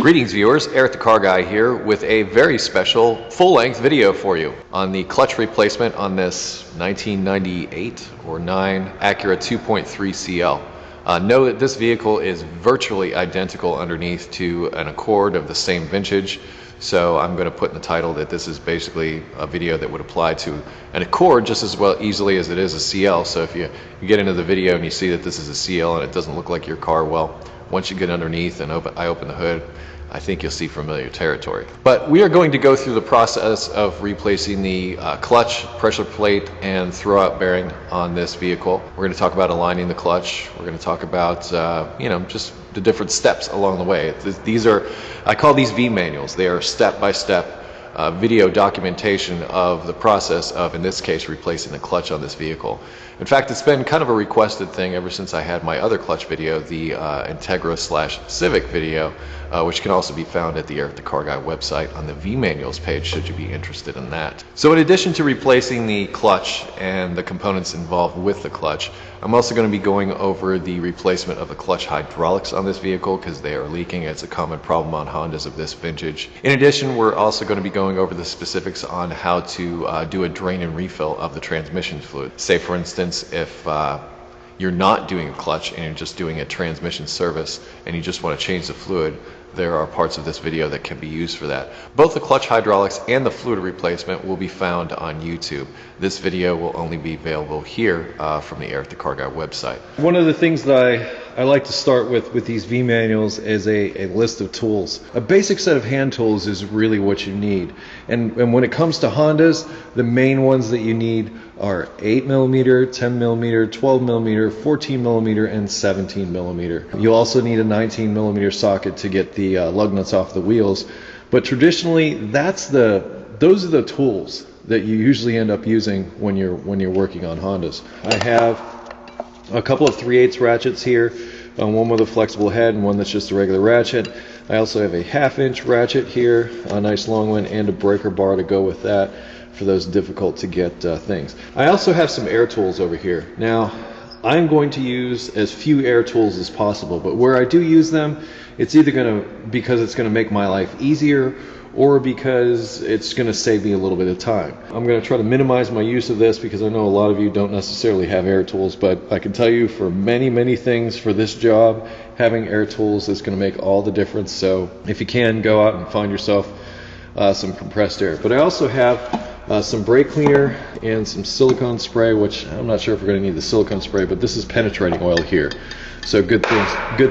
Greetings viewers, Eric the Car Guy here with a very special full-length video for you on the clutch replacement on this 1998 or 9 Acura 2.3 CL. Know that this vehicle is virtually identical underneath to an Accord of the same vintage, so I'm going to put in the title that this is basically a video that would apply to an Accord just as well easily as it is a CL. So if you get into the video and you see that this is a CL and it doesn't look like your car, well, once you get underneath and I open the hood, I think you'll see familiar territory. But we are going to go through the process of replacing the clutch, pressure plate, and throwout bearing on this vehicle. We're going to talk about aligning the clutch. We're going to talk about, just the different steps along the way. These are, I call these V manuals. They are step-by-step video documentation of the process of, in this case, replacing the clutch on this vehicle. In fact, it's been kind of a requested thing ever since I had my other clutch video, the Integra/Civic video, which can also be found at the Eric the Car Guy website on the V-Manuals page should you be interested in that. So in addition to replacing the clutch and the components involved with the clutch, I'm also going to be going over the replacement of the clutch hydraulics on this vehicle because they are leaking. It's a common problem on Hondas of this vintage. In addition, we're also going to be going over the specifics on how to do a drain and refill of the transmission fluid. Say for instance, if you're not doing a clutch and you're just doing a transmission service and you just want to change the fluid, there are parts of this video that can be used for that. Both the clutch hydraulics and the fluid replacement will be found on YouTube. This video will only be available here from the Eric the Car Guy website. One of the things that I like to start with these V manuals is a list of tools. A basic set of hand tools is really what you need. And when it comes to Hondas, the main ones that you need are 8mm, 10mm, 12mm, 14mm, and 17mm. You also need a 19mm socket to get the lug nuts off the wheels. But traditionally, those are the tools that you usually end up using when you're working on Hondas. I have a couple of 3/8 ratchets here, one with a flexible head and one that's just a regular ratchet. I also have a 1/2" ratchet here, a nice long one, and a breaker bar to go with that for those difficult to get things. I also have some air tools over here. Now, I'm going to use as few air tools as possible, but where I do use them, it's either because it's going to make my life easier or because it's going to save me a little bit of time. I'm going to try to minimize my use of this because I know a lot of you don't necessarily have air tools, but I can tell you for many things for this job, having air tools is going to make all the difference. So if you can, go out and find yourself some compressed air. But I also have some brake cleaner and some silicone spray, which I'm not sure if we're going to need the silicone spray, but this is penetrating oil here. So good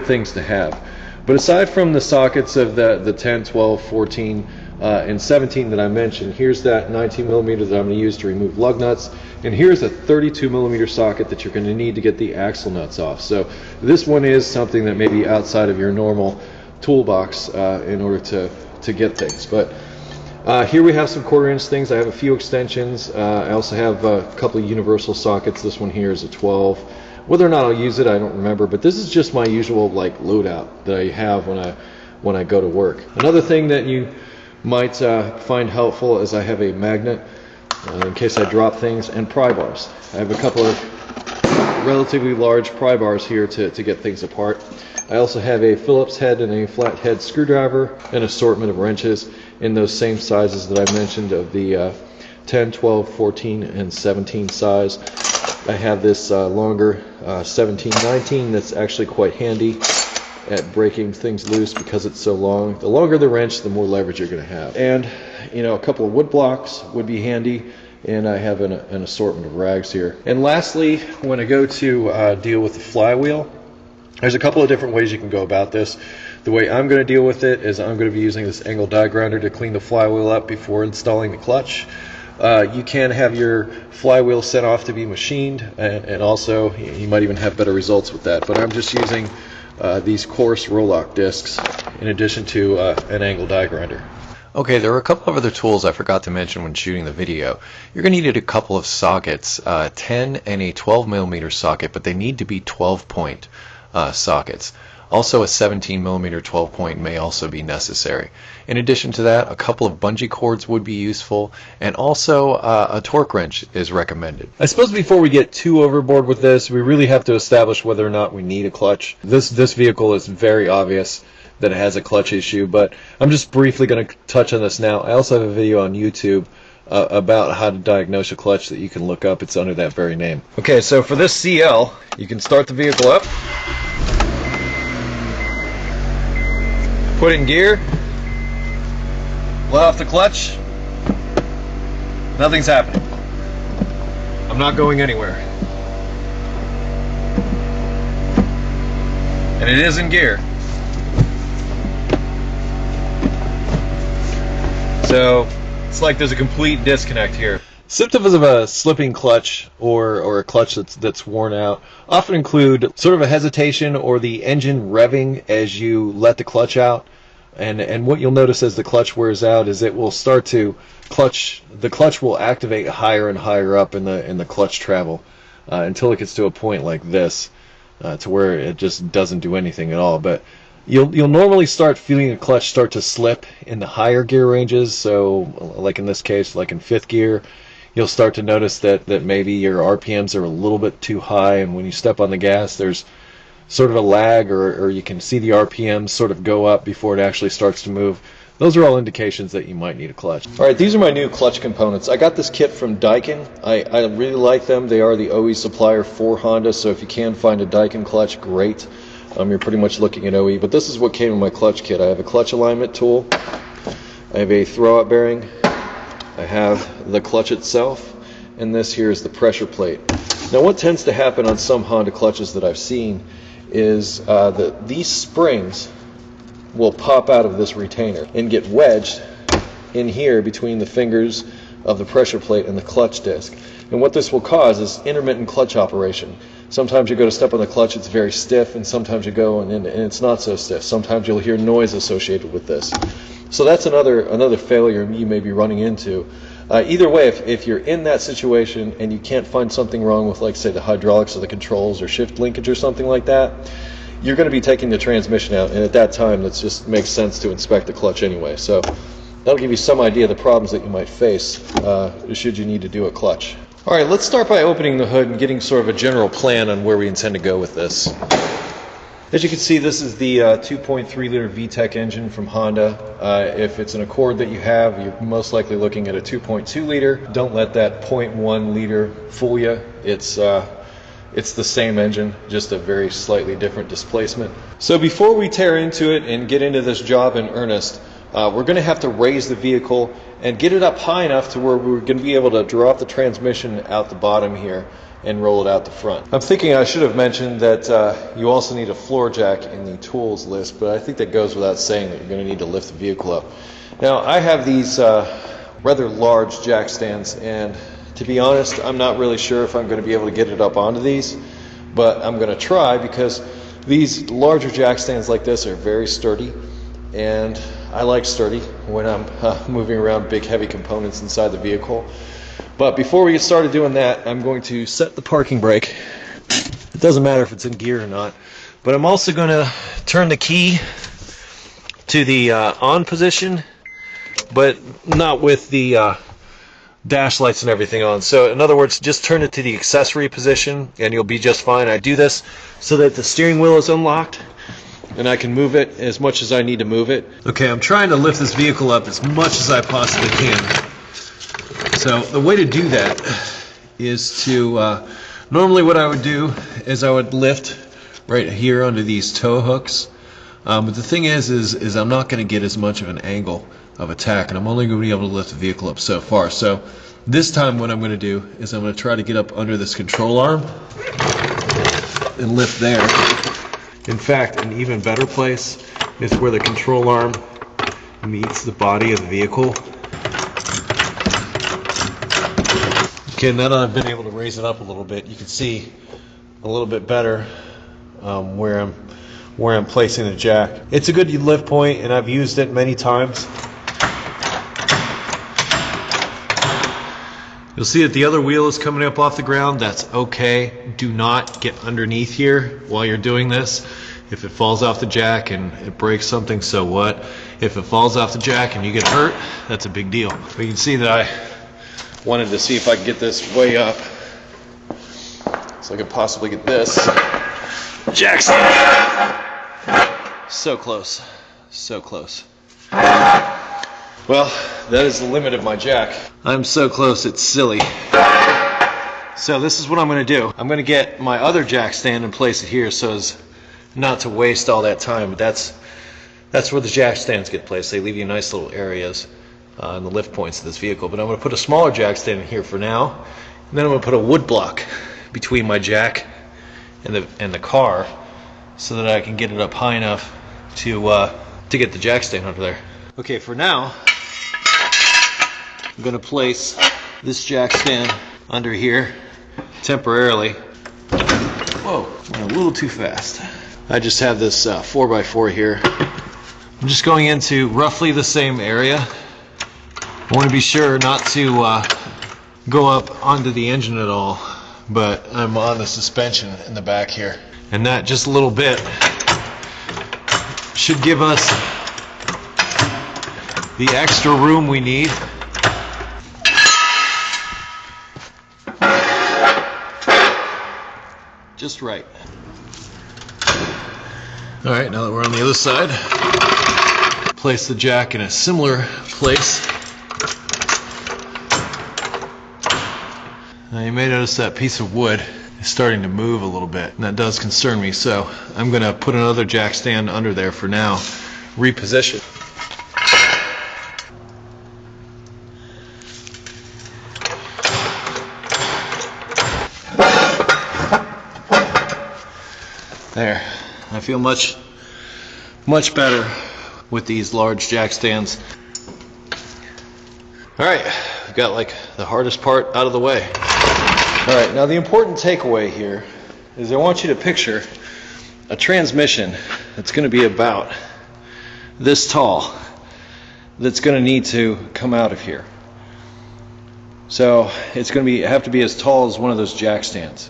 things to have. But aside from the sockets of the 10, 12, 14, and 17 that I mentioned, here's that 19mm that I'm going to use to remove lug nuts, and here's a 32mm socket that you're going to need to get the axle nuts off. So this one is something that may be outside of your normal toolbox in order to get things. But here we have some 1/4" things. I have a few extensions. I also have a couple of universal sockets. This one here is a 12. Whether or not I'll use it, I don't remember, but this is just my usual loadout that I have when I go to work. Another thing that you might find helpful is I have a magnet in case I drop things, and pry bars. I have a couple of relatively large pry bars here to get things apart. I also have a Phillips head and a flathead screwdriver, an assortment of wrenches in those same sizes that I mentioned of the 10, 12, 14, and 17 size. I have this longer 17, 19 that's actually quite handy at breaking things loose because it's so long. The longer the wrench, the more leverage you're going to have. And a couple of wood blocks would be handy, and I have an assortment of rags here. And lastly, when I go to deal with the flywheel, there's a couple of different ways you can go about this. The way I'm going to deal with it is I'm going to be using this angle die grinder to clean the flywheel up before installing the clutch. You can have your flywheel sent off to be machined, and also you might even have better results with that. But I'm just using these coarse Roloc discs in addition to an angle die grinder. Okay, there are a couple of other tools I forgot to mention when shooting the video. You're going to need a couple of sockets, 10 and a 12mm socket, but they need to be 12-point sockets. Also, a 17mm 12-point may also be necessary. In addition to that, a couple of bungee cords would be useful, and also a torque wrench is recommended. I suppose before we get too overboard with this, we really have to establish whether or not we need a clutch. This vehicle is very obvious that it has a clutch issue, but I'm just briefly going to touch on this now. I also have a video on YouTube about how to diagnose a clutch that you can look up. It's under that very name. Okay, so for this CL, you can start the vehicle up, put it in gear, let off the clutch, nothing's happening. I'm not going anywhere. And it is in gear. So it's like there's a complete disconnect here. Symptoms of a slipping clutch or a clutch that's worn out often include sort of a hesitation or the engine revving as you let the clutch out. And what you'll notice as the clutch wears out is it will start to the clutch will activate higher and higher up in the clutch travel until it gets to a point like this, to where it just doesn't do anything at all. But you'll normally start feeling the clutch start to slip in the higher gear ranges. So like in this case, like in 5th gear, you'll start to notice that maybe your RPMs are a little bit too high, and when you step on the gas, there's sort of a lag, or you can see the RPMs sort of go up before it actually starts to move. Those are all indications that you might need a clutch. Alright, these are my new clutch components. I got this kit from Daikin. I really like them. They are the OE supplier for Honda, so if you can find a Daikin clutch, great. You're pretty much looking at OE, but this is what came in my clutch kit. I have a clutch alignment tool, I have a throwout bearing, I have the clutch itself, and this here is the pressure plate. Now what tends to happen on some Honda clutches that I've seen is that these springs will pop out of this retainer and get wedged in here between the fingers of the pressure plate and the clutch disc. And what this will cause is intermittent clutch operation. Sometimes you go to step on the clutch, it's very stiff, and sometimes you go and it's not so stiff. Sometimes you'll hear noise associated with this. So that's another failure you may be running into. Either way, if you're in that situation and you can't find something wrong with, like, say, the hydraulics or the controls or shift linkage or something like that, you're going to be taking the transmission out, and at that time that just makes sense to inspect the clutch anyway. So that'll give you some idea of the problems that you might face should you need to do a clutch. Alright, let's start by opening the hood and getting sort of a general plan on where we intend to go with this. As you can see, this is the 2.3 liter VTEC engine from Honda. If it's an Accord that you have, you're most likely looking at a 2.2 liter. Don't let that 0.1 liter fool you. It's the same engine, just a very slightly different displacement. So before we tear into it and get into this job in earnest, we're going to have to raise the vehicle and get it up high enough to where we're going to be able to drop the transmission out the bottom here and roll it out the front. I'm thinking I should have mentioned that you also need a floor jack in the tools list, but I think that goes without saying that you're going to need to lift the vehicle up. Now, I have these rather large jack stands, and to be honest, I'm not really sure if I'm going to be able to get it up onto these, but I'm going to try, because these larger jack stands like this are very sturdy, and I like sturdy when I'm moving around big heavy components inside the vehicle. But before we get started doing that, I'm going to set the parking brake. It doesn't matter if it's in gear or not, but I'm also going to turn the key to the on position, but not with the dash lights and everything on. So in other words, just turn it to the accessory position and you'll be just fine. I do this so that the steering wheel is unlocked and I can move it as much as I need to move it. Okay, I'm trying to lift this vehicle up as much as I possibly can. So the way to do that is to, normally what I would do is I would lift right here under these tow hooks. But the thing is I'm not going to get as much of an angle of attack, and I'm only going to be able to lift the vehicle up so far. So this time what I'm going to do is I'm going to try to get up under this control arm and lift there. In fact, an even better place is where the control arm meets the body of the vehicle. Okay, now that I've been able to raise it up a little bit, you can see a little bit better where I'm placing the jack. It's a good lift point, and I've used it many times. You'll see that the other wheel is coming up off the ground. That's okay. Do not get underneath here while you're doing this. If it falls off the jack and it breaks something, so what? If it falls off the jack and you get hurt, that's a big deal. But you can see that I wanted to see if I could get this way up so I could possibly get this jack stand. So close. So close. Well, that is the limit of my jack. I'm so close, it's silly. So this is what I'm going to do. I'm going to get my other jack stand and place it here so as not to waste all that time. But that's where the jack stands get placed. They leave you nice little areas in the lift points of this vehicle. But I'm going to put a smaller jack stand in here for now. And then I'm going to put a wood block between my jack and the car so that I can get it up high enough to get the jack stand under there. Okay, for now, I'm going to place this jack stand under here temporarily. Whoa, went a little too fast. I just have this 4x4 here. I'm just going into roughly the same area. I want to be sure not to go up onto the engine at all, but I'm on the suspension in the back here. And that just a little bit should give us the extra room we need. Just right. All right, now that we're on the other side, place the jack in a similar place. Now you may notice that piece of wood is starting to move a little bit, and that does concern me, so I'm going to put another jack stand under there for now, reposition. There, I feel much better with these large jack stands. Alright, we've got like the hardest part out of the way. Alright, now the important takeaway here is I want you to picture a transmission that's going to be about this tall that's going to need to come out of here. So it's going to have to be as tall as one of those jack stands.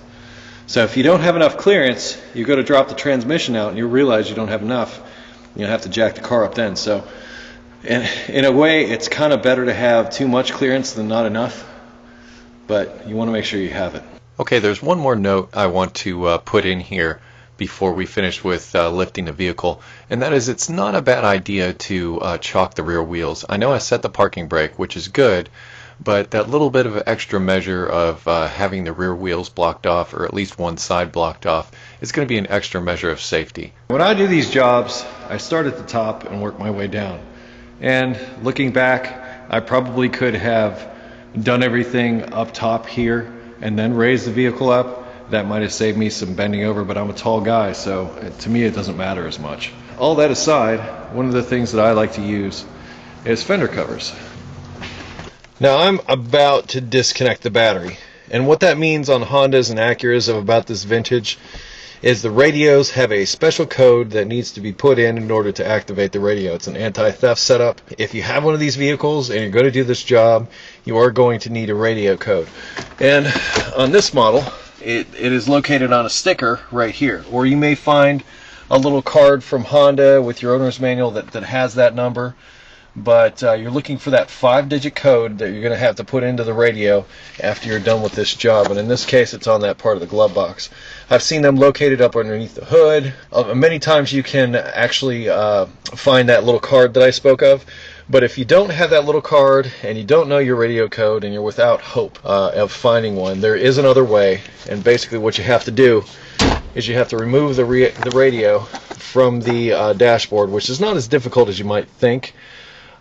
So if you don't have enough clearance, you're going to drop the transmission out and you realize you don't have enough. You'll have to jack the car up then. So in a way, it's kind of better to have too much clearance than not enough, but you want to make sure you have it. Okay, there's one more note I want to put in here before we finish with lifting the vehicle, and that is it's not a bad idea to chalk the rear wheels. I know I set the parking brake, which is good, but that little bit of extra measure of having the rear wheels blocked off, or at least one side blocked off, is going to be an extra measure of safety. When I do these jobs, I start at the top and work my way down. And looking back, I probably could have done everything up top here and then raised the vehicle up. That might have saved me some bending over, but I'm a tall guy, so to me it doesn't matter as much. All that aside, one of the things that I like to use is fender covers. Now I'm about to disconnect the battery, and what that means on Hondas and Acuras of about this vintage is the radios have a special code that needs to be put in order to activate the radio. It's an anti-theft setup. If you have one of these vehicles and you're going to do this job, you are going to need a radio code. And on this model, it is located on a sticker right here, or you may find a little card from Honda with your owner's manual that has that number. But you're looking for that 5-digit code that you're going to have to put into the radio after you're done with this job. And in this case, it's on that part of the glove box. I've seen them located up underneath the hood. Many times you can actually find that little card that I spoke of. But if you don't have that little card and you don't know your radio code and you're without hope of finding one, there is another way. And basically what you have to do is you have to remove the radio from the dashboard, which is not as difficult as you might think.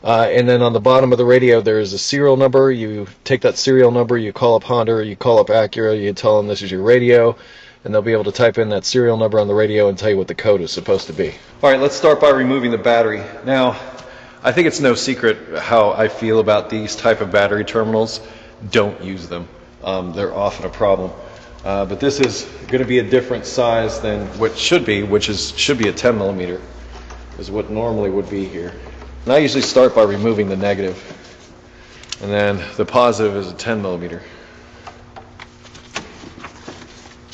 And then on the bottom of the radio there is a serial number. You take that serial number, you call up Honda or you call up Acura, you tell them this is your radio, and they'll be able to type in that serial number on the radio and tell you what the code is supposed to be. Alright, let's start by removing the battery. Now, I think it's no secret how I feel about these type of battery terminals. Don't use them. They're often a problem. But this is going to be a different size than what should be, should be a 10 millimeter, is what normally would be here. And I usually start by removing the negative, and then the positive is a 10 millimeter.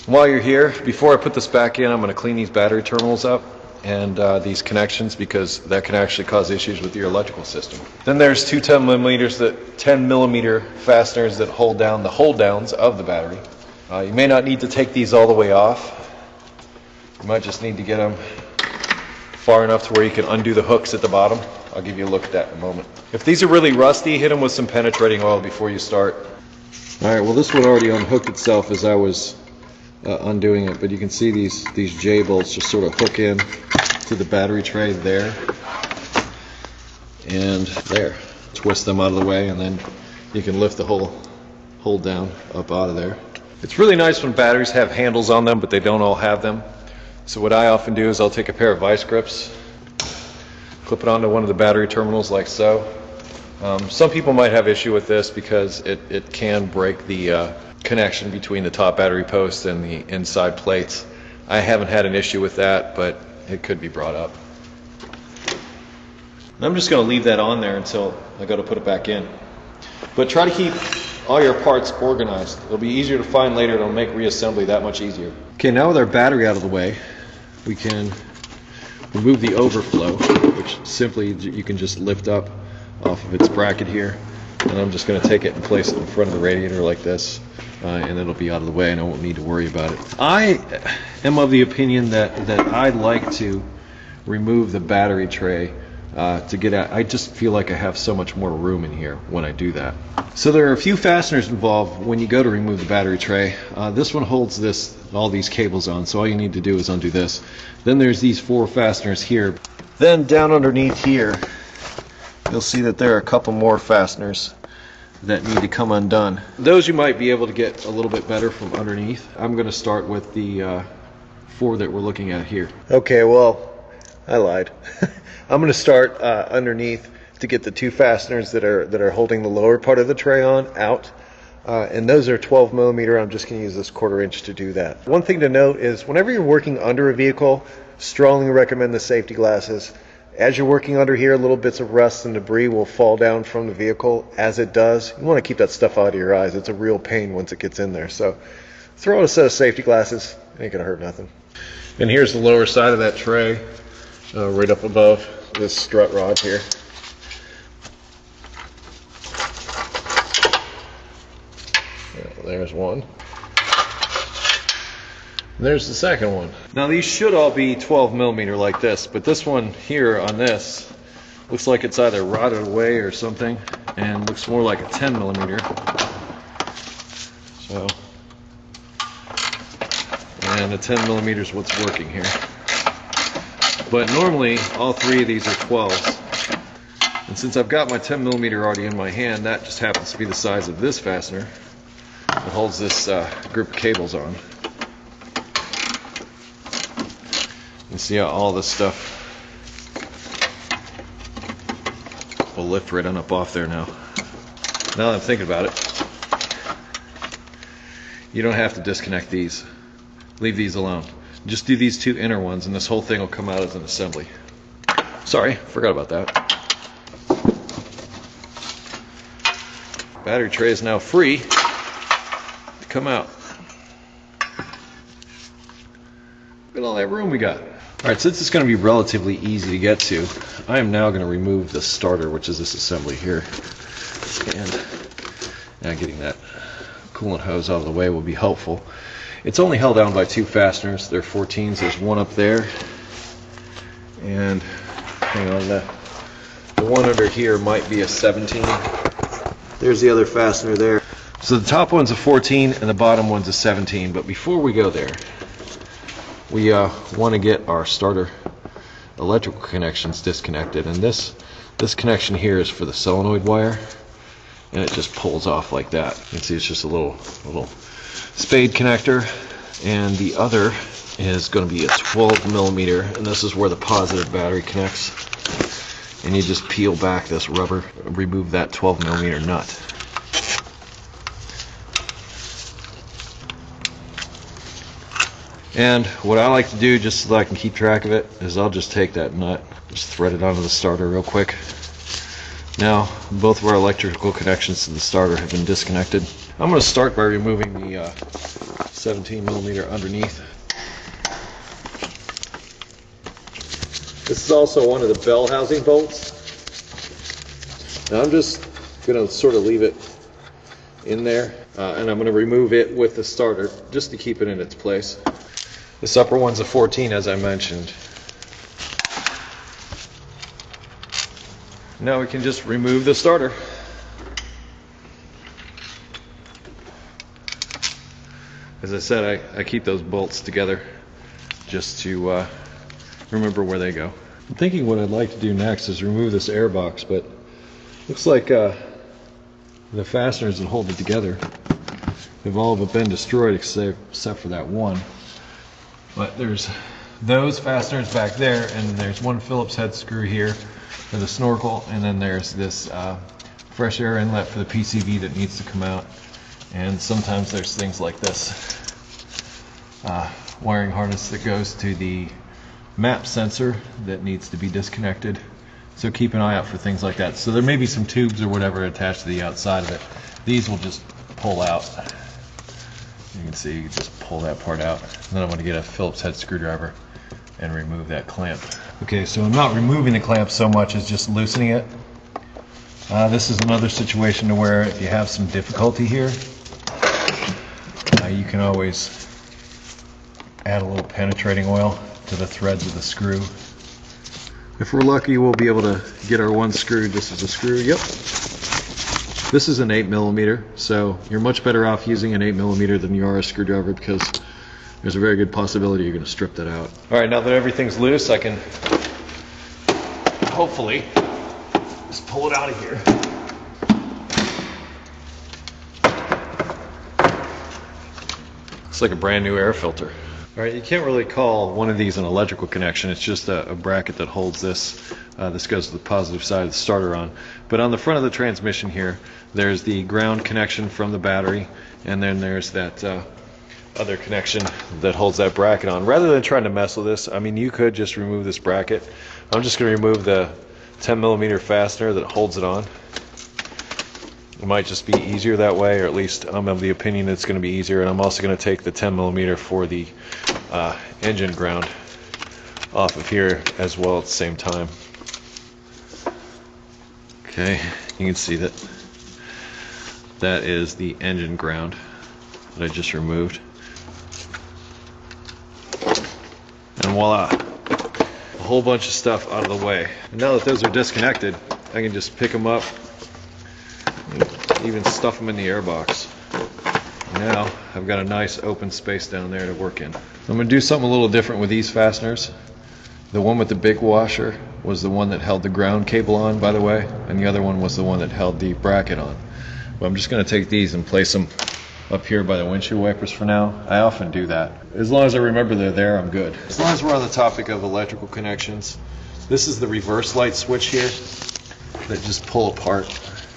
While you're here, before I put this back in, I'm going to clean these battery terminals up and these connections, because that can actually cause issues with your electrical system. Then there's two 10 millimeter fasteners that hold down the hold downs of the battery. You may not need to take these all the way off. You might just need to get them far enough to where you can undo the hooks at the bottom. I'll give you a look at that in a moment. If these are really rusty, hit them with some penetrating oil before you start. All right, well this one already unhooked itself as I was undoing it, but you can see these J bolts just sort of hook in to the battery tray there and there. Twist them out of the way, and then you can lift the whole hold down up out of there. It's really nice when batteries have handles on them, but they don't all have them. So what I often do is I'll take a pair of vice grips, clip it onto one of the battery terminals like so. Some people might have issue with this because it can break the connection between the top battery post and the inside plates. I haven't had an issue with that, but it could be brought up. And I'm just going to leave that on there until I go to put it back in. But try to keep all your parts organized. It'll be easier to find later. It'll make reassembly that much easier. Okay, now with our battery out of the way, we can remove the overflow, which simply you can just lift up off of its bracket here. And I'm just going to take it and place it in front of the radiator like this, and it'll be out of the way and I won't need to worry about it. I am of the opinion that I like to remove the battery tray to get at. I just feel like I have so much more room in here when I do that. So there are a few fasteners involved when you go to remove the battery tray. This one holds all these cables on, so all you need to do is undo this. Then there's these 4 fasteners here. Then down underneath here, you'll see that there are a couple more fasteners that need to come undone. Those you might be able to get a little bit better from underneath. I'm going to start with the 4 that we're looking at here. Okay, well, I lied. I'm going to start underneath to get the 2 fasteners that are holding the lower part of the tray out. And those are 12 millimeter. I'm just going to use this 1/4 inch to do that. One thing to note is whenever you're working under a vehicle, strongly recommend the safety glasses. As you're working under here, little bits of rust and debris will fall down from the vehicle. As it does, you want to keep that stuff out of your eyes. It's a real pain once it gets in there. So throw in a set of safety glasses. Ain't going to hurt nothing. And here's the lower side of that tray, right up above this strut rod here. There's one. And there's the second one. Now these should all be 12 millimeter like this, but this one here on this looks like it's either rotted away or something, and looks more like a 10 millimeter. So, and the 10 millimeter is what's working here. But normally all 3 of these are 12s. And since I've got my 10 millimeter already in my hand, that just happens to be the size of this fastener that holds this group of cables on. You see how all this stuff will lift right on up off there now. Now that I'm thinking about it, you don't have to disconnect these. Leave these alone. Just do these 2 inner ones and this whole thing will come out as an assembly. Sorry, forgot about that. Battery tray is now free to come out. Look at all that room we got. Alright, since it's going to be relatively easy to get to, I am now going to remove the starter, which is this assembly here. And now getting that coolant hose out of the way will be helpful. It's only held down by 2 fasteners. They're 14s. There's one up there. And hang on, the one under here might be a 17. There's the other fastener there. So the top one's a 14 and the bottom one's a 17. But before we go there, we want to get our starter electrical connections disconnected, and this connection here is for the solenoid wire, and it just pulls off like that. You can see it's just a little spade connector, and the other is going to be a 12 millimeter, and this is where the positive battery connects. And you just peel back this rubber, remove that 12 millimeter nut. And what I like to do, just so that I can keep track of it, is I'll just take that nut, just thread it onto the starter real quick. Now, both of our electrical connections to the starter have been disconnected. I'm going to start by removing the 17 millimeter underneath. This is also one of the bell housing bolts. Now I'm just going to sort of leave it in there, and I'm going to remove it with the starter just to keep it in its place. This upper one's a 14, as I mentioned. Now we can just remove the starter. As I said, I keep those bolts together just to remember where they go. I'm thinking what I'd like to do next is remove this air box, but looks like the fasteners that hold it together have all but been destroyed except for that one. But there's those fasteners back there, and there's one Phillips head screw here for the snorkel, and then there's this fresh air inlet for the PCV that needs to come out. And sometimes there's things like this wiring harness that goes to the map sensor that needs to be disconnected. So keep an eye out for things like that. So there may be some tubes or whatever attached to the outside of it. These will just pull out. You can see, you just pull that part out. And then I'm going to get a Phillips head screwdriver and remove that clamp. Okay, so I'm not removing the clamp so much as just loosening it. This is another situation to where if you have some difficulty here, you can always add a little penetrating oil to the threads of the screw. If we're lucky, we'll be able to get our one screw just as a screw. Yep. This is an 8mm, so you're much better off using an 8mm than you are a screwdriver, because there's a very good possibility you're going to strip that out. Alright, now that everything's loose, I can hopefully just pull it out of here. Looks like a brand new air filter. Alright, you can't really call one of these an electrical connection. It's just a bracket that holds this. This goes to the positive side of the starter on. But on the front of the transmission here, there's the ground connection from the battery, and then there's that other connection that holds that bracket on. Rather than trying to mess with this, I mean, you could just remove this bracket. I'm just going to remove the 10mm fastener that holds it on. It might just be easier that way, or at least I'm of the opinion it's going to be easier. And I'm also going to take the 10mm for the engine ground off of here as well at the same time. Okay, you can see that that is the engine ground that I just removed. And voila, a whole bunch of stuff out of the way. And now that those are disconnected, I can just pick them up, even stuff them in the airbox. Now I've got a nice open space down there to work in. I'm going to do something a little different with these fasteners. The one with the big washer was the one that held the ground cable on, by the way, and the other one was the one that held the bracket on. But I'm just going to take these and place them up here by the windshield wipers for now. I often do that. As long as I remember they're there, I'm good. As long as we're on the topic of electrical connections, this is the reverse light switch here that just pull apart,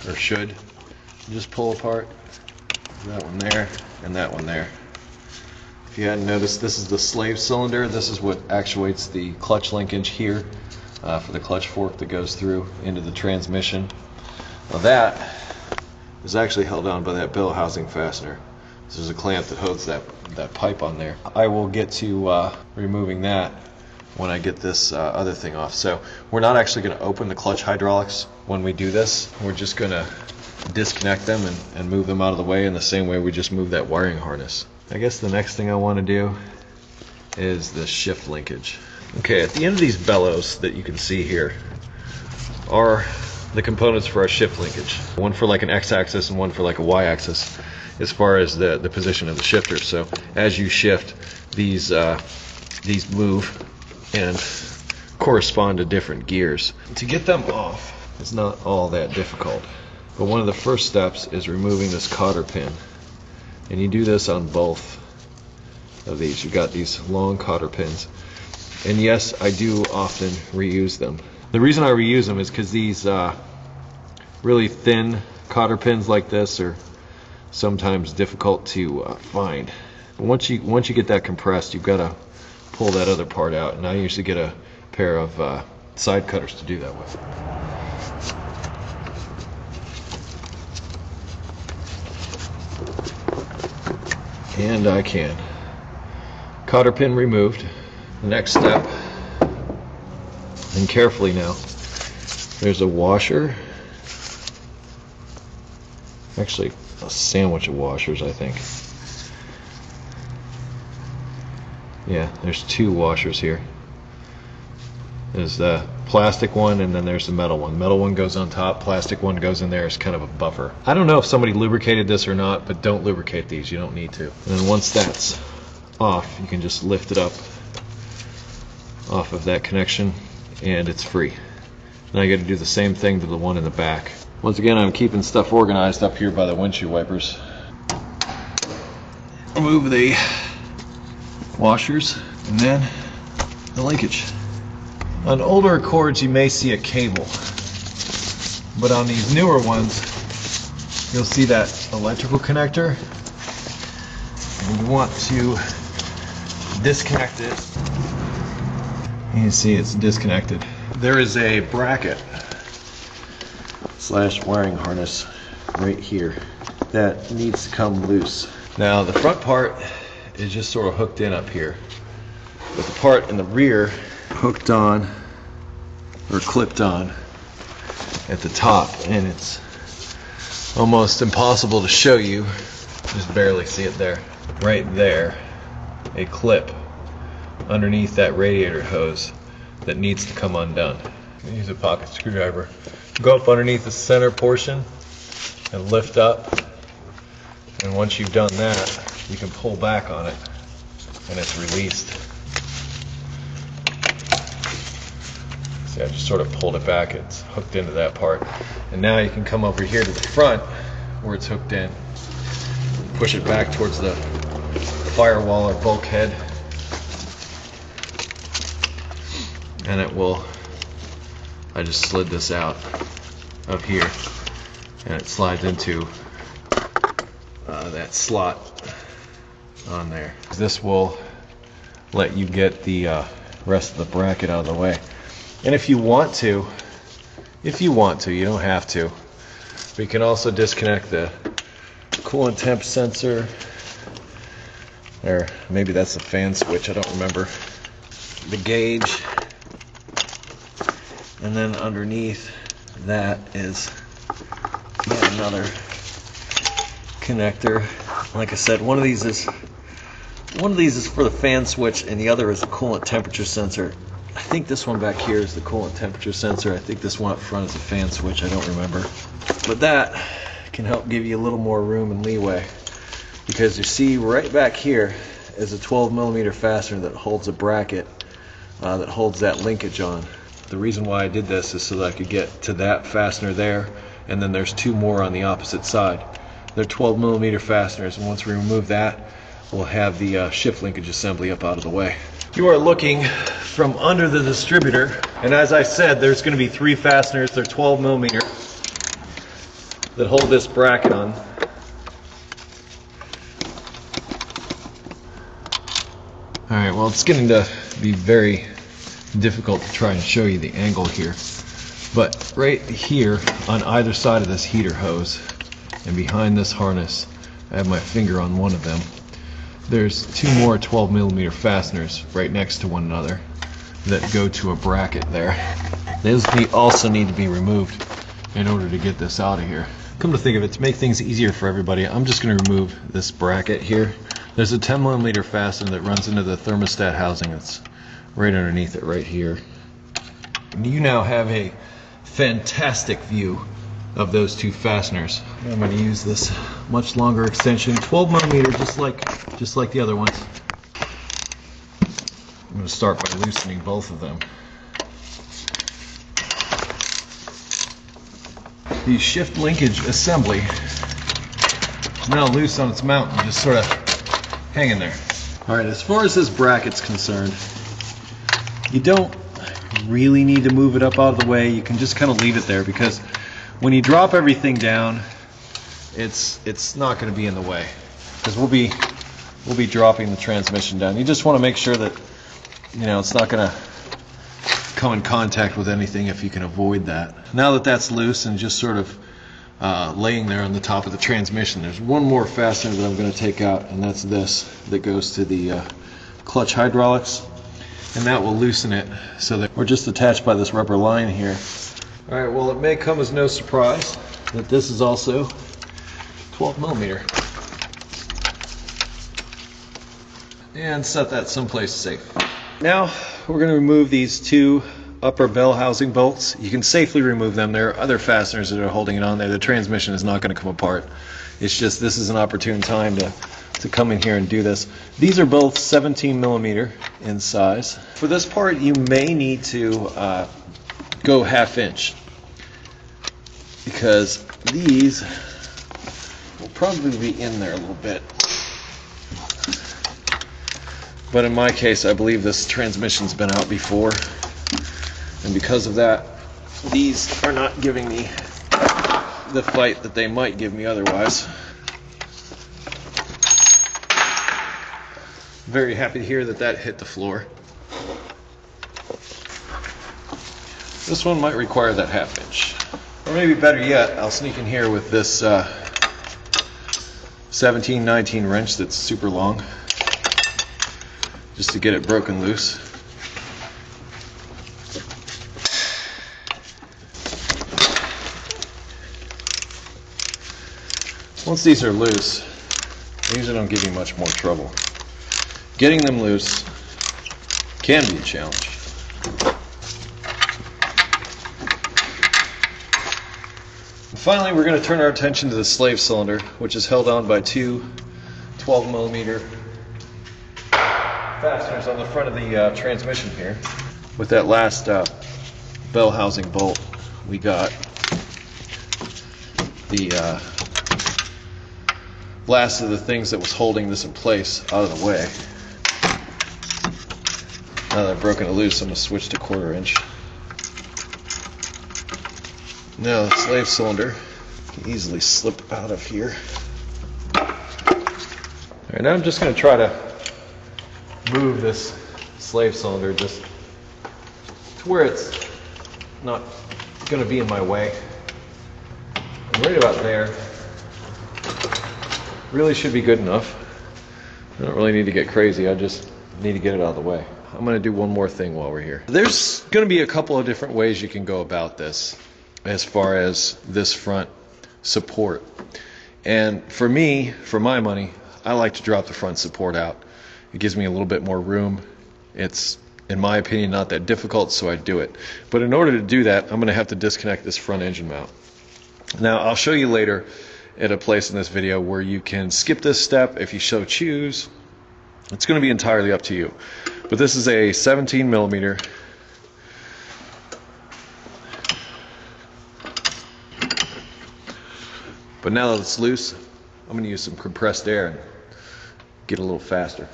or should just pull apart. That one there and that one there. If you hadn't noticed, this is the slave cylinder. This is what actuates the clutch linkage here for the clutch fork that goes through into the transmission. Now that is actually held on by that bell housing fastener. So there's a clamp that holds that pipe on there. I will get to removing that when I get this other thing off. So we're not actually going to open the clutch hydraulics when we do this. We're just going to disconnect them and move them out of the way in the same way we just moved that wiring harness. I guess the next thing I want to do is the shift linkage. Okay, at the end of these bellows that you can see here are the components for our shift linkage. One for like an x-axis and one for like a y-axis as far as the position of the shifter. So as you shift, these move and correspond to different gears. To get them off, it's not all that difficult. But one of the first steps is removing this cotter pin. And you do this on both of these. You've got these long cotter pins. And yes, I do often reuse them. The reason I reuse them is because these really thin cotter pins like this are sometimes difficult to find. Once you get that compressed, you've got to pull that other part out. And I usually get a pair of side cutters to do that with. And I can. Cotter pin removed. The next step, and carefully now, there's a washer. Actually, a sandwich of washers, I think. Yeah, there's two washers here. There's the plastic one, and then there's the metal one. Metal one goes on top, plastic one goes in there as kind of a buffer. I don't know if somebody lubricated this or not, but don't lubricate these, you don't need to. And then once that's off, you can just lift it up off of that connection, and it's free. Now you got to do the same thing to the one in the back. Once again, I'm keeping stuff organized up here by the windshield wipers. Remove the washers, and then the linkage. On older Accords, you may see a cable, but on these newer ones, you'll see that electrical connector, and you want to disconnect it. You can see it's disconnected. There is a bracket / wiring harness right here that needs to come loose. Now the front part is just sort of hooked in up here, but the part in the rear hooked on or clipped on at the top, and it's almost impossible to show you. Just barely see it there. Right there, a clip underneath that radiator hose that needs to come undone. Use a pocket screwdriver. Go up underneath the center portion and lift up, and once you've done that, you can pull back on it and it's released. See, I just sort of pulled it back, it's hooked into that part. And now you can come over here to the front where it's hooked in, push it back towards the firewall or bulkhead, and it will, I just slid this out of here, and it slides into that slot on there. This will let you get the rest of the bracket out of the way. And if you want to, you don't have to, but you can also disconnect the coolant temp sensor, or maybe that's the fan switch, I don't remember, the gauge, and then underneath that is yet another connector. Like I said, one of these is for the fan switch, and the other is the coolant temperature sensor. I think this one back here is the coolant temperature sensor. I think this one up front is a fan switch. I don't remember. But that can help give you a little more room and leeway, because you see right back here is a 12mm fastener that holds a bracket that holds that linkage on. The reason why I did this is so that I could get to that fastener there, and then there's two more on the opposite side. They're 12mm fasteners, and once we remove that, we'll have the shift linkage assembly up out of the way. You are looking from under the distributor, and as I said, there's going to be three fasteners. They're 12mm that hold this bracket on. Alright, well, it's getting to be very difficult to try and show you the angle here, but right here on either side of this heater hose and behind this harness, I have my finger on one of them. There's two more 12mm fasteners right next to one another that go to a bracket there. Those also need to be removed in order to get this out of here. Come to think of it, to make things easier for everybody, I'm just going to remove this bracket here. There's a 10mm fastener that runs into the thermostat housing that's right underneath it right here. And you now have a fantastic view of those two fasteners. I'm going to use this much longer extension, 12mm, just like the other ones. I'm going to start by loosening both of them. The shift linkage assembly is now loose on its mount and just sort of hanging there. Alright, as far as this bracket's concerned, you don't really need to move it up out of the way. You can just kind of leave it there, because when you drop everything down, it's not going to be in the way, because we'll be dropping the transmission down. You just want to make sure that, you know, it's not going to come in contact with anything if you can avoid that. Now that that's loose and just sort of laying there on the top of the transmission, there's one more fastener that I'm going to take out, and that's this that goes to the clutch hydraulics, and that will loosen it so that we're just attached by this rubber line here. Alright, well, it may come as no surprise that this is also 12mm. And set that someplace safe. Now we're going to remove these two upper bell housing bolts. You can safely remove them. There are other fasteners that are holding it on there. The transmission is not going to come apart. It's just this is an opportune time to come in here and do this. These are both 17 millimeter in size. For this part, you may need to go 1/2 inch because these will probably be in there a little bit. But in my case, I believe this transmission's been out before, and because of that, these are not giving me the fight that they might give me otherwise. Very happy to hear that that hit the floor. This one might require that 1/2 inch. Or maybe better yet, I'll sneak in here with this 17-19 wrench that's super long, just to get it broken loose. Once these are loose, they usually don't give you much more trouble. Getting them loose can be a challenge. And finally, we're going to turn our attention to the slave cylinder, which is held on by two 12 millimeter fasteners on the front of the transmission here. With that last bell housing bolt, we got the last of the things that was holding this in place out of the way. Now that I've broken it loose, I'm going to switch to 1/4 inch. Now the slave cylinder can easily slip out of here. Alright, now I'm just going to try to move this slave cylinder just to where it's not going to be in my way. And right about there really should be good enough. I don't really need to get crazy, I just need to get it out of the way. I'm going to do one more thing while we're here. There's going to be a couple of different ways you can go about this as far as this front support. And for me, for my money, I like to drop the front support out. It gives me a little bit more room. It's, in my opinion, not that difficult, so I do it. But in order to do that, I'm going to have to disconnect this front engine mount. Now, I'll show you later at a place in this video where you can skip this step if you so choose. It's going to be entirely up to you. But this is a 17 millimeter but now that it's loose, I'm going to use some compressed air and get a little faster.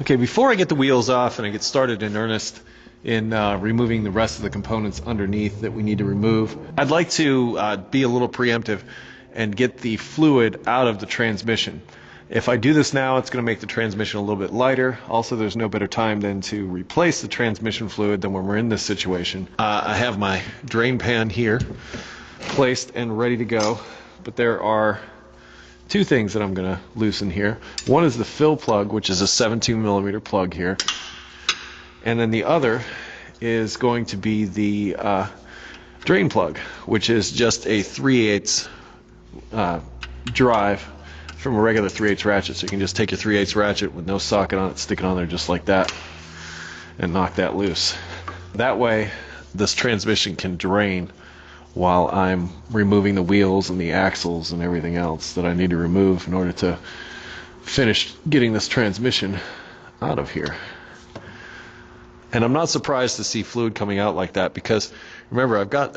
Okay, before I get the wheels off and I get started in earnest in removing the rest of the components underneath that we need to remove, I'd like to be a little preemptive and get the fluid out of the transmission. If I do this now, it's going to make the transmission a little bit lighter. Also, there's no better time than to replace the transmission fluid than when we're in this situation. I have my drain pan here placed and ready to go, but there are two things that I'm going to loosen here. One is the fill plug, which is a 17 millimeter plug here, and then the other is going to be the drain plug, which is just a 3/8 drive from a regular 3/8 ratchet. So you can just take your 3/8 ratchet with no socket on it, stick it on there just like that, and knock that loose. That way this transmission can drain while I'm removing the wheels and the axles and everything else that I need to remove in order to finish getting this transmission out of here. And I'm not surprised to see fluid coming out like that, because remember, I've got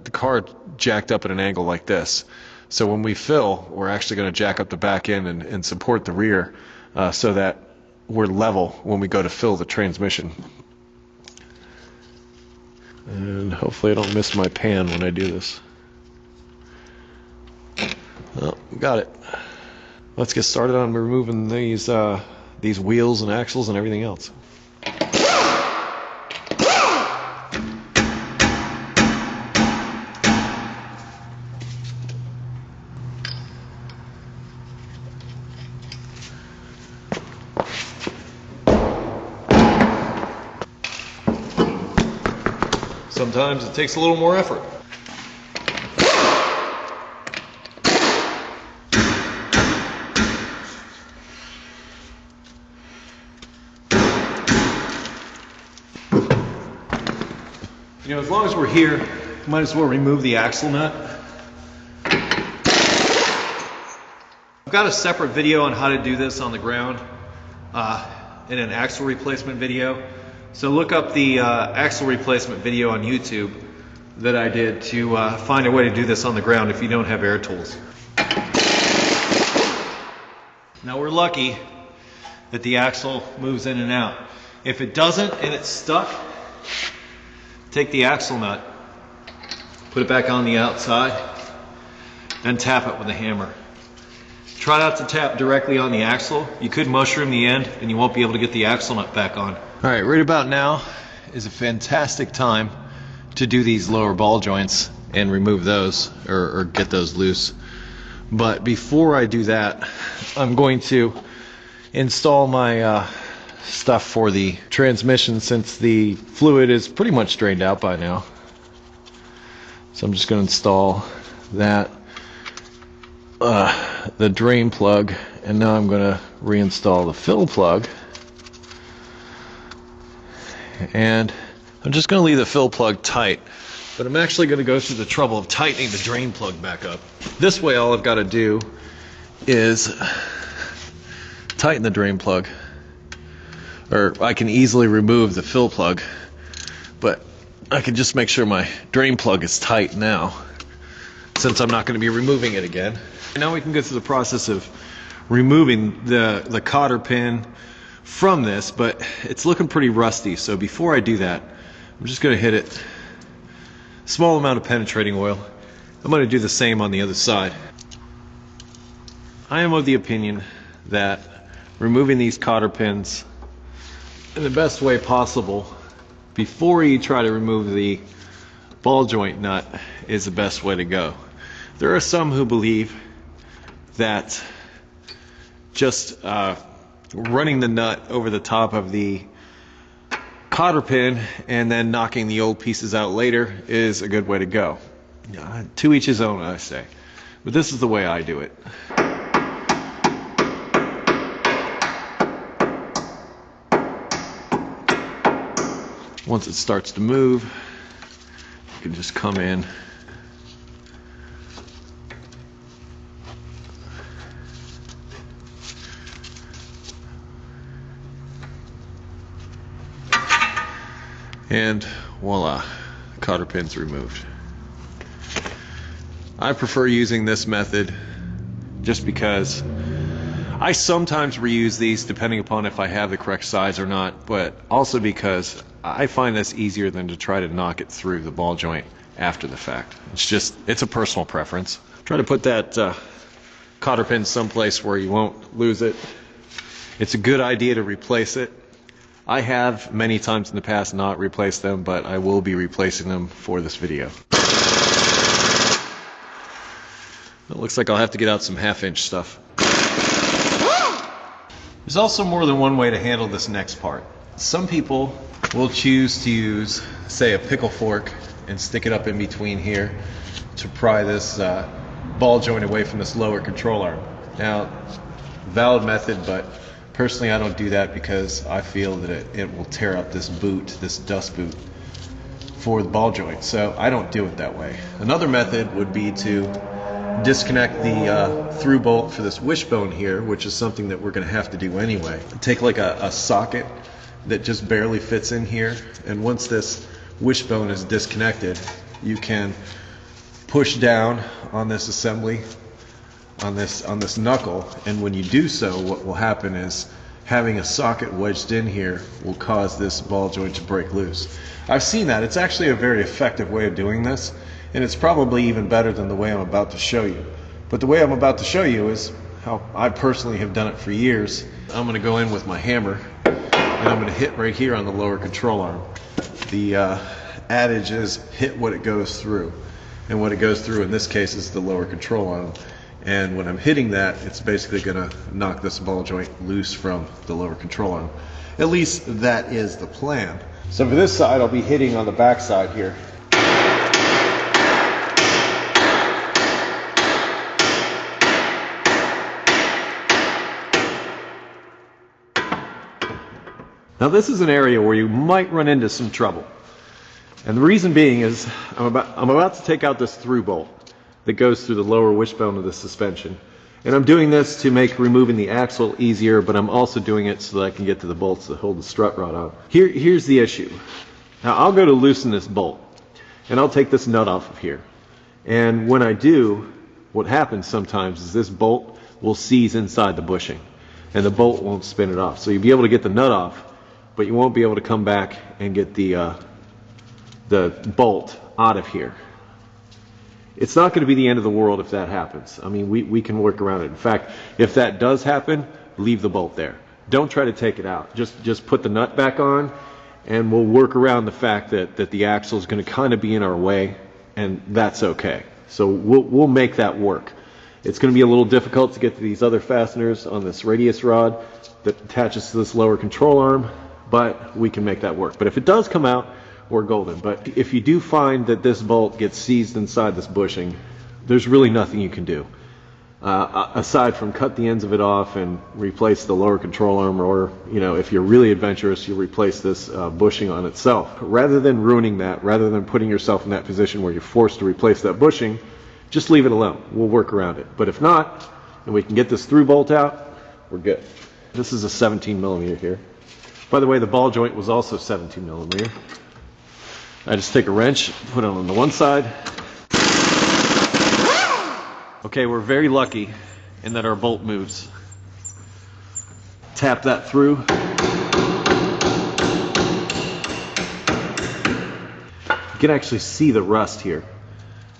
the car jacked up at an angle like this. So when we fill, we're actually going to jack up the back end and support the rear so that we're level when we go to fill the transmission. And hopefully I don't miss my pan when I do this. Well, got it. Let's get started on removing these wheels and axles and everything else. Sometimes it takes a little more effort. You know, as long as we're here, might as well remove the axle nut. I've got a separate video on how to do this on the ground in an axle replacement video. So look up the axle replacement video on YouTube that I did to find a way to do this on the ground if you don't have air tools. Now we're lucky that the axle moves in and out. If it doesn't and it's stuck, take the axle nut, put it back on the outside, and tap it with a hammer. Try not to tap directly on the axle. You could mushroom the end and you won't be able to get the axle nut back on. Alright, right about now is a fantastic time to do these lower ball joints and remove those or get those loose. But before I do that, I'm going to install my stuff for the transmission since the fluid is pretty much drained out by now. So I'm just going to install that, the drain plug, and now I'm going to reinstall the fill plug. And I'm just going to leave the fill plug tight, but I'm actually going to go through the trouble of tightening the drain plug back up. This way all I've got to do is tighten the drain plug, or I can easily remove the fill plug, but I can just make sure my drain plug is tight now, since I'm not going to be removing it again. And now we can go through the process of removing the cotter pin from this, but it's looking pretty rusty. So before I do that, I'm just going to hit it small amount of penetrating oil. I'm going to do the same on the other side. I am of the opinion that removing these cotter pins in the best way possible before you try to remove the ball joint nut is the best way to go. There are some who believe that just running the nut over the top of the cotter pin and then knocking the old pieces out later is a good way to go. To each his own, I say. But this is the way I do it. Once it starts to move, you can just come in and voila, the cotter pin's removed. I prefer using this method just because I sometimes reuse these depending upon if I have the correct size or not, but also because I find this easier than to try to knock it through the ball joint after the fact. It's a personal preference. Try to put that cotter pin someplace where you won't lose it. It's a good idea to replace it. I have many times in the past not replaced them, but I will be replacing them for this video. It looks like I'll have to get out some half-inch stuff. There's also more than one way to handle this next part. Some people will choose to use, say, a pickle fork and stick it up in between here to pry this ball joint away from this lower control arm. Now, valid method, but personally I don't do that because I feel that it will tear up this boot, this dust boot for the ball joint, so I don't do it that way. Another method would be to disconnect the through bolt for this wishbone here, which is something that we're going to have to do anyway. Take like a socket that just barely fits in here, and once this wishbone is disconnected, you can push down on this assembly, on this knuckle, and when you do so, what will happen is having a socket wedged in here will cause this ball joint to break loose. I've seen that. It's actually a very effective way of doing this, and it's probably even better than the way I'm about to show you. But the way I'm about to show you is how I personally have done it for years. I'm going to go in with my hammer and I'm going to hit right here on the lower control arm. The adage is hit what it goes through, and what it goes through in this case is the lower control arm. And when I'm hitting that, it's basically going to knock this ball joint loose from the lower control arm. At least that is the plan. So for this side, I'll be hitting on the back side here. Now this is an area where you might run into some trouble. And the reason being is I'm about to take out this through bolt that goes through the lower wishbone of the suspension. And I'm doing this to make removing the axle easier, but I'm also doing it so that I can get to the bolts that hold the strut rod on. Here's the issue. Now I'll go to loosen this bolt, and I'll take this nut off of here. And when I do, what happens sometimes is this bolt will seize inside the bushing, and the bolt won't spin it off. So you'll be able to get the nut off, but you won't be able to come back and get the bolt out of here. It's not going to be the end of the world if that happens. I mean, we can work around it. In fact, if that does happen, leave the bolt there. Don't try to take it out. Just put the nut back on, and we'll work around the fact that the axle is going to kind of be in our way, and that's okay. So we'll make that work. It's going to be a little difficult to get to these other fasteners on this radius rod that attaches to this lower control arm, but we can make that work. But if it does come out, we're golden. But if you do find that this bolt gets seized inside this bushing, there's really nothing you can do aside from cut the ends of it off and replace the lower control arm, or if you're really adventurous, you'll replace this bushing on itself. Rather than ruining that, rather than putting yourself in that position where you're forced to replace that bushing, just leave it alone. We'll work around it. But if not, and we can get this through bolt out, we're good. This is a 17 millimeter here. By the way, the ball joint was also 17 millimeter. I just take a wrench, put it on the one side. Okay, we're very lucky in that our bolt moves. Tap that through. You can actually see the rust here.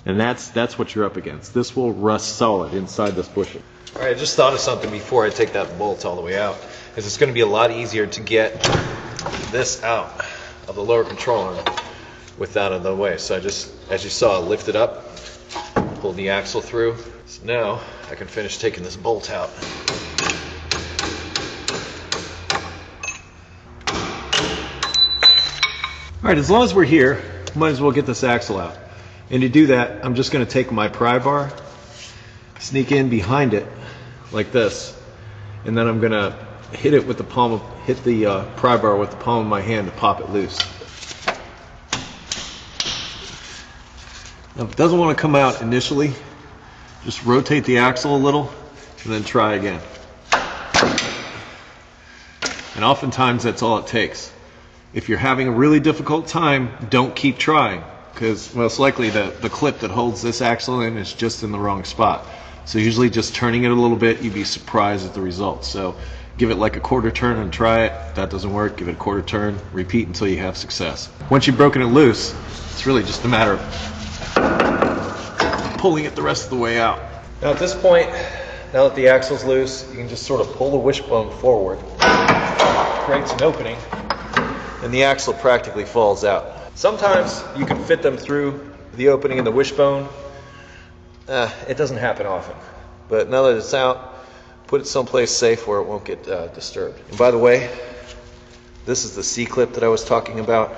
And that's what you're up against. This will rust solid inside this bushing. All right, I just thought of something before I take that bolt all the way out. Is it's going to be a lot easier to get this out of the lower control arm with that out of the way. So I just, as you saw, lift it up, pull the axle through. So now I can finish taking this bolt out. All right, as long as we're here, might as well get this axle out. And to do that, I'm just going to take my pry bar, sneak in behind it like this, and then I'm going to hit it with the pry bar with the palm of my hand to pop it loose. Now, if it doesn't want to come out initially, just rotate the axle a little and then try again. And oftentimes that's all it takes. If you're having a really difficult time, don't keep trying, because most likely the clip that holds this axle in is just in the wrong spot. So usually just turning it a little bit, you'd be surprised at the results. So give it like a quarter turn and try it. If that doesn't work, give it a quarter turn, repeat until you have success. Once you've broken it loose, it's really just a matter of pulling it the rest of the way out. Now at this point, now that the axle's loose, you can just sort of pull the wishbone forward, creates an opening, and the axle practically falls out. Sometimes you can fit them through the opening in the wishbone. It doesn't happen often, but now that it's out, put it someplace safe where it won't get disturbed. And by the way, this is the C-clip that I was talking about,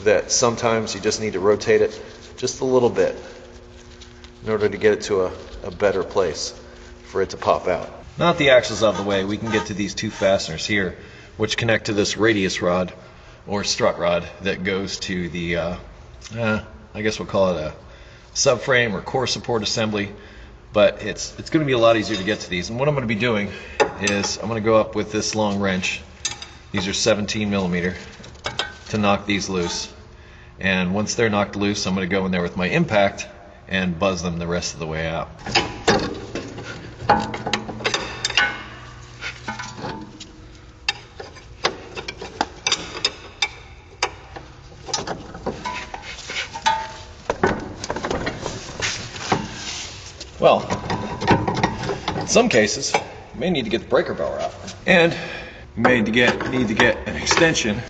that sometimes you just need to rotate it just a little bit in order to get it to a better place for it to pop out. Now that the axle's out of the way, we can get to these two fasteners here, which connect to this radius rod or strut rod that goes to the, I guess we'll call it a subframe or core support assembly, but it's going to be a lot easier to get to these. And what I'm going to be doing is I'm going to go up with this long wrench. These are 17 millimeter to knock these loose. And once they're knocked loose, I'm going to go in there with my impact and buzz them the rest of the way out. Well, in some cases, you may need to get the breaker bar out, and you may need to get an extension.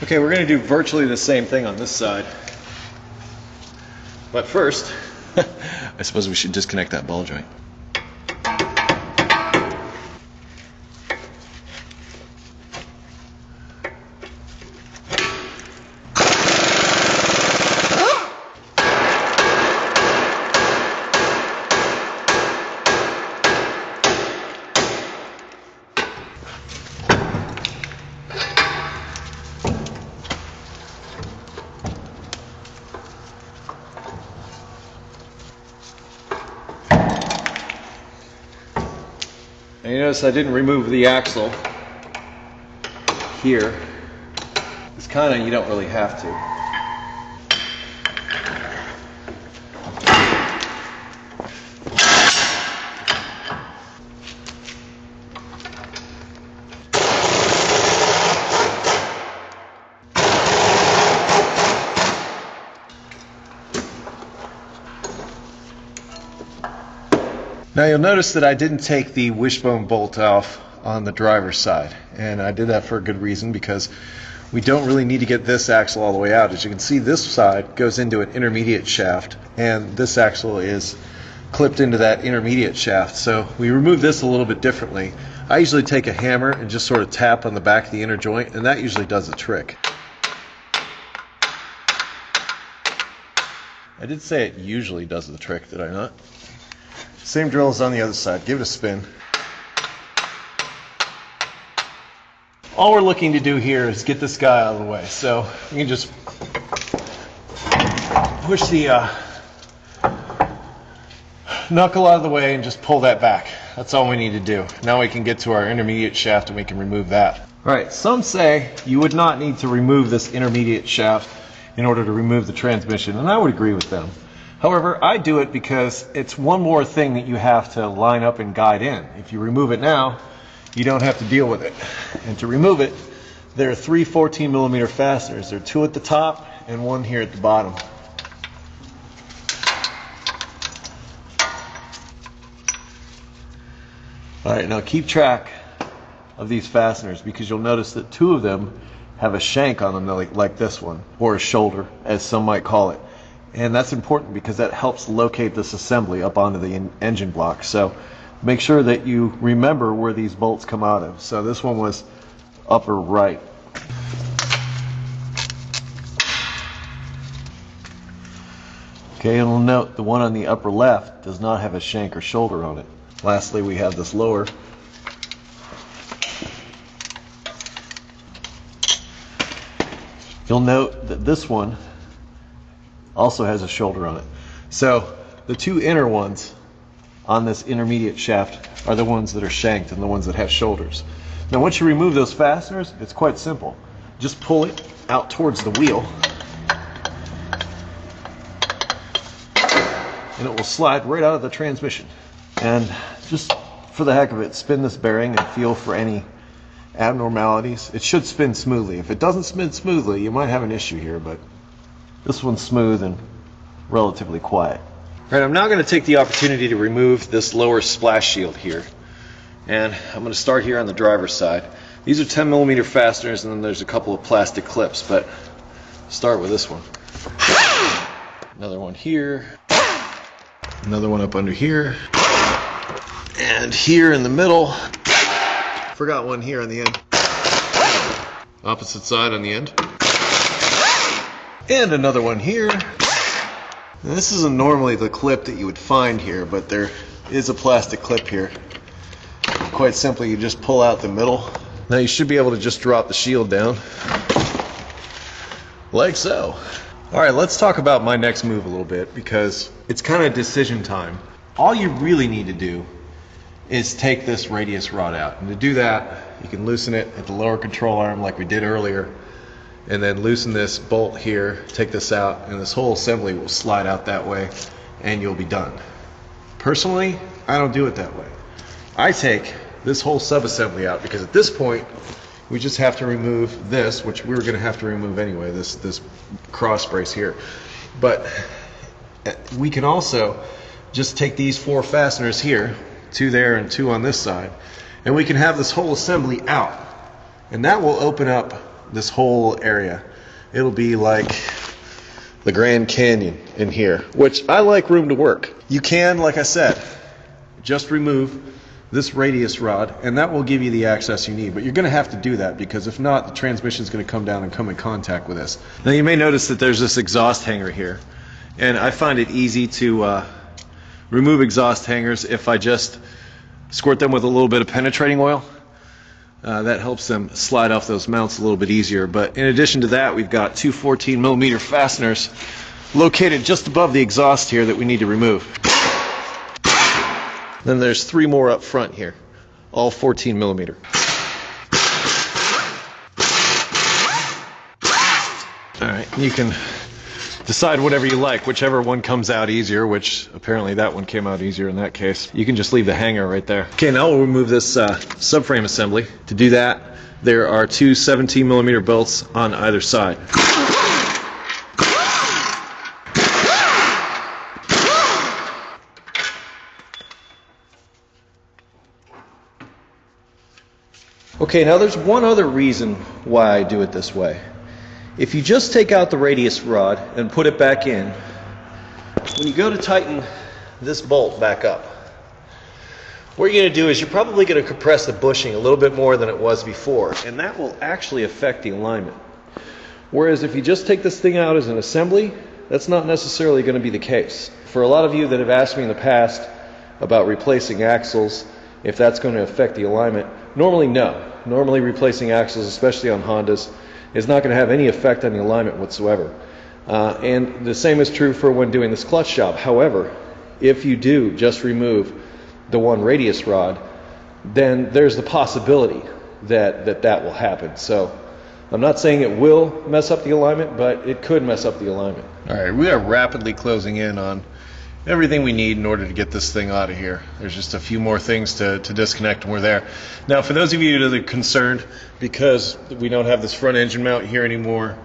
Okay, we're going to do virtually the same thing on this side. But first, I suppose we should disconnect that ball joint. Now you notice I didn't remove the axle here. It's kind of, you don't really have to. Now you'll notice that I didn't take the wishbone bolt off on the driver's side, and I did that for a good reason, because we don't really need to get this axle all the way out. As you can see, this side goes into an intermediate shaft, and this axle is clipped into that intermediate shaft, so we remove this a little bit differently. I usually take a hammer and just sort of tap on the back of the inner joint, and that usually does the trick. I did say it usually does the trick, did I not? Same drill as on the other side. Give it a spin. All we're looking to do here is get this guy out of the way. So you can just push the knuckle out of the way and just pull that back. That's all we need to do. Now we can get to our intermediate shaft and we can remove that. All right, some say you would not need to remove this intermediate shaft in order to remove the transmission, and I would agree with them. However, I do it because it's one more thing that you have to line up and guide in. If you remove it now, you don't have to deal with it. And to remove it, there are 3 14mm fasteners. There are 2 at the top and 1 here at the bottom. Alright, now keep track of these fasteners, because you'll notice that 2 of them have a shank on them, like this one, or a shoulder, as some might call it. And that's important because that helps locate this assembly up onto the engine block. So make sure that you remember where these bolts come out of. So this one was upper right. Okay, and we'll note the one on the upper left does not have a shank or shoulder on it. Lastly, we have this lower. You'll note that this one also has a shoulder on it. So the 2 inner ones on this intermediate shaft are the ones that are shanked and the ones that have shoulders. Now once you remove those fasteners, it's quite simple. Just pull it out towards the wheel and it will slide right out of the transmission. And just for the heck of it, spin this bearing and feel for any abnormalities. It should spin smoothly. If it doesn't spin smoothly, you might have an issue here, but this one's smooth and relatively quiet. All right, I'm now going to take the opportunity to remove this lower splash shield here. And I'm going to start here on the driver's side. These are 10mm fasteners, and then there's a couple of plastic clips, but start with this one. Another one here. Another one up under here. And here in the middle. Forgot one here on the end. Opposite side on the end. And another one here. Now, this isn't normally the clip that you would find here, but there is a plastic clip here. Quite simply, you just pull out the middle. Now you should be able to just drop the shield down. Like so. Alright, let's talk about my next move a little bit, because it's kind of decision time. All you really need to do is take this radius rod out. And to do that, you can loosen it at the lower control arm like we did earlier, and then loosen this bolt here, take this out, and this whole assembly will slide out that way, and you'll be done. Personally, I don't do it that way. I take this whole sub-assembly out, because at this point, we just have to remove this, which we were going to have to remove anyway, this cross brace here. But we can also just take these 4 fasteners here, 2 there and 2 on this side, and we can have this whole assembly out. And that will open up this whole area. It'll be like the Grand Canyon in here, which I like room to work. You can, like I said, just remove this radius rod, and that will give you the access you need. But you're going to have to do that, because if not, the transmission is going to come down and come in contact with this. Now you may notice that there's this exhaust hanger here, and I find it easy to remove exhaust hangers if I just squirt them with a little bit of penetrating oil. That helps them slide off those mounts a little bit easier. But in addition to that, we've got 2 14mm fasteners located just above the exhaust here that we need to remove. Then there's 3 more up front here. all 14 millimeter. All right, you can decide whatever you like, whichever one comes out easier, which apparently that one came out easier in that case. You can just leave the hanger right there. Okay, now we'll remove this subframe assembly. To do that, there are two 17 millimeter bolts on either side. Okay, now there's one other reason why I do it this way. If you just take out the radius rod and put it back in, when you go to tighten this bolt back up, what you're going to do is you're probably going to compress the bushing a little bit more than it was before, and that will actually affect the alignment. Whereas if you just take this thing out as an assembly, that's not necessarily going to be the case. For a lot of you that have asked me in the past about replacing axles, if that's going to affect the alignment, normally no. Normally replacing axles, especially on Hondas, is not going to have any effect on the alignment whatsoever. And the same is true for when doing this clutch job. However, if you do just remove the one radius rod, then there's the possibility that will happen. So I'm not saying it will mess up the alignment, but it could mess up the alignment. All right, we are rapidly closing in on everything we need in order to get this thing out of here. There's just a few more things to disconnect and we're there. Now, for those of you that are concerned because we don't have this front engine mount here anymore,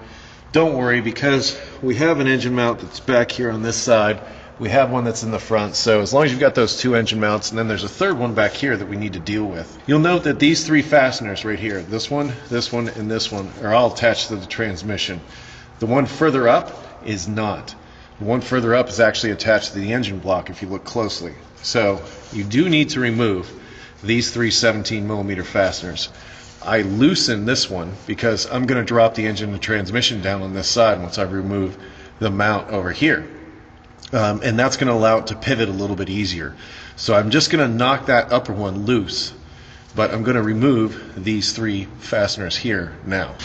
don't worry, because we have an engine mount that's back here on this side. We have one that's in the front, so as long as you've got those two engine mounts, and then there's a third one back here that we need to deal with. You'll note that these three fasteners right here, this one, and this one, are all attached to the transmission. The one further up is not. The one further up is actually attached to the engine block if you look closely. So you do need to remove these three 17 millimeter fasteners. I loosen this one because I'm going to drop the engine and transmission down on this side once I remove the mount over here. And that's going to allow it to pivot a little bit easier. So I'm just going to knock that upper one loose, but I'm going to remove these three fasteners here now.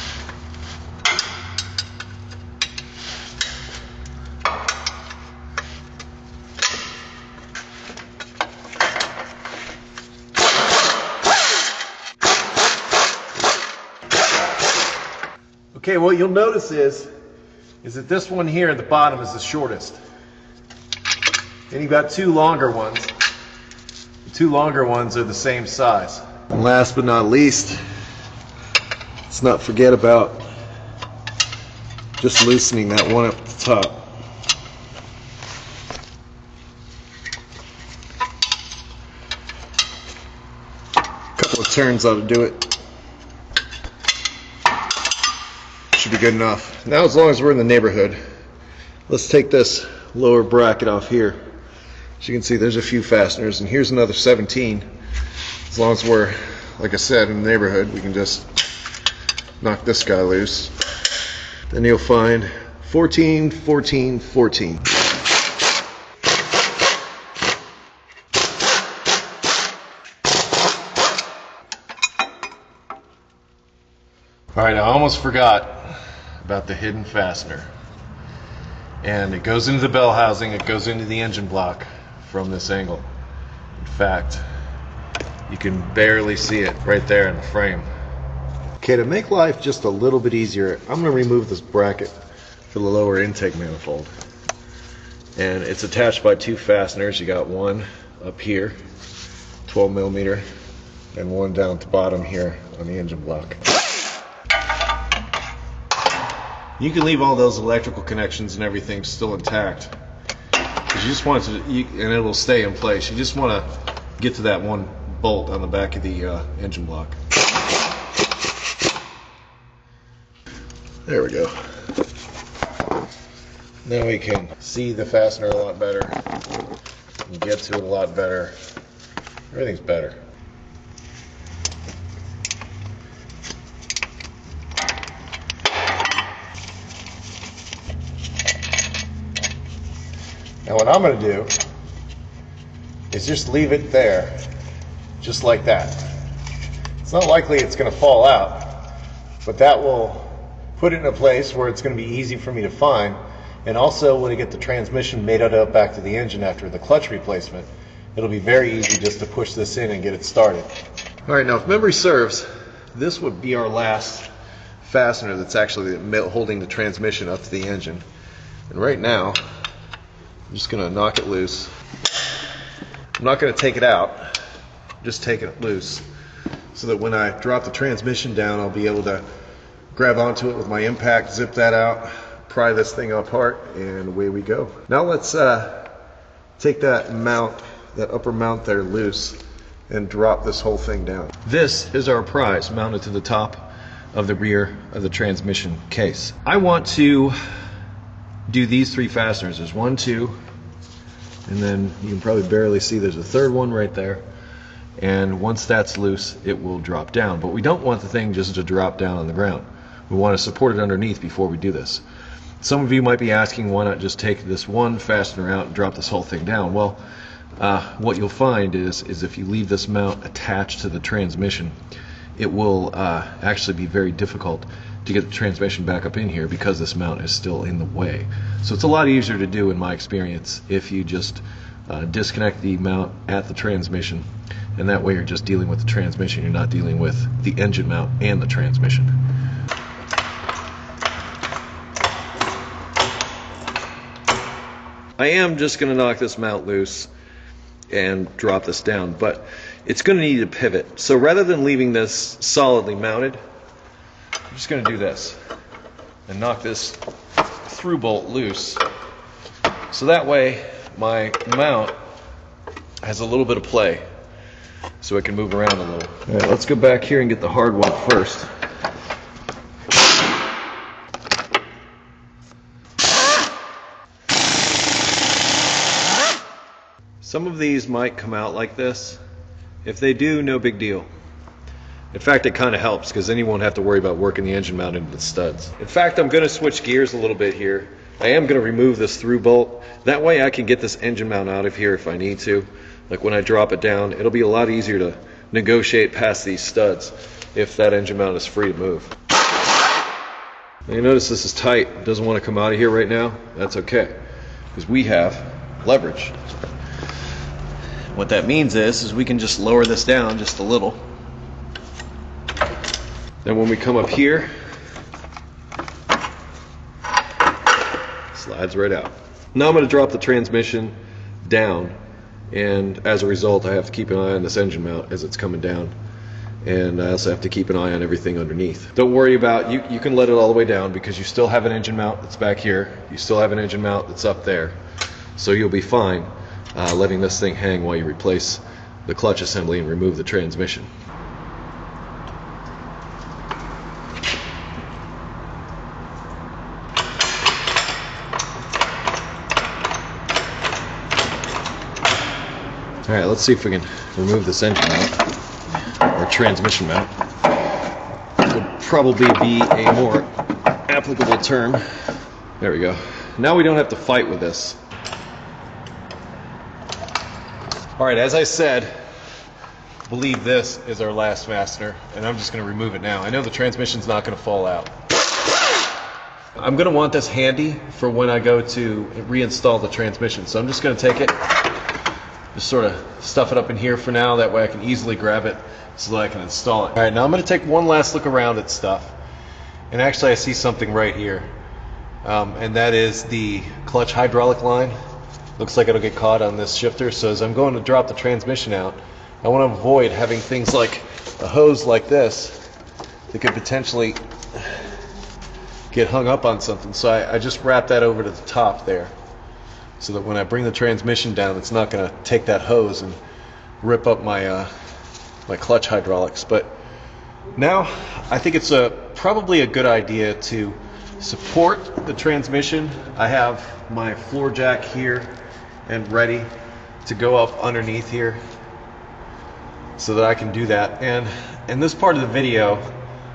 Okay, what you'll notice is that this one here at the bottom is the shortest. Then you've got two longer ones. The two longer ones are the same size. And last but not least, let's not forget about just loosening that one up at the top. A couple of turns ought to do it. Should be good enough. Now, as long as we're in the neighborhood, let's take this lower bracket off here. As you can see, there's a few fasteners, and here's another 17. As long as we're, like I said, in the neighborhood, we can just knock this guy loose. Then you'll find 14, 14, 14. All right, I almost forgot about the hidden fastener. And it goes into the bell housing, it goes into the engine block from this angle. In fact, you can barely see it right there in the frame. Okay, to make life just a little bit easier, I'm going to remove this bracket for the lower intake manifold. And it's attached by two fasteners. You got one up here, 12 millimeter, and one down at the bottom here on the engine block. You can leave all those electrical connections and everything still intact, because you just want to, and it will stay in place. You just want to get to that one bolt on the back of the engine block. There we go. Now we can see the fastener a lot better, and get to it a lot better. Everything's better. Now what I'm going to do is just leave it there, just like that. It's not likely it's going to fall out, but that will put it in a place where it's going to be easy for me to find. And also, when I get the transmission mated up back to the engine after the clutch replacement, it'll be very easy just to push this in and get it started. All right, now if memory serves, this would be our last fastener that's actually holding the transmission up to the engine. And right now, I'm just going to knock it loose. I'm not going to take it out, I'm just taking it loose so that when I drop the transmission down, I'll be able to grab onto it with my impact, zip that out, pry this thing apart, and away we go. Now let's take that mount, that upper mount there, loose and drop this whole thing down. This is our prize mounted to the top of the rear of the transmission case. I want to do these three fasteners. There's 1, 2, and then you can probably barely see there's a third one right there. And once that's loose, it will drop down. But we don't want the thing just to drop down on the ground. We want to support it underneath before we do this. Some of you might be asking, why not just take this one fastener out and drop this whole thing down? Well, what you'll find is if you leave this mount attached to the transmission, it will actually be very difficult to get the transmission back up in here because this mount is still in the way. So it's a lot easier to do, in my experience, if you just disconnect the mount at the transmission, and that way you're just dealing with the transmission, you're not dealing with the engine mount and the transmission. I am just going to knock this mount loose and drop this down, but it's going to need a pivot. So rather than leaving this solidly mounted, I'm just going to do this and knock this through bolt loose, so that way my mount has a little bit of play, so it can move around a little. All right, let's go back here and get the hard one first. Some of these might come out like this. If they do, no big deal. In fact, it kind of helps, because then you won't have to worry about working the engine mount into the studs. In fact, I'm going to switch gears a little bit here. I am going to remove this through bolt. That way I can get this engine mount out of here if I need to. Like when I drop it down, it'll be a lot easier to negotiate past these studs if that engine mount is free to move. Now you notice this is tight. It doesn't want to come out of here right now. That's okay, because we have leverage. What that means is we can just lower this down just a little. Then when we come up here, slides right out. Now I'm going to drop the transmission down, and as a result I have to keep an eye on this engine mount as it's coming down, and I also have to keep an eye on everything underneath. Don't worry about, you can let it all the way down, because you still have an engine mount that's back here, you still have an engine mount that's up there, so you'll be fine letting this thing hang while you replace the clutch assembly and remove the transmission. Alright, let's see if we can remove this engine mount, or transmission mount. Would probably be a more applicable term. There we go. Now we don't have to fight with this. Alright, as I said, I believe this is our last fastener, and I'm just going to remove it now. I know the transmission's not going to fall out. I'm going to want this handy for when I go to reinstall the transmission, so I'm just going to take it, just sort of stuff it up in here for now, that way I can easily grab it so that I can install it. Alright, now I'm going to take one last look around at stuff, and actually I see something right here, and that is the clutch hydraulic line. Looks like it'll get caught on this shifter, so as I'm going to drop the transmission out, I want to avoid having things like a hose like this that could potentially get hung up on something. So I just wrap that over to the top there, so that when I bring the transmission down, it's not going to take that hose and rip up my my clutch hydraulics. But now I think it's probably a good idea to support the transmission. I have my floor jack here and ready to go up underneath here so that I can do that. And in this part of the video,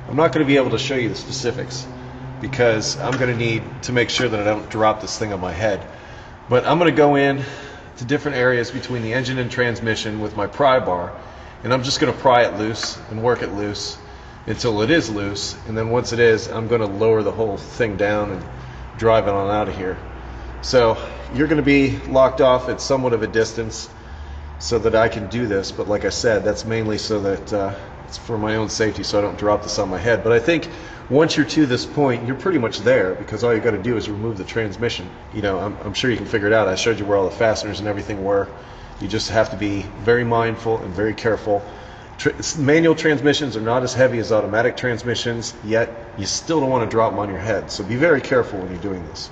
I'm not going to be able to show you the specifics, because I'm going to need to make sure that I don't drop this thing on my head. But I'm going to go in to different areas between the engine and transmission with my pry bar, and I'm just going to pry it loose and work it loose until it is loose, and then once it is, I'm going to lower the whole thing down and drive it on out of here. So you're going to be locked off at somewhat of a distance, so that I can do this. But like I said, that's mainly so that it's for my own safety, so I don't drop this on my head. But I think once you're to this point, you're pretty much there, because all you got to do is remove the transmission. You know, I'm sure you can figure it out. I showed you where all the fasteners and everything were. You just have to be very mindful and very careful. Manual transmissions are not as heavy as automatic transmissions, yet you still don't want to drop them on your head. So be very careful when you're doing this.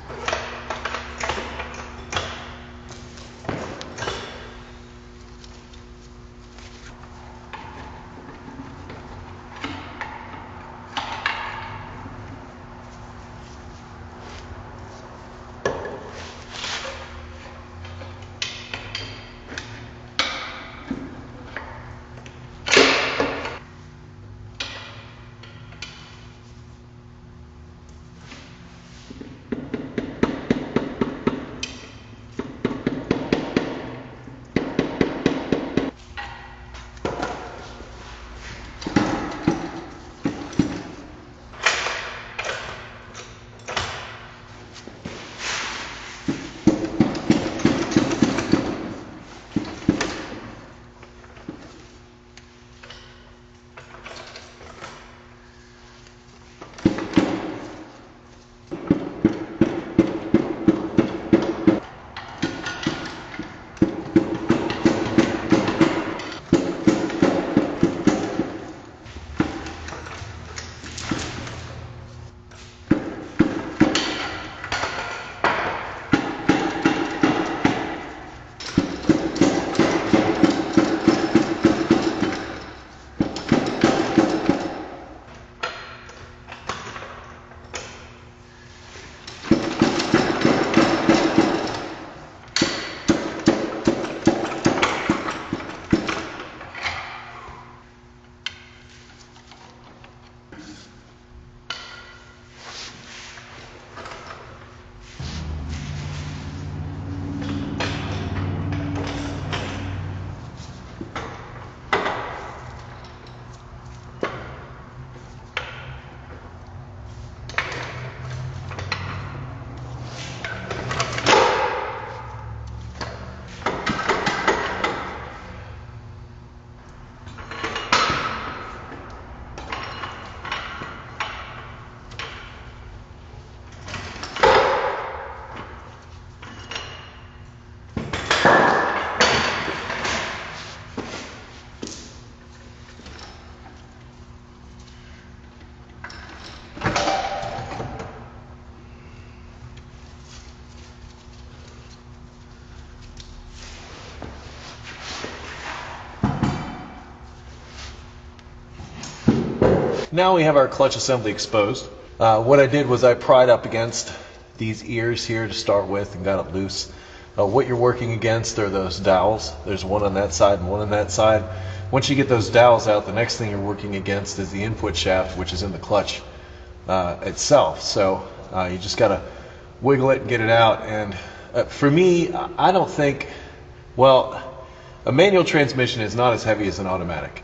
Now we have our clutch assembly exposed. What I did was I pried up against these ears here to start with and got it loose. What you're working against are those dowels. There's one on that side and one on that side. Once you get those dowels out, the next thing you're working against is the input shaft, which is in the clutch itself. So you just gotta wiggle it and get it out. And for me, I don't think, well, a manual transmission is not as heavy as an automatic.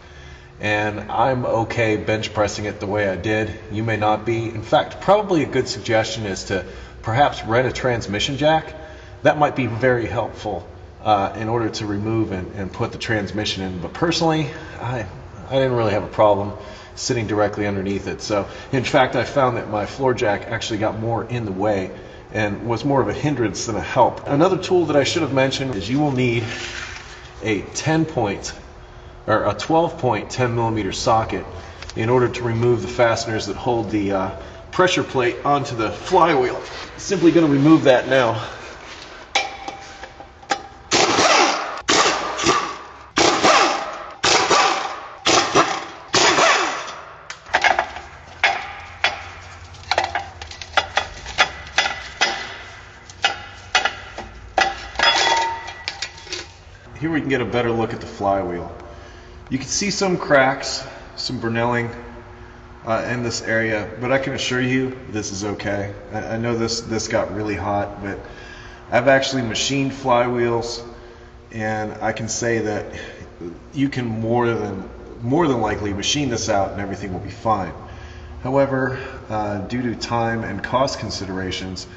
And I'm okay bench pressing it the way I did. You may not be. In fact, probably a good suggestion is to perhaps rent a transmission jack. That might be very helpful in order to remove and put the transmission in. But personally, I didn't really have a problem sitting directly underneath it. So in fact, I found that my floor jack actually got more in the way and was more of a hindrance than a help. Another tool that I should have mentioned is you will need a 12-point 10mm socket in order to remove the fasteners that hold the pressure plate onto the flywheel. Simply going to remove that now. Here we can get a better look at the flywheel. You can see some cracks, some burnelling in this area, but I can assure you this is okay. I know this got really hot, but I've actually machined flywheels, and I can say that you can more than likely machine this out and everything will be fine. However, due to time and cost considerations,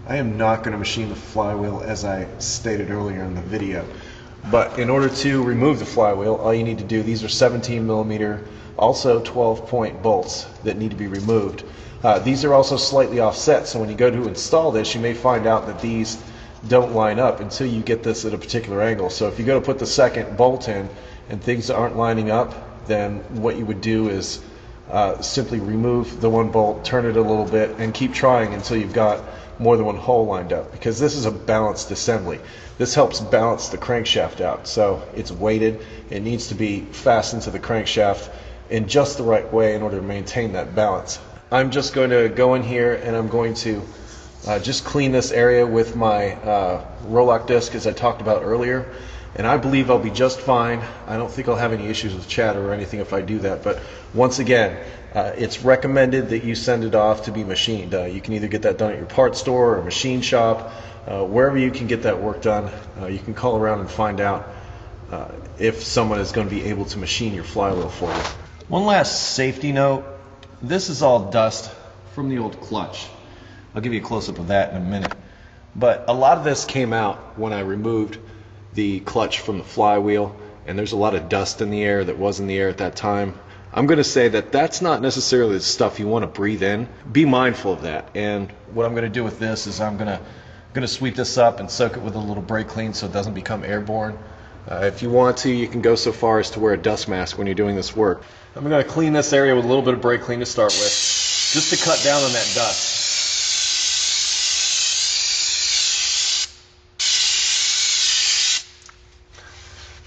I am not going to machine the flywheel as I stated earlier in the video. But in order to remove the flywheel, all you need to do, these are 17 millimeter, also 12-point bolts that need to be removed. These are also slightly offset, so when you go to install this, you may find out that these don't line up until you get this at a particular angle. So if you go to put the second bolt in and things aren't lining up, then what you would do is simply remove the one bolt, turn it a little bit, and keep trying until you've got more than one hole lined up, because this is a balanced assembly. This helps balance the crankshaft out. So it's weighted, it needs to be fastened to the crankshaft in just the right way in order to maintain that balance. I'm just going to go in here and I'm going to just clean this area with my Roloc disc, as I talked about earlier, and I believe I'll be just fine. I don't think I'll have any issues with chatter or anything if I do that, but once again, it's recommended that you send it off to be machined. You can either get that done at your parts store or a machine shop, wherever you can get that work done. You can call around and find out if someone is going to be able to machine your flywheel for you. One last safety note, this is all dust from the old clutch. I'll give you a close-up of that in a minute. But a lot of this came out when I removed the clutch from the flywheel, and there's a lot of dust in the air that was in the air at that time. I'm going to say that that's not necessarily the stuff you want to breathe in. Be mindful of that. And what I'm going to do with this is I'm going to sweep this up and soak it with a little brake clean so it doesn't become airborne. If you want to, you can go so far as to wear a dust mask when you're doing this work. I'm going to clean this area with a little bit of brake clean to start with, just to cut down on that dust.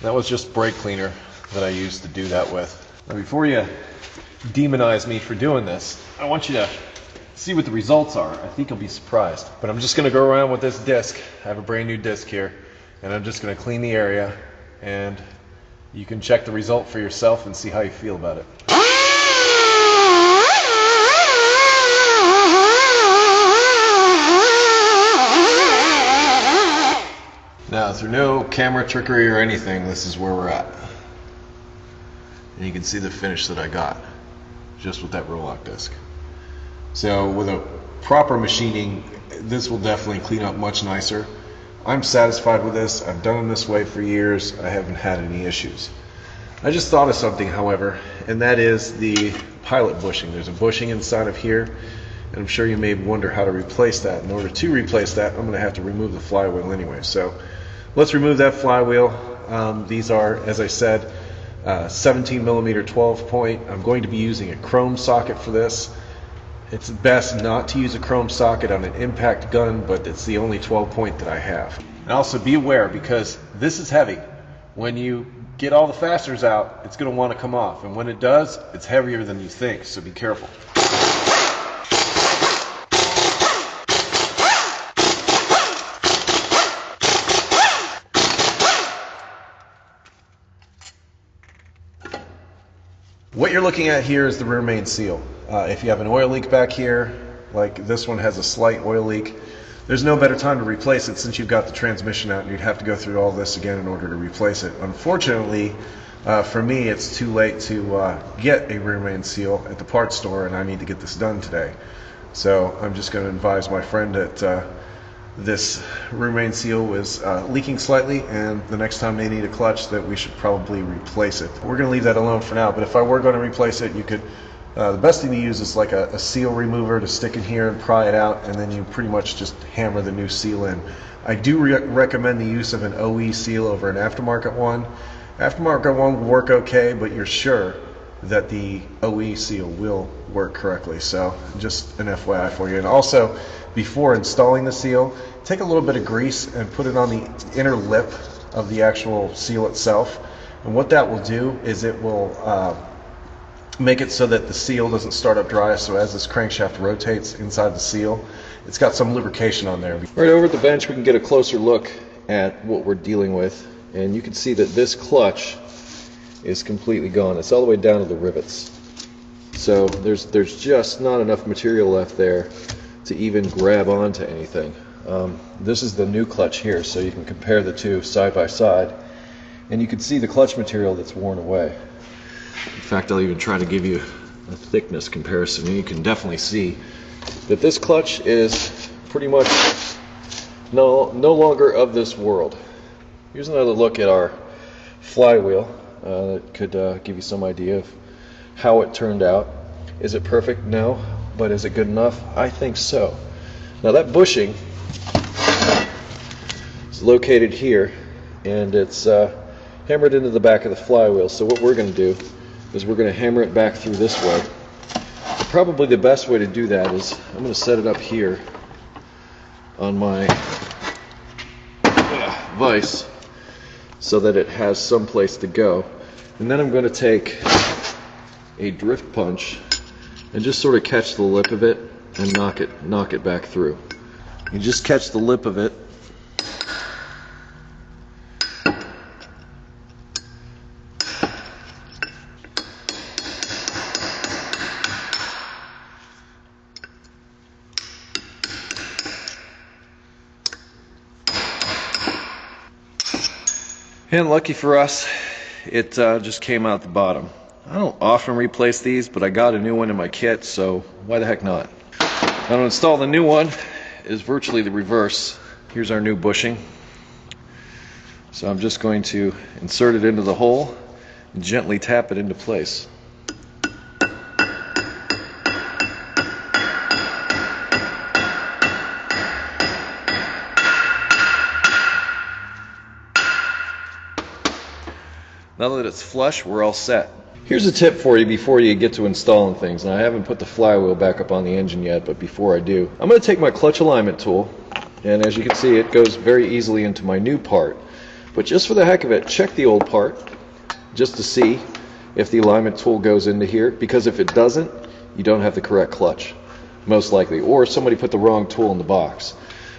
That was just brake cleaner that I used to do that with. Now, before you demonize me for doing this, I want you to see what the results are. I think you'll be surprised. But I'm just going to go around with this disc. I have a brand new disc here, and I'm just going to clean the area, and you can check the result for yourself and see how you feel about it. Now, through no camera trickery or anything, this is where we're at. And you can see the finish that I got just with that Roloc disc. So with a proper machining, this will definitely clean up much nicer. I'm satisfied with this. I've done them this way for years. I haven't had any issues. I just thought of something, however, and that is the pilot bushing. There's a bushing inside of here, and I'm sure you may wonder how to replace that. In order to replace that, I'm going to have to remove the flywheel anyway. So let's remove that flywheel. These are, as I said, 17 millimeter 12 point. I'm going to be using a chrome socket for this. It's best not to use a chrome socket on an impact gun, but it's the only 12 point that I have. And also be aware, because this is heavy. When you get all the fasteners out, it's going to want to come off, and when it does, it's heavier than you think, so be careful. What you're looking at here is the rear main seal. If you have an oil leak back here, like this one has a slight oil leak, there's no better time to replace it since you've got the transmission out and you'd have to go through all this again in order to replace it. Unfortunately, for me, it's too late to get a rear main seal at the parts store, and I need to get this done today. So I'm just going to advise my friend that this rear main seal was leaking slightly, and the next time they need a clutch that we should probably replace it. We're going to leave that alone for now, but if I were going to replace it, you could, the best thing to use is like a seal remover to stick in here and pry it out, and then you pretty much just hammer the new seal in. I do recommend the use of an OE seal over an aftermarket one. Aftermarket one will work okay, but you're sure that the OE seal will work correctly. So just an FYI for you. And also, before installing the seal, take a little bit of grease and put it on the inner lip of the actual seal itself. And what that will do is it will make it so that the seal doesn't start up dry. So as this crankshaft rotates inside the seal, it's got some lubrication on there. Right over at the bench, we can get a closer look at what we're dealing with. And you can see that this clutch is completely gone. It's all the way down to the rivets. So there's just not enough material left there to even grab onto anything. This is the new clutch here, so you can compare the two side by side, and you can see the clutch material that's worn away. In fact, I'll even try to give you a thickness comparison, and you can definitely see that this clutch is pretty much no longer of this world. Here's another look at our flywheel that could give you some idea of how it turned out. Is it perfect? No. But is it good enough? I think so. Now that bushing is located here, and it's hammered into the back of the flywheel. So what we're going to do is we're going to hammer it back through this way. Probably the best way to do that is I'm going to set it up here on my vise so that it has some place to go. And then I'm going to take a drift punch and just sort of catch the lip of it and knock it back through. You just catch the lip of it. And lucky for us, it just came out the bottom. I don't often replace these, but I got a new one in my kit, so why the heck not? Now to install the new one is virtually the reverse. Here's our new bushing. So I'm just going to insert it into the hole and gently tap it into place. Now that it's flush, we're all set. Here's a tip for you before you get to installing things. And I haven't put the flywheel back up on the engine yet, but before I do, I'm going to take my clutch alignment tool, and as you can see, it goes very easily into my new part. But just for the heck of it, check the old part just to see if the alignment tool goes into here, because if it doesn't, you don't have the correct clutch, most likely, or somebody put the wrong tool in the box.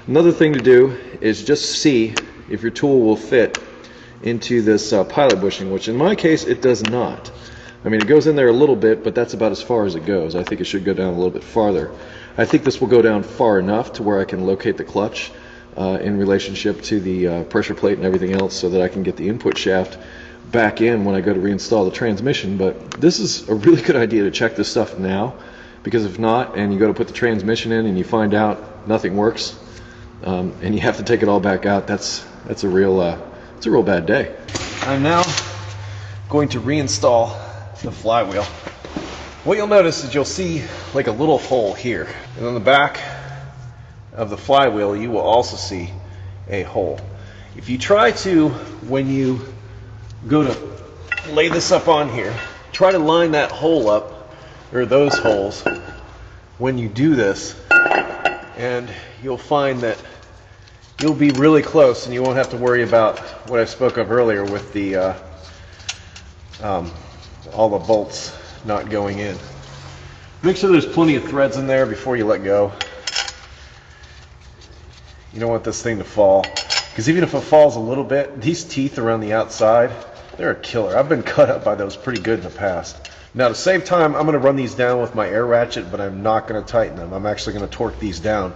Another thing to do is just see if your tool will fit into this pilot bushing, which in my case it does not. I mean, it goes in there a little bit, but that's about as far as it goes. I think it should go down a little bit farther. I think this will go down far enough to where I can locate the clutch in relationship to the pressure plate and everything else, so that I can get the input shaft back in when I go to reinstall the transmission. But this is a really good idea to check this stuff now, because if not, and you go to put the transmission in and you find out nothing works, and you have to take it all back out, that's a real bad day. I'm now going to reinstall the flywheel. What you'll notice is you'll see like a little hole here, and on the back of the flywheel you will also see a hole. If you try to, when you go to lay this up on here, try to line that hole up, or those holes, when you do this, and you'll find that you'll be really close, and you won't have to worry about what I spoke of earlier with the all the bolts not going in. Make sure there's plenty of threads in there before you let go. You don't want this thing to fall, because even if it falls a little bit, these teeth around the outside, they're a killer. I've been cut up by those pretty good in the past. Now to save time, I'm going to run these down with my air ratchet, but I'm not going to tighten them. I'm actually going to torque these down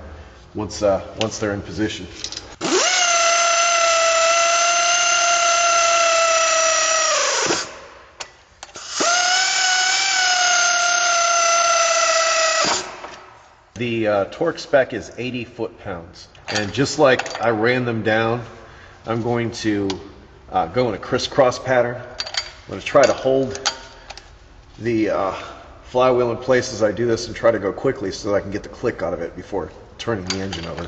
once they're in position. The torque spec is 80 foot-pounds, and just like I ran them down, I'm going to go in a crisscross pattern. I'm going to try to hold the flywheel in place as I do this, and try to go quickly so that I can get the click out of it before turning the engine over,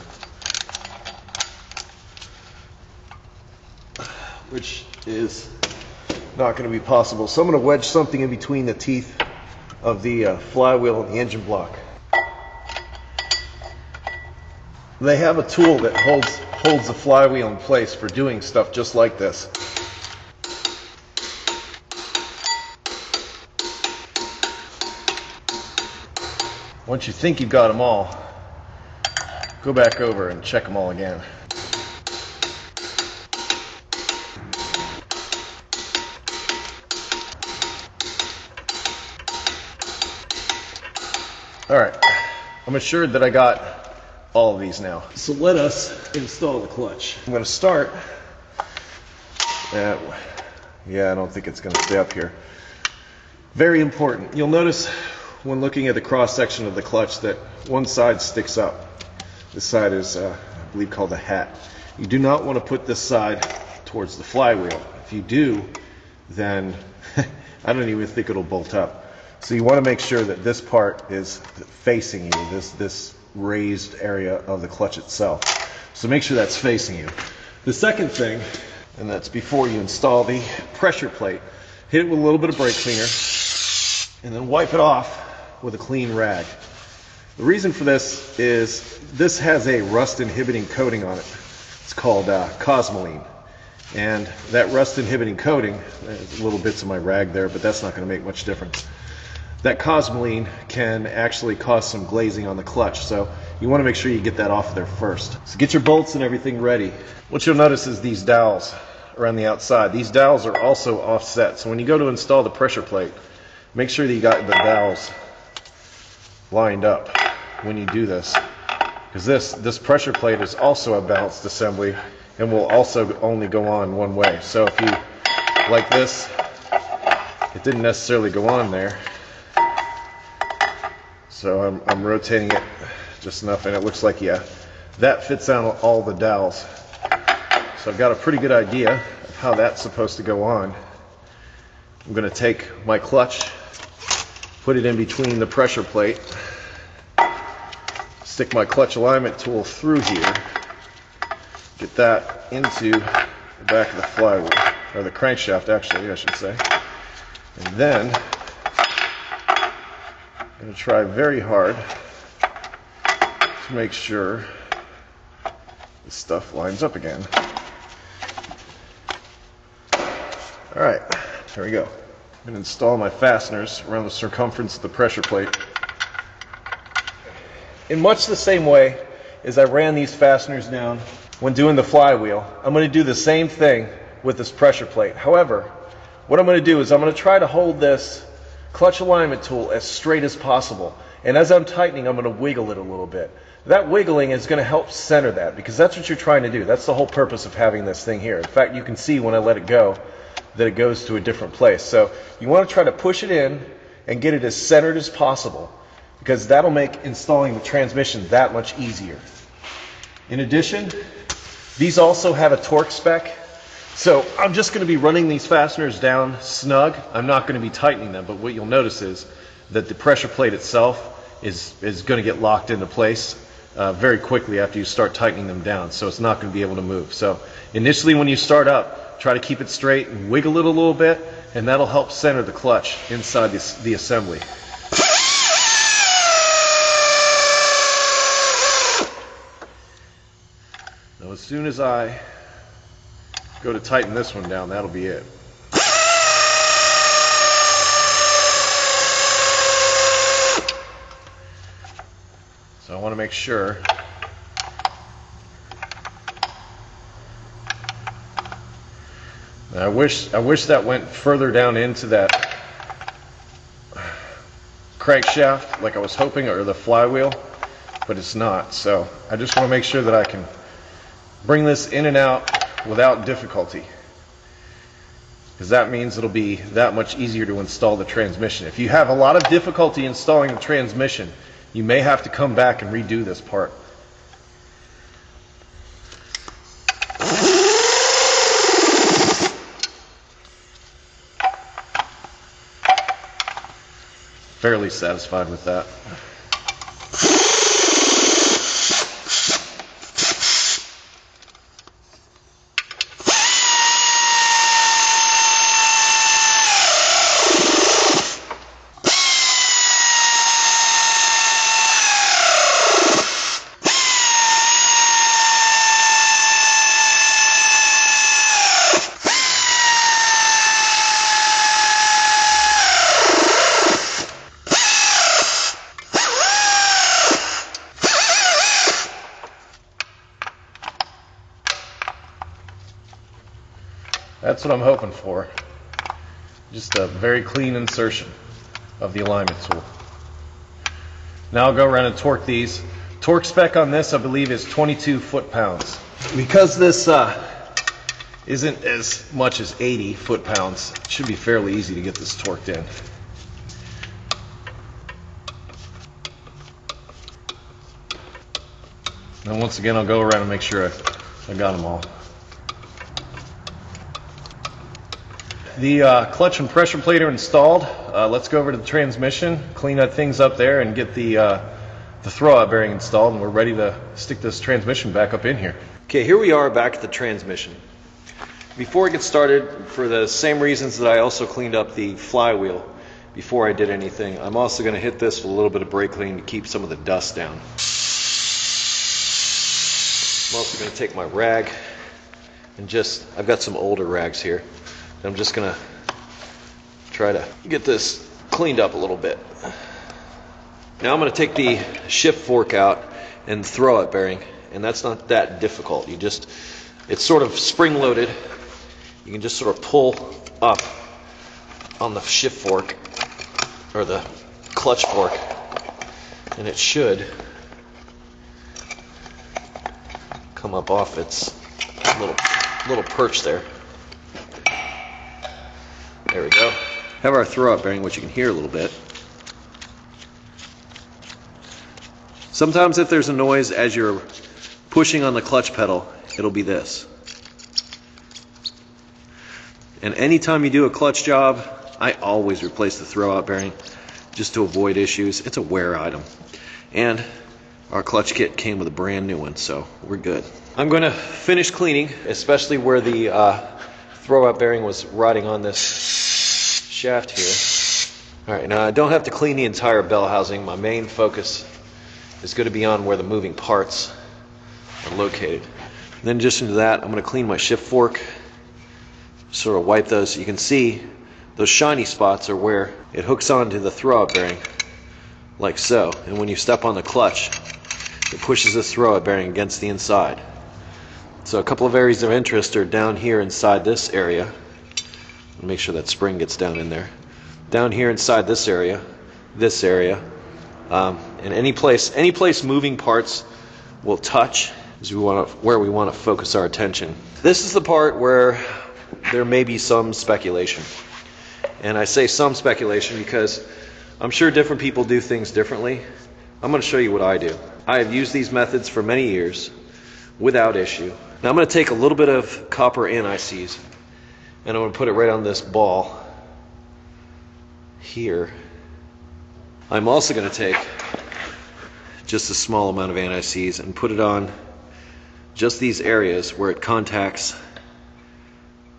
which is not going to be possible. So I'm going to wedge something in between the teeth of the flywheel and the engine block. They have a tool that holds the flywheel in place for doing stuff just like this. Once you think you've got them all, go back over and check them all again. Alright, I'm assured that I got all of these now. So let us install the clutch. I'm going to start at, yeah, I don't think it's going to stay up here. Very important. You'll notice when looking at the cross section of the clutch that one side sticks up. This side is, I believe, called the hat. You do not want to put this side towards the flywheel. If you do, then I don't even think it'll bolt up. So you want to make sure that this part is facing you, this raised area of the clutch itself. So make sure that's facing you. The second thing, and that's before you install the pressure plate, hit it with a little bit of brake cleaner and then wipe it off with a clean rag. The reason for this is this has a rust inhibiting coating on it. It's called Cosmoline. And that rust inhibiting coating, there's little bits of my rag there, but that's not going to make much difference. That Cosmoline can actually cause some glazing on the clutch, so you want to make sure you get that off there first. So get your bolts and everything ready. What you'll notice is these dowels around the outside. These dowels are also offset, so when you go to install the pressure plate, make sure that you got the dowels lined up when you do this, because this pressure plate is also a balanced assembly and will also only go on one way. So if you, like this, it didn't necessarily go on there, so I'm rotating it just enough, and it looks like, yeah, that fits on all the dowels. So I've got a pretty good idea of how that's supposed to go on. I'm going to take my clutch, put it in between the pressure plate, stick my clutch alignment tool through here, get that into the back of the flywheel, or the crankshaft actually, I should say. And then I'm going to try very hard to make sure this stuff lines up again. Alright, here we go. I'm going to install my fasteners around the circumference of the pressure plate. In much the same way as I ran these fasteners down when doing the flywheel, I'm going to do the same thing with this pressure plate. However, what I'm going to do is I'm going to try to hold this clutch alignment tool as straight as possible. And as I'm tightening, I'm going to wiggle it a little bit. That wiggling is going to help center that, because that's what you're trying to do. That's the whole purpose of having this thing here. In fact, you can see when I let it go that it goes to a different place. So you want to try to push it in and get it as centered as possible, because that'll make installing the transmission that much easier. In addition, these also have a torque spec. So I'm just going to be running these fasteners down snug. I'm not going to be tightening them, but what you'll notice is that the pressure plate itself is going to get locked into place very quickly after you start tightening them down, so it's not going to be able to move. So initially when you start up, try to keep it straight and wiggle it a little bit, and that'll help center the clutch inside the assembly. Now as soon as I go to tighten this one down, that'll be it. So I want to make sure I wish that went further down into that crankshaft like I was hoping, or the flywheel, but it's not. So I just want to make sure that I can bring this in and out without difficulty, because that means it'll be that much easier to install the transmission. If you have a lot of difficulty installing the transmission, you may have to come back and redo this part. Fairly satisfied with that. That's what I'm hoping for. Just a very clean insertion of the alignment tool. Now I'll go around and torque these. Torque spec on this, I believe, is 22 foot-pounds. Because this isn't as much as 80 foot-pounds, it should be fairly easy to get this torqued in. And once again, I'll go around and make sure I got them all. the clutch and pressure plate are installed. Let's go over to the transmission, clean that things up there, and get the throwout bearing installed, and we're ready to stick this transmission back up in here. Okay, here we are back at the transmission. Before I get started, for the same reasons that I also cleaned up the flywheel before I did anything, I'm also going to hit this with a little bit of brake clean to keep some of the dust down. I'm also going to take my rag and I've got some older rags here. I'm just going to try to get this cleaned up a little bit. Now I'm going to take the shift fork out and throw it bearing, and that's not that difficult. It's sort of spring loaded. You can just sort of pull up on the shift fork or the clutch fork, and it should come up off its little perch there. There we go. Have our throwout bearing, which you can hear a little bit. Sometimes if there's a noise as you're pushing on the clutch pedal, it'll be this. And anytime you do a clutch job, I always replace the throwout bearing just to avoid issues. It's a wear item. And our clutch kit came with a brand new one, so we're good. I'm going to finish cleaning, especially where the throwout bearing was riding on this shaft here. Alright, now I don't have to clean the entire bell housing. My main focus is going to be on where the moving parts are located. And then just into that, I'm going to clean my shift fork, sort of wipe those. You can see those shiny spots are where it hooks onto the throwout bearing, like so. And when you step on the clutch, it pushes the throwout bearing against the inside. So a couple of areas of interest are down here inside this area. Make sure that spring gets down in there. Down here inside this area, and any place moving parts will touch is where we want to focus our attention. This is the part where there may be some speculation. And I say some speculation because I'm sure different people do things differently. I'm going to show you what I do. I have used these methods for many years without issue. Now I'm going to take a little bit of copper NICs and I'm going to put it right on this ball here. I'm also going to take just a small amount of NICs and put it on just these areas where it contacts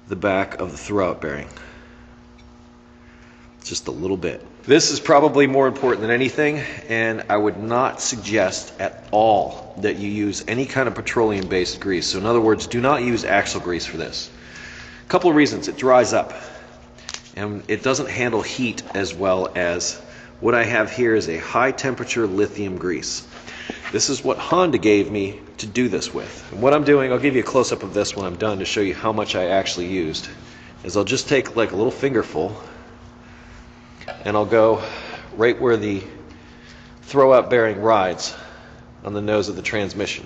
the back of the throwout bearing. Just a little bit. This is probably more important than anything, and I would not suggest at all that you use any kind of petroleum-based grease. So in other words, do not use axle grease for this. A couple of reasons. It dries up, and it doesn't handle heat as well as what I have here is a high-temperature lithium grease. This is what Honda gave me to do this with. And what I'm doing, I'll give you a close-up of this when I'm done to show you how much I actually used, is I'll just take like a little fingerful and I'll go right where the throwout bearing rides on the nose of the transmission.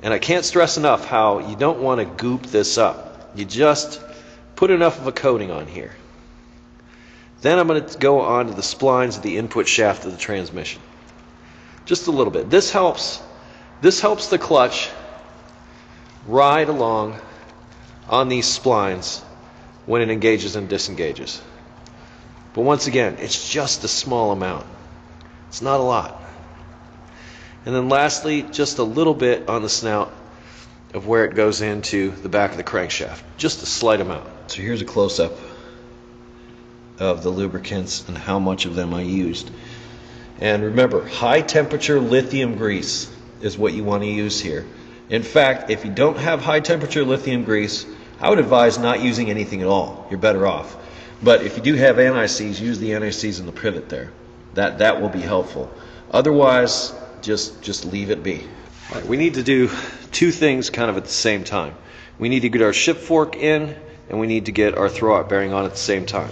And I can't stress enough how you don't want to goop this up. You just put enough of a coating on here. Then I'm going to go on to the splines of the input shaft of the transmission. Just a little bit. This helps the clutch ride along on these splines when it engages and disengages. But once again, it's just a small amount. It's not a lot. And then lastly, just a little bit on the snout of where it goes into the back of the crankshaft. Just a slight amount. So here's a close-up of the lubricants and how much of them I used. And remember, high temperature lithium grease is what you want to use here. In fact, if you don't have high temperature lithium grease, I would advise not using anything at all. You're better off. But if you do have NICs, use the NICs in the privet there. That will be helpful. Otherwise, just leave it be. All right, we need to do two things kind of at the same time. We need to get our shift fork in, and we need to get our throwout bearing on at the same time.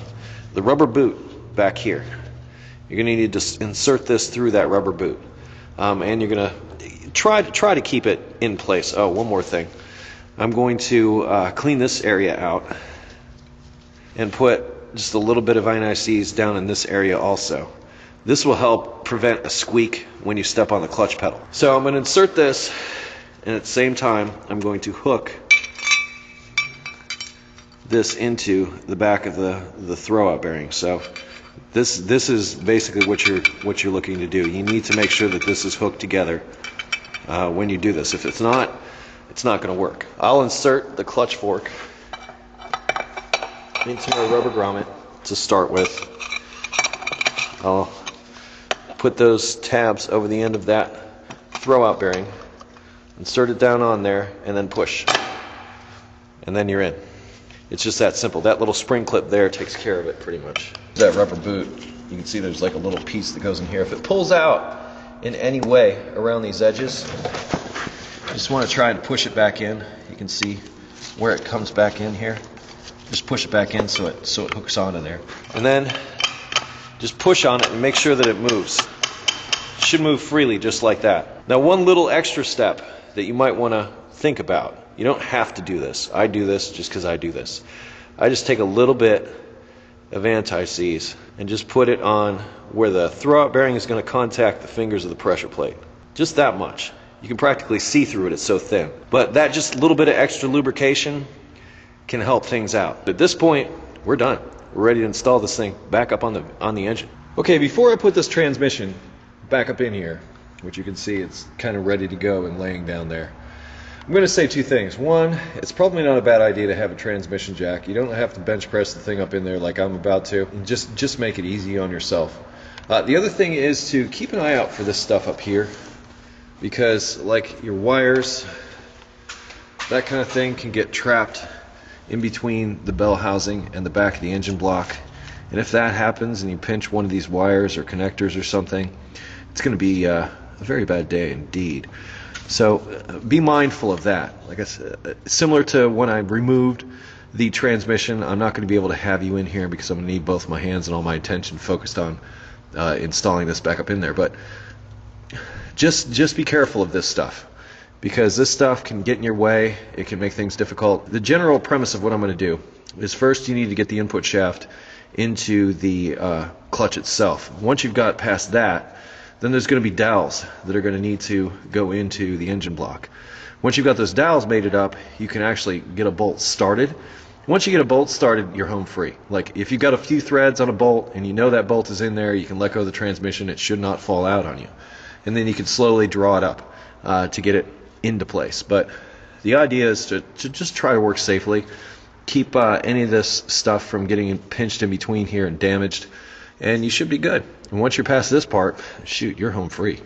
The rubber boot back here, you're going to need to insert this through that rubber boot, and you're going to try to keep it in place. Oh, one more thing. I'm going to clean this area out and put just a little bit of NICs down in this area also. This will help prevent a squeak when you step on the clutch pedal. So I'm going to insert this, and at the same time I'm going to hook this into the back of the throwout bearing. So this is basically what you're looking to do. You need to make sure that this is hooked together when you do this. If it's not going to work. I'll insert the clutch fork into my rubber grommet to start with. I'll put those tabs over the end of that throwout bearing, insert it down on there, and then push. And then you're in. It's just that simple. That little spring clip there takes care of it pretty much. That rubber boot, you can see there's like a little piece that goes in here. If it pulls out in any way around these edges, you just want to try and push it back in. You can see where it comes back in here. Just push it back in so it hooks onto there. And then just push on it and make sure that it moves. It should move freely just like that. Now, one little extra step that you might want to think about. You don't have to do this. I do this just because I do this. I just take a little bit of anti-seize and just put it on where the throwout bearing is going to contact the fingers of the pressure plate. Just that much. You can practically see through it, it's so thin. But that just little bit of extra lubrication can help things out. At this point, we're done. We're ready to install this thing back up on the engine. Okay, before I put this transmission back up in here, which you can see it's kind of ready to go and laying down there, I'm going to say two things. One, it's probably not a bad idea to have a transmission jack. You don't have to bench press the thing up in there like I'm about to. And just make it easy on yourself. The other thing is to keep an eye out for this stuff up here, because like your wires, that kind of thing can get trapped in between the bell housing and the back of the engine block. And if that happens and you pinch one of these wires or connectors or something, it's going to be a very bad day indeed. So be mindful of that. Like I said, similar to when I removed the transmission, I'm not going to be able to have you in here because I'm going to need both my hands and all my attention focused on installing this back up in there. But just be careful of this stuff, because this stuff can get in your way. It can make things difficult. The general premise of what I'm going to do is, first you need to get the input shaft into the clutch itself. Once you've got past that, then there's going to be dowels that are going to need to go into the engine block. Once you've got those dowels mated up, you can actually get a bolt started. Once you get a bolt started, you're home free. Like if you've got a few threads on a bolt and you know that bolt is in there, you can let go of the transmission. It should not fall out on you. And then you can slowly draw it up to get it into place. But the idea is to just try to work safely. Keep any of this stuff from getting pinched in between here and damaged, and you should be good. And once you're past this part, shoot, you're home free.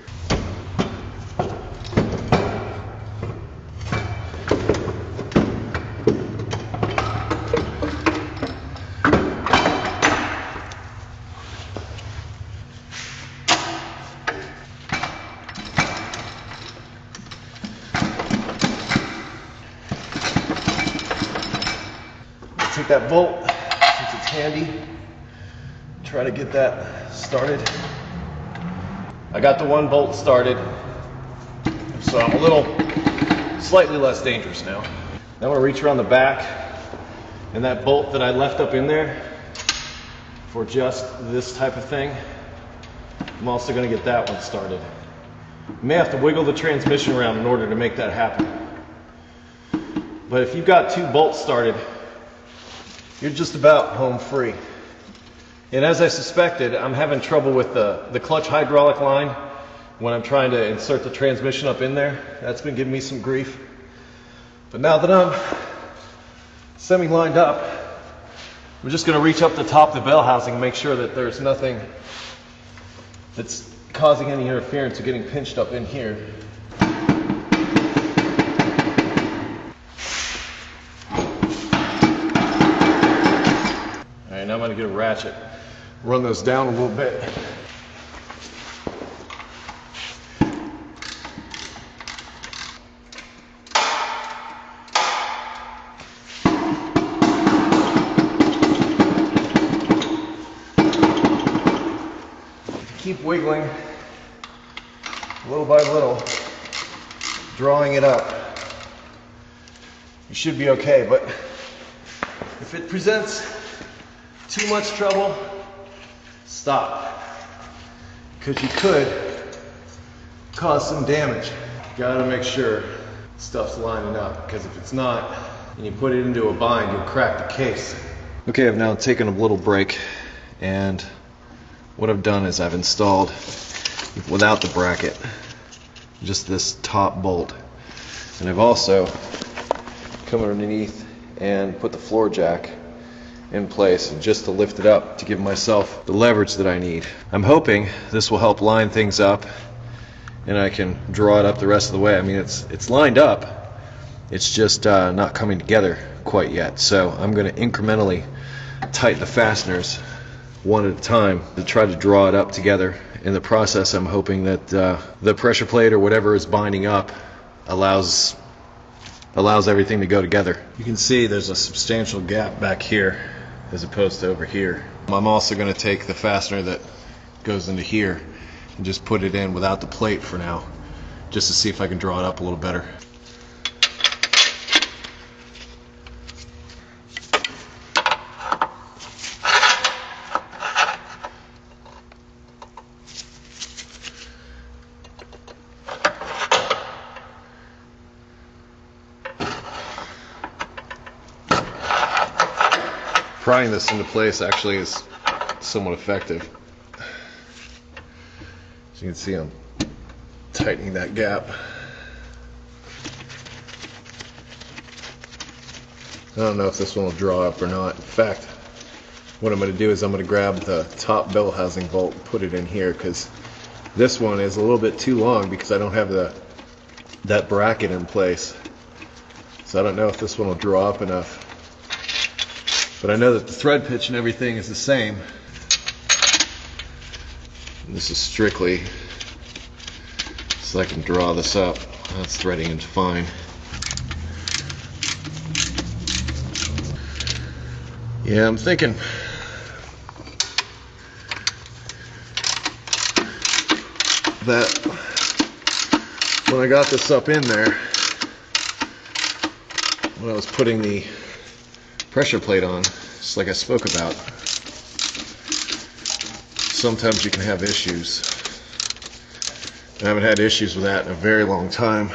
Take that bolt, since it's handy, try to get that started. I got the one bolt started, so I'm a little slightly less dangerous now. Now I'm going to reach around the back, and that bolt that I left up in there for just this type of thing, I'm also going to get that one started. You may have to wiggle the transmission around in order to make that happen. But if you've got two bolts started, you're just about home free. And as I suspected, I'm having trouble with the clutch hydraulic line when I'm trying to insert the transmission up in there. That's been giving me some grief. But now that I'm semi-lined up, I'm just going to reach up the top of the bell housing and make sure that there's nothing that's causing any interference or getting pinched up in here. Now I'm going to get a ratchet, run those down a little bit. Keep wiggling little by little, drawing it up. You should be okay, but if it presents too much trouble, stop, because you could cause some damage. Gotta make sure stuff's lining up, because if it's not, and you put it into a bind, you'll crack the case. Okay, I've now taken a little break, and what I've done is I've installed, without the bracket, just this top bolt. And I've also come underneath and put the floor jack in place just to lift it up to give myself the leverage that I need. I'm hoping this will help line things up and I can draw it up the rest of the way. I mean, it's lined up, it's just not coming together quite yet. So I'm going to incrementally tighten the fasteners one at a time to try to draw it up together. In the process, I'm hoping that the pressure plate or whatever is binding up allows everything to go together. You can see there's a substantial gap back here as opposed to over here. I'm also going to take the fastener that goes into here and just put it in without the plate for now, just to see if I can draw it up a little better. Prying this into place actually is somewhat effective. As you can see, I'm tightening that gap. I don't know if this one will draw up or not. In fact, what I'm going to do is I'm going to grab the top bell housing bolt and put it in here, because this one is a little bit too long because I don't have that bracket in place. So I don't know if this one will draw up enough. But I know that the thread pitch and everything is the same. And this is strictly so I can draw this up. That's threading in fine. Yeah, I'm thinking that when I got this up in there, when I was putting the pressure plate on, just like I spoke about, sometimes you can have issues. I haven't had issues with that in a very long time,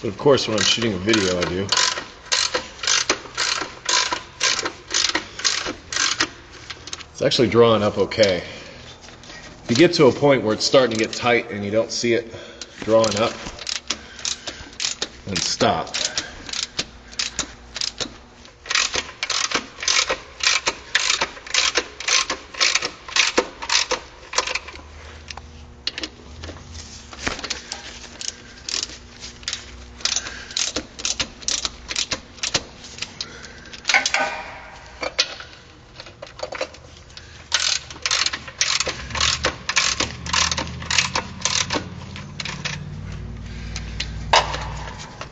but of course when I'm shooting a video I do. It's actually drawing up okay. If you get to a point where it's starting to get tight and you don't see it drawing up, then stop.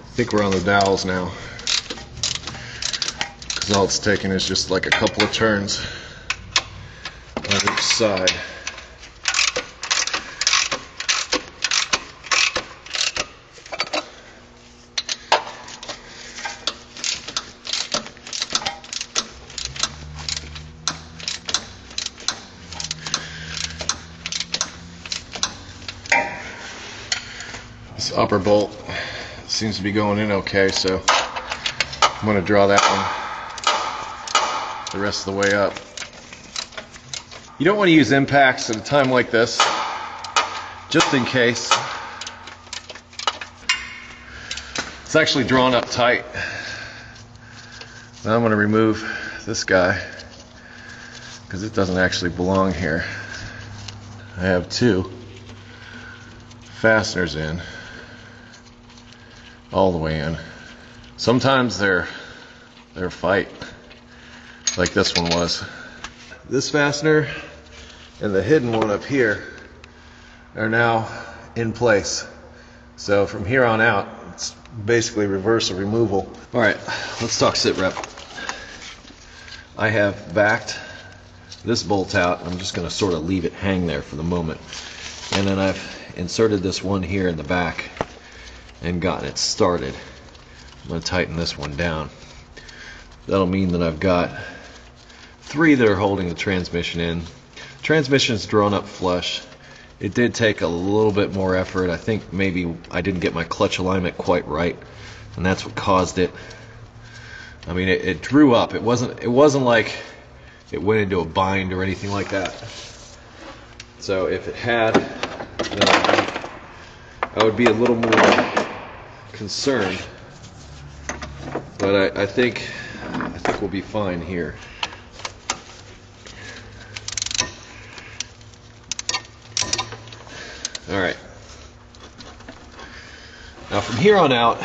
I think we're on the dowels now, because all it's taking is just like a couple of turns on each side. This upper bolt seems to be going in okay, so I'm going to draw that one the rest of the way up. You don't want to use impacts at a time like this, just in case. It's actually drawn up tight. Now I'm going to remove this guy because it doesn't actually belong here. I have two fasteners in, all the way in. Sometimes they're a fight, like this one was. This fastener and the hidden one up here are now in place. So from here on out, it's basically reverse of removal. All right, let's talk sit rep. I have backed this bolt out. I'm just going to sort of leave it hang there for the moment. And then I've inserted this one here in the back and gotten it started. I'm going to tighten this one down. That'll mean that I've got three that are holding the transmission in. Transmission's drawn up flush. It did take a little bit more effort. I think maybe I didn't get my clutch alignment quite right, and that's what caused it I mean, it drew up. It wasn't like it went into a bind or anything like that. So if it had, then I would be a little more concerned. But I think we'll be fine here. All right. Now from here on out,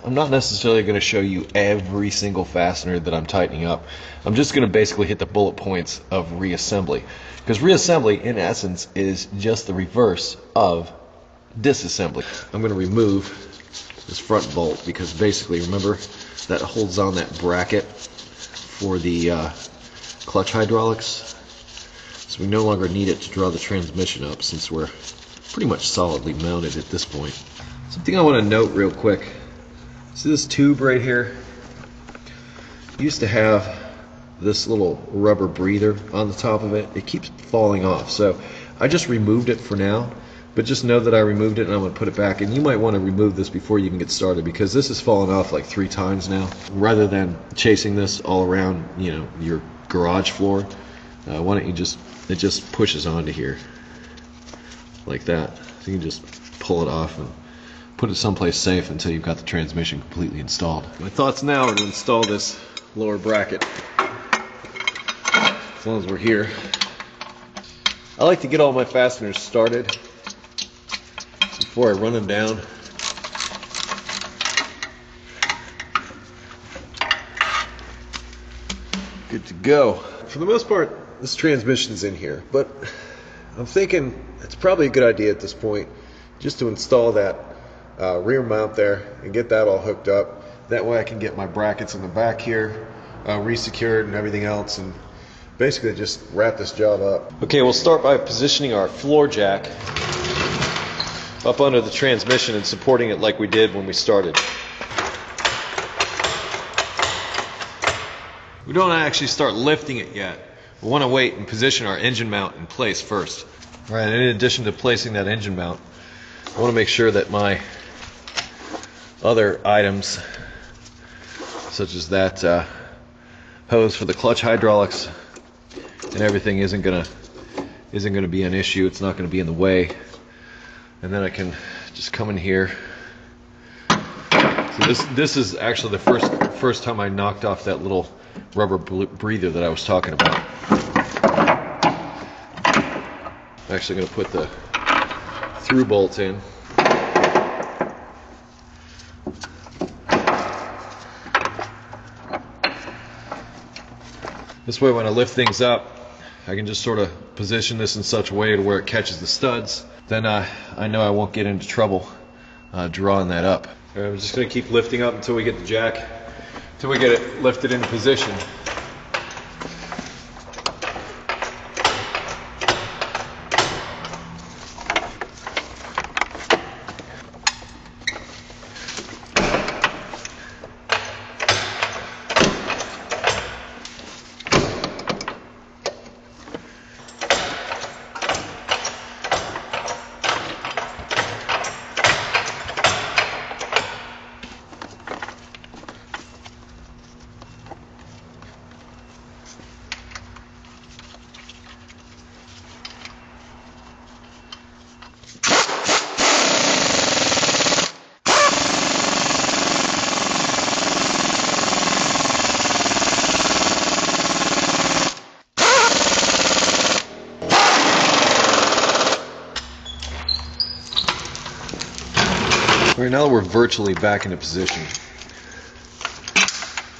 I'm not necessarily going to show you every single fastener that I'm tightening up. I'm just going to basically hit the bullet points of reassembly. Because reassembly, in essence, is just the reverse of disassembly. I'm going to remove this front bolt because basically, remember, that holds on that bracket for the clutch hydraulics. So we no longer need it to draw the transmission up since we're pretty much solidly mounted at this point. Something I want to note real quick. See this tube right here? It used to have this little rubber breather on the top of it. It keeps falling off. So I just removed it for now. But just know that I removed it and I'm going to put it back. And you might want to remove this before you even get started because this has fallen off like 3 times now. Rather than chasing this all around, you know, your garage floor, why don't you it just pushes onto here like that. So you can just pull it off and put it someplace safe until you've got the transmission completely installed. My thoughts now are to install this lower bracket as long as we're here. I like to get all my fasteners started before I run them down. Good to go. For the most part, this transmission's in here, but I'm thinking it's probably a good idea at this point just to install that rear mount there and get that all hooked up. That way I can get my brackets in the back here resecured and everything else and basically just wrap this job up. Okay, we'll start by positioning our floor jack up under the transmission and supporting it like we did when we started. We don't actually start lifting it yet. We want to wait and position our engine mount in place first. All right, in addition to placing that engine mount, I want to make sure that my other items, such as that hose for the clutch hydraulics and everything, isn't gonna be an issue. It's not going to be in the way. And then I can just come in here. So this is actually the first time I knocked off that little rubber breather that I was talking about. I'm actually going to put the through bolt in. This way when I lift things up, I can just sort of position this in such a way to where it catches the studs. Then I know I won't get into trouble drawing that up. I'm just going to keep lifting up until we get the jack, until we get it lifted into position. Right now we're virtually back into position.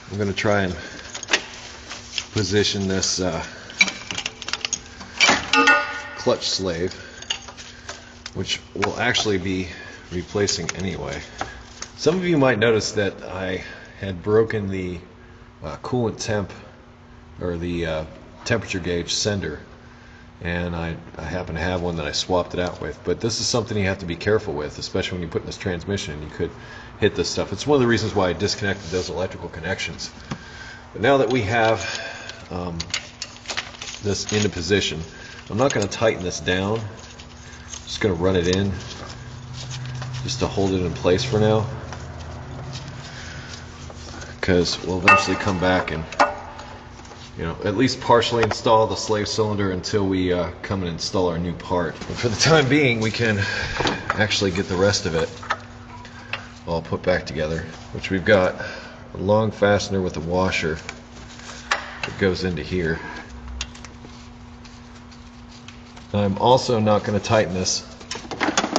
I'm going to try and position this clutch slave, which will actually be replacing anyway. Some of you might notice that I had broken the coolant temp, or the temperature gauge sender, and I happen to have one that I swapped it out with. But this is something you have to be careful with, especially when you put in this transmission and you could hit this stuff. It's one of the reasons why I disconnected those electrical connections. But now that we have this into position, I'm not going to tighten this down. I'm just going to run it in just to hold it in place for now. because we'll eventually come back and, you know, at least partially install the slave cylinder until we come and install our new part. But for the time being, we can actually get the rest of it all put back together, which we've got a long fastener with a washer that goes into here. I'm also not going to tighten this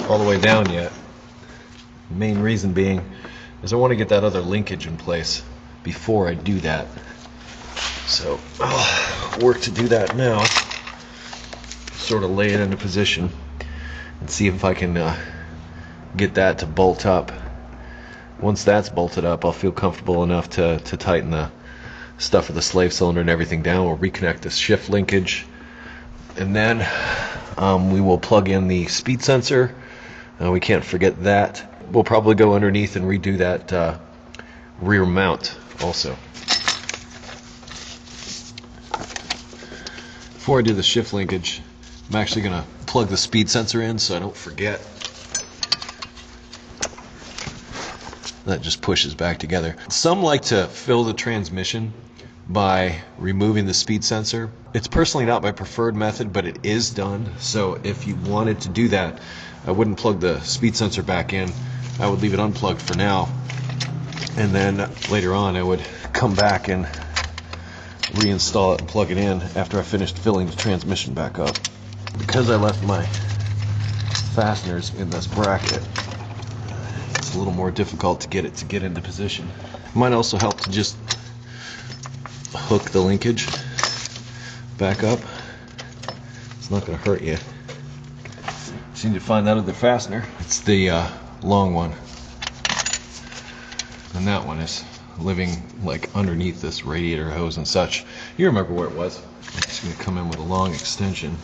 all the way down yet. The main reason being is I want to get that other linkage in place before I do that. So I'll work to do that now. Sort of lay it into position and see if I can get that to bolt up. Once that's bolted up, I'll feel comfortable enough to tighten the stuff of the slave cylinder and everything down. We'll reconnect the shift linkage, and then we will plug in the speed sensor. We can't forget that. We'll probably go underneath and redo that rear mount also. Before I do the shift linkage, I'm actually going to plug the speed sensor in so I don't forget. That just pushes back together. Some like to fill the transmission by removing the speed sensor. It's personally not my preferred method, but it is done. So if you wanted to do that, I wouldn't plug the speed sensor back in. I would leave it unplugged for now, and then later on I would come back and reinstall it and plug it in after I finished filling the transmission back up. Because I left my fasteners in this bracket, it's a little more difficult to get it to get into position. It might also help to just hook the linkage back up. It's not going to hurt you. Just need to find that other fastener. It's the long one, and that one is living like underneath this radiator hose and such. You remember where it was. I'm just going to come in with a long extension.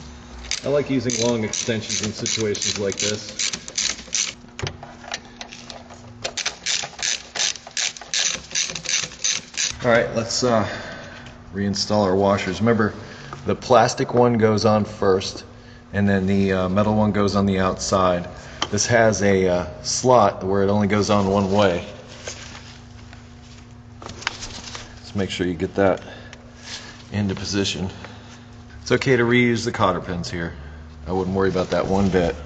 I like using long extensions in situations like this. Alright, let's reinstall our washers. Remember, the plastic one goes on first, and then the metal one goes on the outside. This has a slot where it only goes on one way. Let's make sure you get that into position. It's okay to reuse the cotter pins here. I wouldn't worry about that one bit.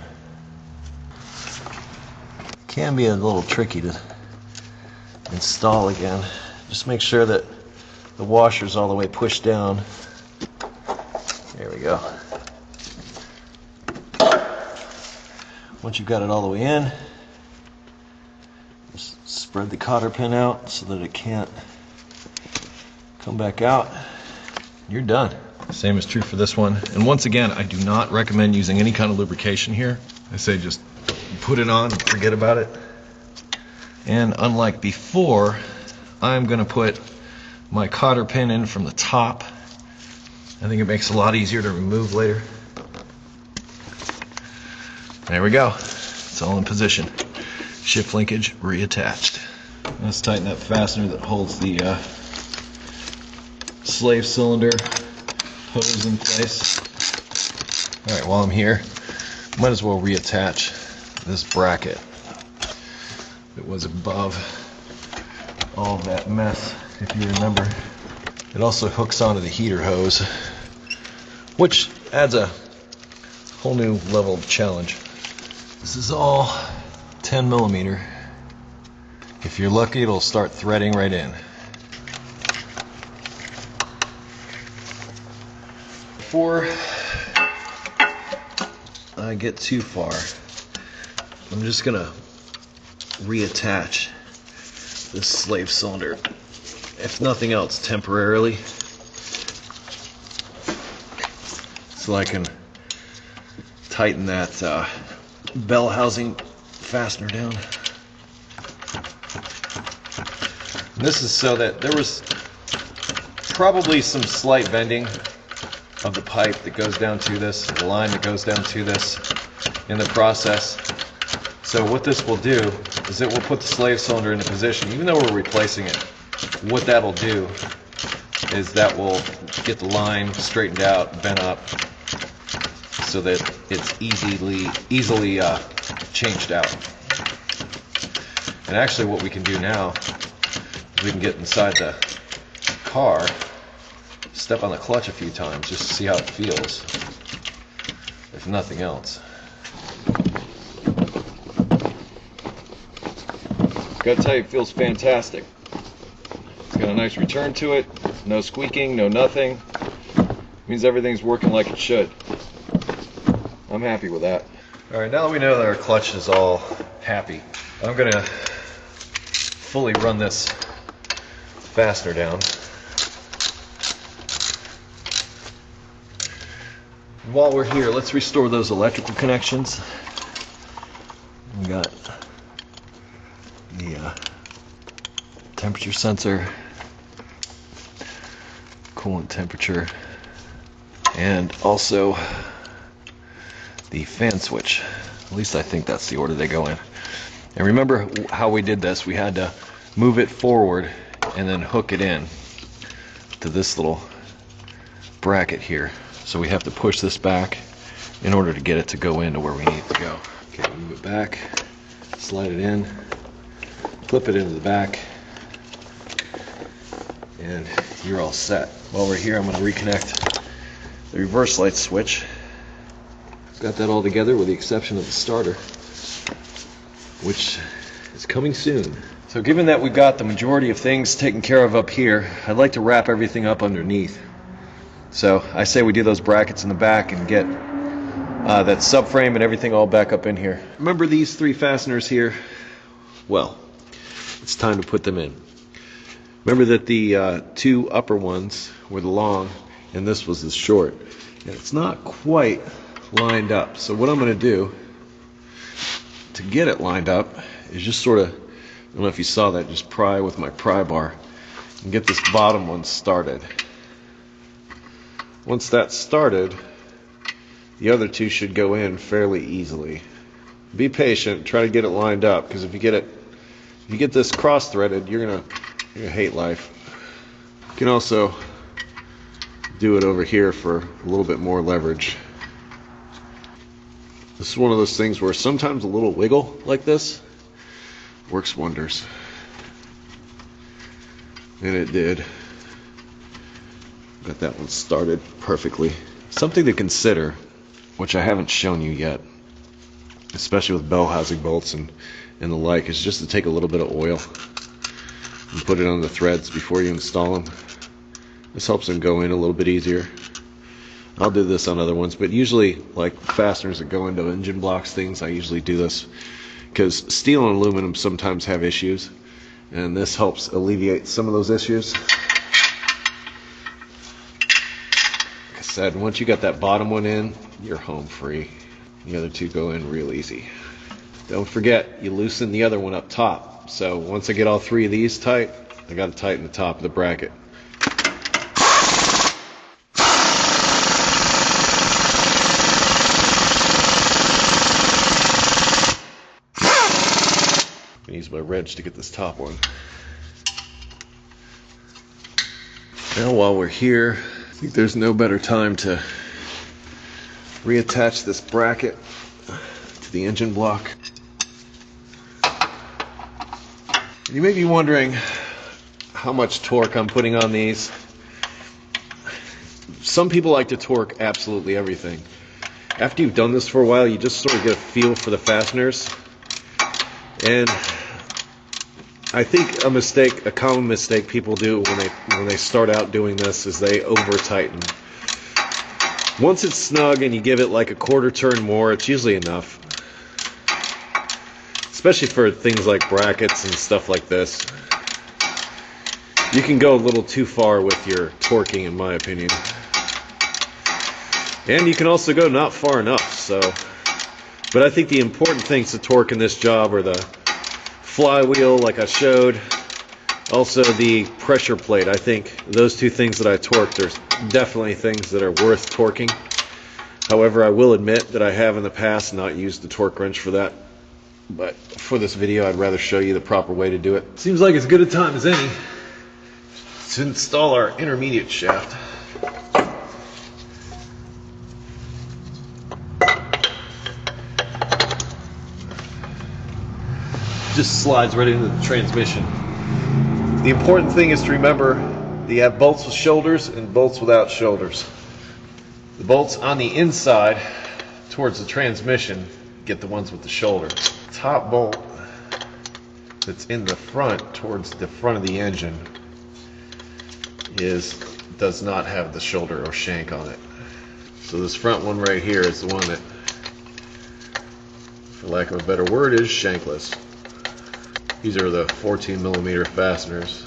Can be a little tricky to install again. Just make sure that the washer's all the way pushed down. There we go. Once you've got it all the way in, just spread the cotter pin out so that it can't come back out. You're done. Same is true for this one. And once again, I do not recommend using any kind of lubrication here. I say just put it on and forget about it. And unlike before, I'm going to put my cotter pin in from the top. I think it makes it a lot easier to remove later. There we go. It's all in position. Shift linkage reattached. Let's tighten that fastener that holds the slave cylinder hose in place. Alright, while I'm here, might as well reattach this bracket that was above all of that mess, if you remember. It also hooks onto the heater hose, which adds a whole new level of challenge. This is all 10 millimeter. If you're lucky, it'll start threading right in. Before I get too far, I'm just gonna reattach this slave cylinder, if nothing else temporarily, so I can tighten that bell housing fastener down. And this is so that there was probably some slight bending of the pipe that goes down to this, the line that goes down to this in the process. So what this will do is it will put the slave cylinder into position. Even though we're replacing it, what that'll do is that will get the line straightened out, bent up, so that it's easily changed out. And actually what we can do now we can get inside the car, step on the clutch a few times just to see how it feels, if nothing else. Gotta tell you, it feels fantastic. It's got a nice return to it, no squeaking, no nothing. Means everything's working like it should. I'm happy with that. Alright, now that we know that our clutch is all happy, I'm gonna fully run this fastener down. While we're here, let's restore those electrical connections. We got the temperature sensor, coolant temperature, and also the fan switch. At least I think that's the order they go in. And remember how we did this? We had to move it forward and then hook it in to this little bracket here. So we have to push this back in order to get it to go into where we need it to go. Okay, move it back, slide it in, flip it into the back, and you're all set. While we're here, I'm going to reconnect the reverse light switch. Got that all together with the exception of the starter, which is coming soon. So given that we've got the majority of things taken care of up here, I'd like to wrap everything up underneath. So I say we do those brackets in the back and get that subframe and everything all back up in here. Remember these three fasteners here? Well, it's time to put them in. Remember that the two upper ones were the long and this was the short. And it's not quite lined up. So what I'm going to do to get it lined up is just sort of, I don't know if you saw that, just pry with my pry bar and get this bottom one started. Once that's started, the other two should go in fairly easily. Be patient, try to get it lined up, because if you get this cross-threaded, you're gonna hate life. You can also do it over here for a little bit more leverage. This is one of those things where sometimes a little wiggle like this works wonders. And it did. Got that one started perfectly. Something to consider, which I haven't shown you yet, especially with bell housing bolts and the like, is just to take a little bit of oil and put it on the threads before you install them. This helps them go in a little bit easier. I'll do this on other ones, but usually, like fasteners that go into engine blocks, things, I usually do this because steel and aluminum sometimes have issues, and this helps alleviate some of those issues. Like I said, once you got that bottom one in, you're home free. The other two go in real easy. Don't forget, you loosen the other one up top. So once I get all three of these tight, I got to tighten the top of the bracket. I use my wrench to get this top one. Now while we're here, I think there's no better time to reattach this bracket to the engine block. You may be wondering how much torque I'm putting on these. Some people like to torque absolutely everything. After you've done this for a while, you just sort of get a feel for the fasteners. And I think a common mistake people do when they start out doing this is they over tighten. Once it's snug and you give it like a quarter turn more, it's usually enough. Especially for things like brackets and stuff like this. You can go a little too far with your torquing, in my opinion. And you can also go not far enough. But I think the important things to torque in this job are the flywheel, like I showed, also the pressure plate. I think those two things that I torqued are definitely things that are worth torquing. However, I will admit that I have in the past not used the torque wrench for that. But for this video, I'd rather show you the proper way to do it. Seems like as good a time as any to install our intermediate shaft. Just slides right into the transmission. The important thing is to remember that you have bolts with shoulders and bolts without shoulders. The bolts on the inside towards the transmission get the ones with the shoulder. Top bolt that's in the front towards the front of the engine does not have the shoulder or shank on it. So this front one right here is the one that, for lack of a better word, is shankless. These are the 14mm fasteners.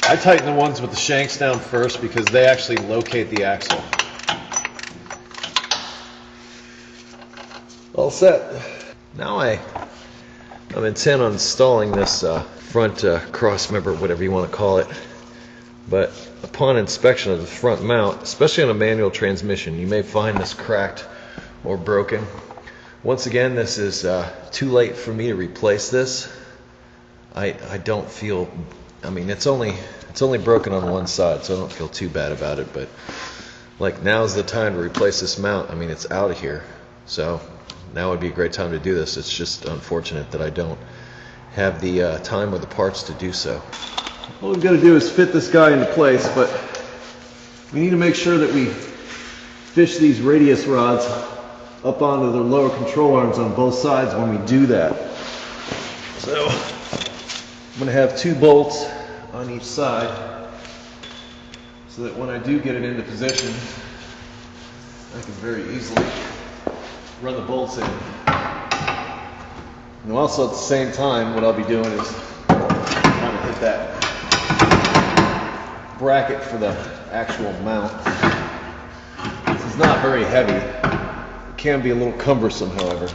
I tighten the ones with the shanks down first because they actually locate the axle. All set. Now I'm intent on installing this front cross member, whatever you want to call it. But upon inspection of the front mount, especially on a manual transmission, you may find this cracked or broken. Once again, this is too late for me to replace this. I don't feel, I mean, it's only broken on one side, so I don't feel too bad about it, but like now's the time to replace this mount. I mean, it's out of here, so now would be a great time to do this. It's just unfortunate that I don't have the time or the parts to do so. All we've got to do is fit this guy into place, but we need to make sure that we fish these radius rods up onto the lower control arms on both sides when we do that. So I'm going to have 2 bolts on each side so that when I do get it into position, I can very easily run the bolts in. And also at the same time, what I'll be doing is trying to hit that bracket for the actual mount. This is not very heavy. It can be a little cumbersome, however.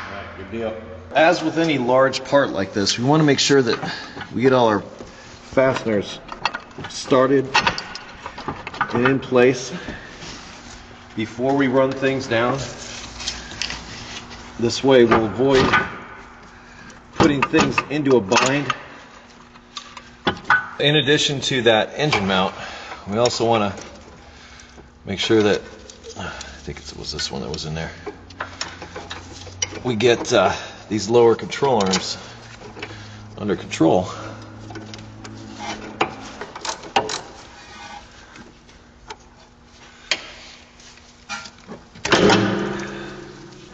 Alright, good deal. As with any large part like this, we want to make sure that we get all our fasteners started and in place before we run things down. This way we'll avoid putting things into a bind. In addition to that engine mount, we also want to make sure that, I think it was this one that was in there, we get these lower control arms under control.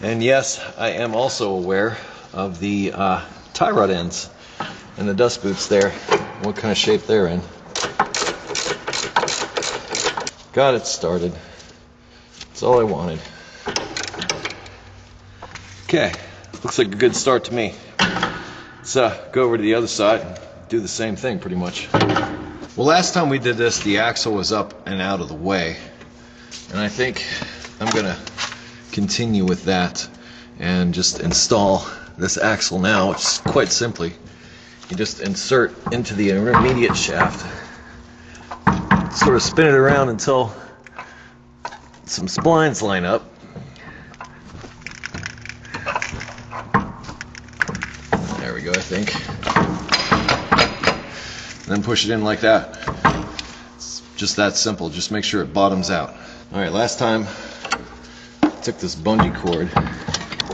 And yes, I am also aware of the tie rod ends and the dust boots there, what kind of shape they're in. Got it started. That's all I wanted. Okay, looks like a good start to me. Let's go over to the other side and do the same thing pretty much. Well, last time we did this, the axle was up and out of the way. And I think I'm gonna continue with that and just install this axle now, which is quite simply, you just insert into the intermediate shaft, sort of spin it around until some splines line up. There we go, I think. And then push it in like that. It's just that simple. Just make sure it bottoms out. Alright, last time I took this bungee cord,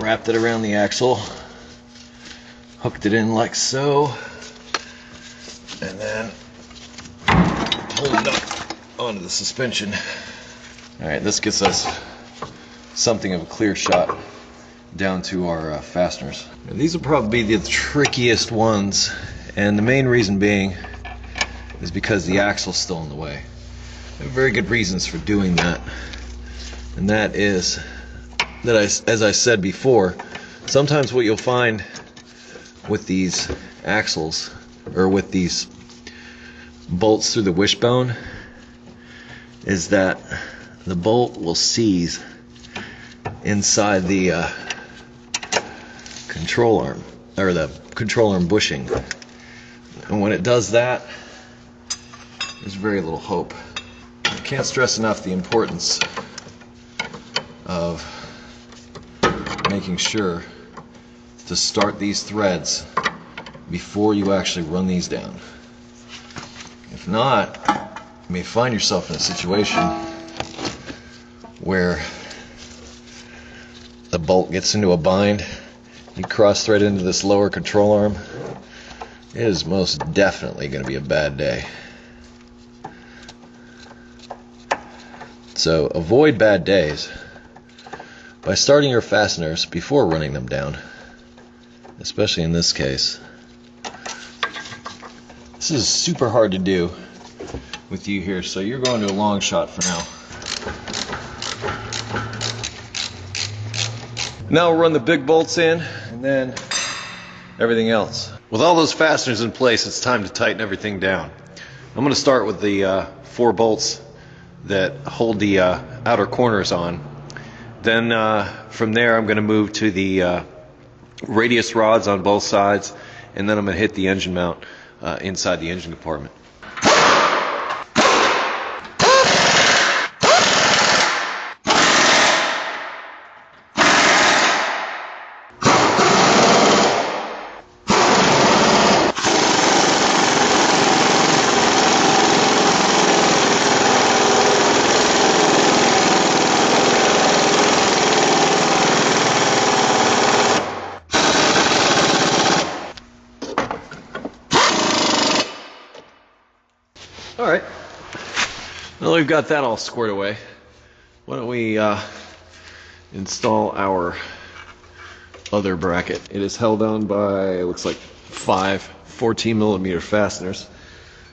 wrapped it around the axle, hooked it in like so, and then pulled it up onto the suspension. Alright, this gets us something of a clear shot down to our fasteners. Now, these will probably be the trickiest ones, and the main reason being is because the axle's still in the way. There are very good reasons for doing that, and that is that, as I said before, sometimes what you'll find with these axles, or with these bolts through the wishbone, is that the bolt will seize inside the control arm, or the control arm bushing, and when it does that, there's very little hope. I can't stress enough the importance of making sure to start these threads before you actually run these down. If not, you may find yourself in a situation where the bolt gets into a bind, you cross thread into this lower control arm. It is most definitely going to be a bad day. So avoid bad days by starting your fasteners before running them down, especially in this case. This is super hard to do with you here, so you're going to a long shot for now. Now we'll run the big bolts in, and then everything else. With all those fasteners in place, it's time to tighten everything down. I'm going to start with the 4 bolts that hold the outer corners on. Then from there I'm going to move to the radius rods on both sides, and then I'm going to hit the engine mount inside the engine compartment. Alright, now that we've got that all squared away, why don't we install our other bracket. It is held on by, it looks like 5 14mm fasteners,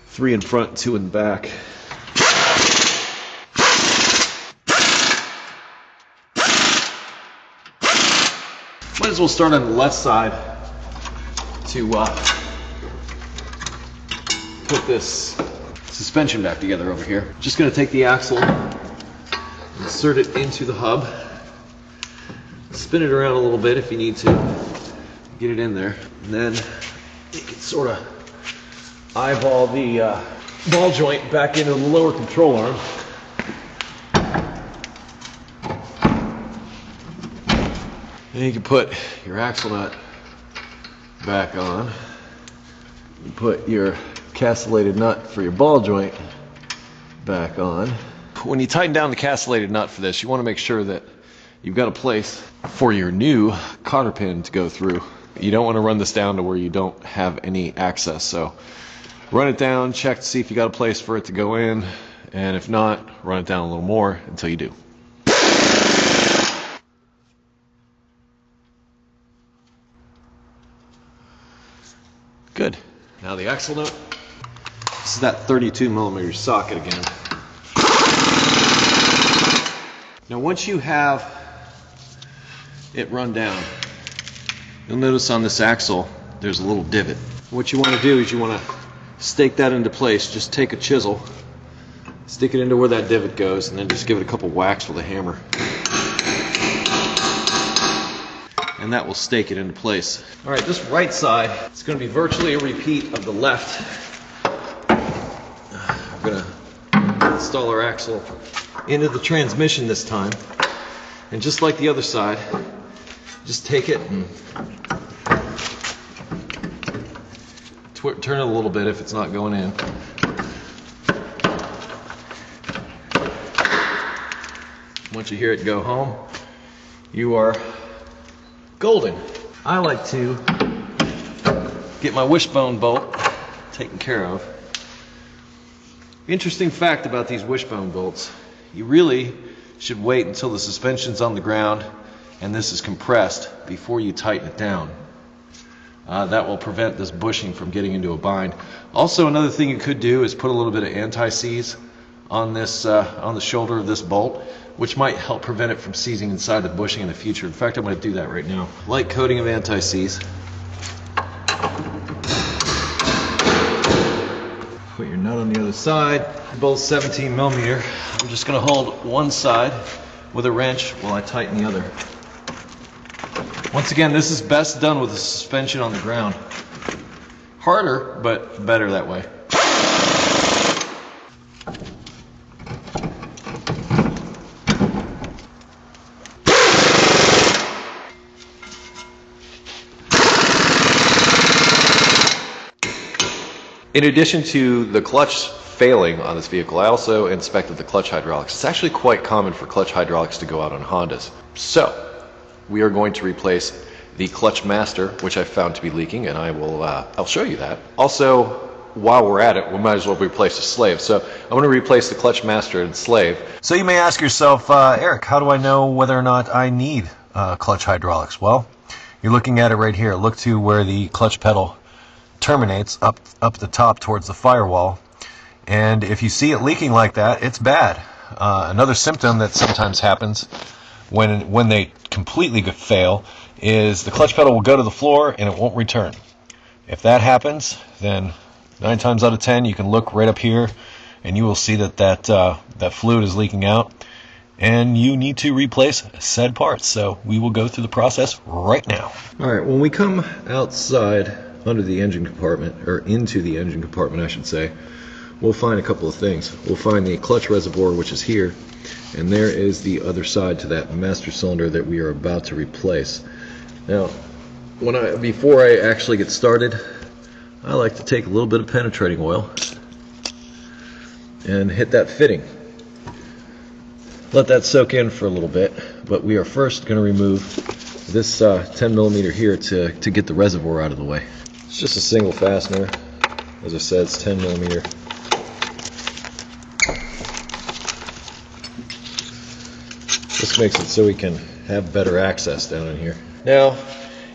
3 in front, 2 in the back. Might as well start on the left side to put this suspension back together over here. Just going to take the axle, insert it into the hub, spin it around a little bit if you need to, get it in there, and then you can sort of eyeball the ball joint back into the lower control arm. Then you can put your axle nut back on, you put your castellated nut for your ball joint back on. When you tighten down the castellated nut for this, you want to make sure that you've got a place for your new cotter pin to go through. You don't want to run this down to where you don't have any access. So run it down, check to see if you got a place for it to go in, and if not, run it down a little more until you do. Good. Now the axle nut. This is that 32mm socket again. Now once you have it run down, you'll notice on this axle there's a little divot. What you want to do is you want to stake that into place. Just take a chisel, stick it into where that divot goes, and then just give it a couple whacks with a hammer. And that will stake it into place. Alright, this right side, it's going to be virtually a repeat of the left. We're going to install our axle into the transmission this time. And just like the other side, just take it and turn it a little bit if it's not going in. Once you hear it go home, you are golden. I like to get my wishbone bolt taken care of. Interesting fact about these wishbone bolts, you really should wait until the suspension's on the ground and this is compressed before you tighten it down. That will prevent this bushing from getting into a bind. Also, another thing you could do is put a little bit of anti-seize on this on the shoulder of this bolt, which might help prevent it from seizing inside the bushing in the future. In fact, I'm going to do that right now. Light coating of anti-seize. Put your nut on the other side, both 17mm. I'm just going to hold one side with a wrench while I tighten the other. Once again, this is best done with the suspension on the ground. Harder, but better that way. In addition to the clutch failing on this vehicle, I also inspected the clutch hydraulics. It's actually quite common for clutch hydraulics to go out on Hondas. So we are going to replace the clutch master, which I found to be leaking, and I'll show you that. Also, while we're at it, we might as well replace the slave. So I'm going to replace the clutch master and slave. So you may ask yourself, Eric, how do I know whether or not I need clutch hydraulics? Well, you're looking at it right here. Look to where the clutch pedal terminates up the top towards the firewall, and if you see it leaking like that, it's bad. Another symptom that sometimes happens when they completely fail is the clutch pedal will go to the floor and it won't return. If that happens, then 9 times out of 10 you can look right up here and you will see that fluid is leaking out, and you need to replace said parts. So we will go through the process right now. All right, when we come outside under the engine compartment, or into the engine compartment I should say, we'll find a couple of things. We'll find the clutch reservoir, which is here, and there is the other side to that master cylinder that we are about to replace. Now, before I actually get started, I like to take a little bit of penetrating oil and hit that fitting. Let that soak in for a little bit, but we are first going to remove this 10 millimeter here to get the reservoir out of the way. It's just a single fastener. As I said, it's 10 millimeter. This makes it so we can have better access down in here. Now,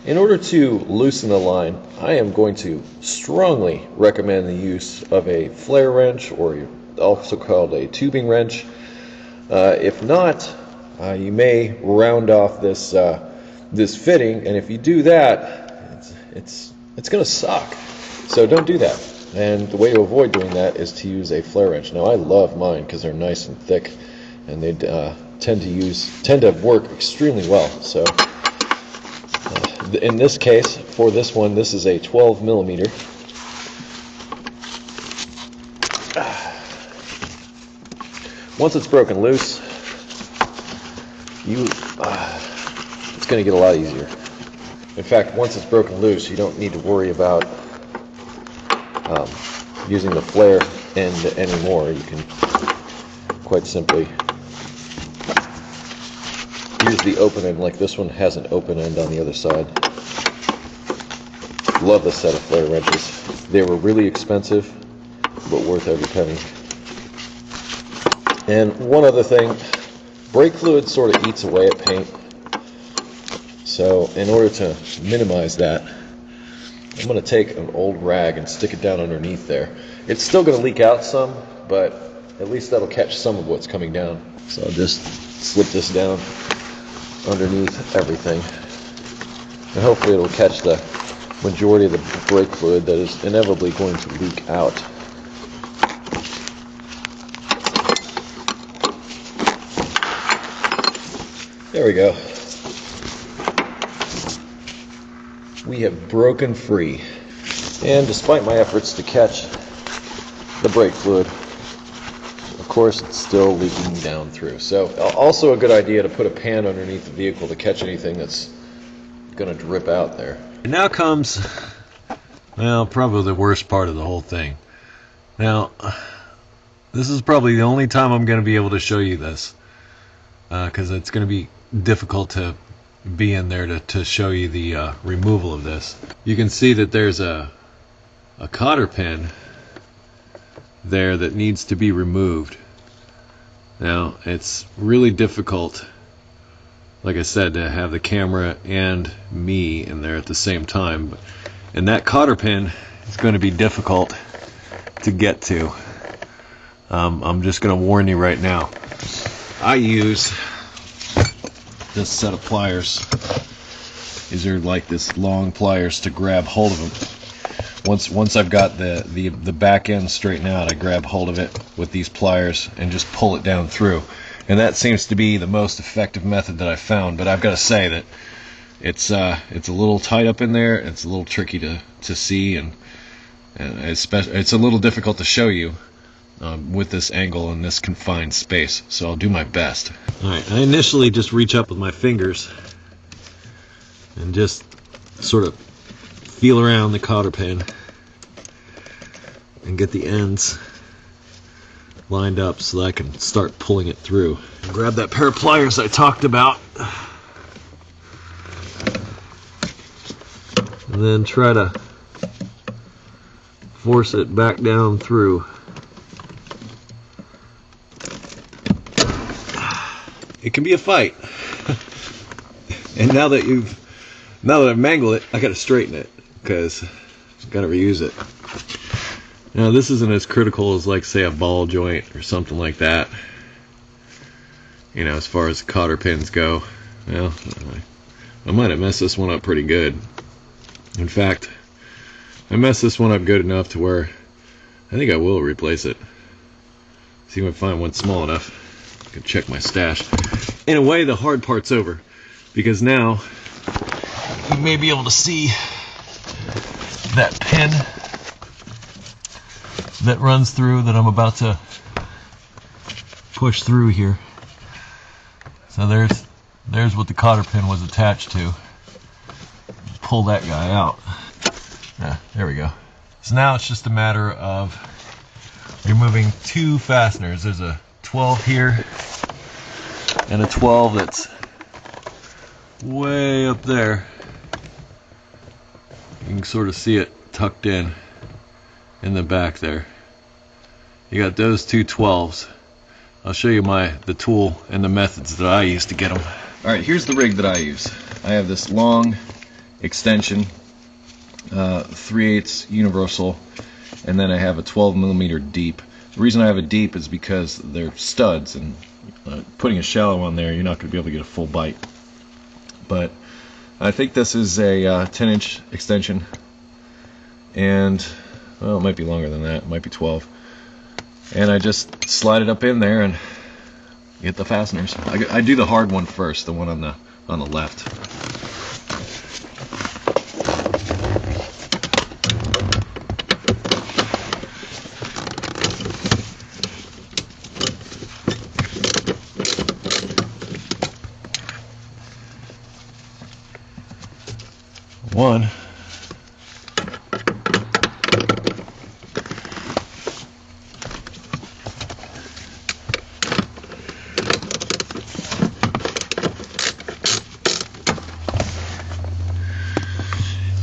in order to loosen the line, I am going to strongly recommend the use of a flare wrench, or also called a tubing wrench. If not, you may round off this fitting, and if you do that, it's going to suck. So don't do that. And the way to avoid doing that is to use a flare wrench. Now I love mine because they're nice and thick, and they tend to work extremely well. So in this case, for this one, this is a 12 millimeter. Once it's broken loose, it's going to get a lot easier. In fact, once it's broken loose, you don't need to worry about using the flare end anymore. You can quite simply use the open end, like this one has an open end on the other side. Love this set of flare wrenches. They were really expensive, but worth every penny. And one other thing, brake fluid sort of eats away at paint. So in order to minimize that, I'm going to take an old rag and stick it down underneath there. It's still going to leak out some, but at least that'll catch some of what's coming down. So I'll just slip this down underneath everything, and hopefully it'll catch the majority of the brake fluid that is inevitably going to leak out. There we go. We have broken free, and despite my efforts to catch the brake fluid, of course it's still leaking down through. So also a good idea to put a pan underneath the vehicle to catch anything that's going to drip out there. And now comes, well, probably the worst part of the whole thing. Now, this is probably the only time I'm going to be able to show you this, because it's going to be difficult to be in there to show you the removal of this. You can see that there's a cotter pin there that needs to be removed. Now, it's really difficult, like I said, to have the camera and me in there at the same time, and that cotter pin is going to be difficult to get to. I'm just going to warn you right now. I use this set of pliers. These are like this long pliers to grab hold of them. Once I've got the back end straightened out, I grab hold of it with these pliers and just pull it down through. And that seems to be the most effective method that I've found. But I've got to say that it's a little tight up in there. It's a little tricky to see, and it's a little difficult to show you with this angle and this confined space. So I'll do my best. All right, I initially just reach up with my fingers and just sort of feel around the cotter pin. and get the ends lined up so that I can start pulling it through. Grab that pair of pliers I talked about, and then try to force it back down through. It can be a fight. And now that I've mangled it, I gotta straighten it because I've gotta reuse it. Now this isn't as critical as, like, say, a ball joint or something like that. You know, as far as cotter pins go. Well, I might have messed this one up pretty good. In fact, I messed this one up good enough to where I think I will replace it. See if I can find one small enough. I can check my stash. In a way, the hard part's over, because now you may be able to see that pin that runs through that I'm about to push through here. So there's what the cotter pin was attached to. Pull that guy out. There we go. So now it's just a matter of removing two fasteners. There's a 12 here and a 12 that's way up there. You can sort of see it tucked in the back there. You got those two 12s. I'll show you the tool and the methods that I use to get them. Alright, here's the rig that I use. I have this long extension 3/8 universal, and then I have a 12mm deep. The reason I have a deep is because they're studs, and putting a shallow on there, you're not going to be able to get a full bite. But I think this is a 10-inch extension, and well, it might be longer than that. It might be 12. And I just slide it up in there and get the fasteners. I do the hard one first, the one on the left. One.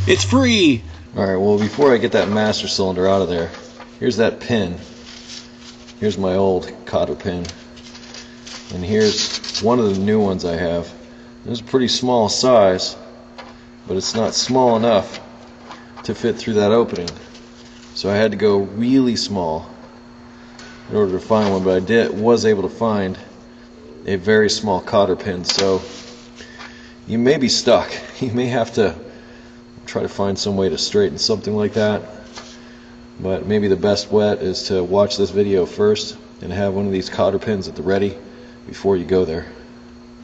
It's free! Alright, well, before I get that master cylinder out of there, here's that pin. Here's my old cotter pin. And here's one of the new ones I have. This is a pretty small size, but it's not small enough to fit through that opening. So I had to go really small in order to find one, but I was able to find a very small cotter pin. So you may be stuck. You may have to try to find some way to straighten something like that, but maybe the best bet is to watch this video first and have one of these cotter pins at the ready before you go there.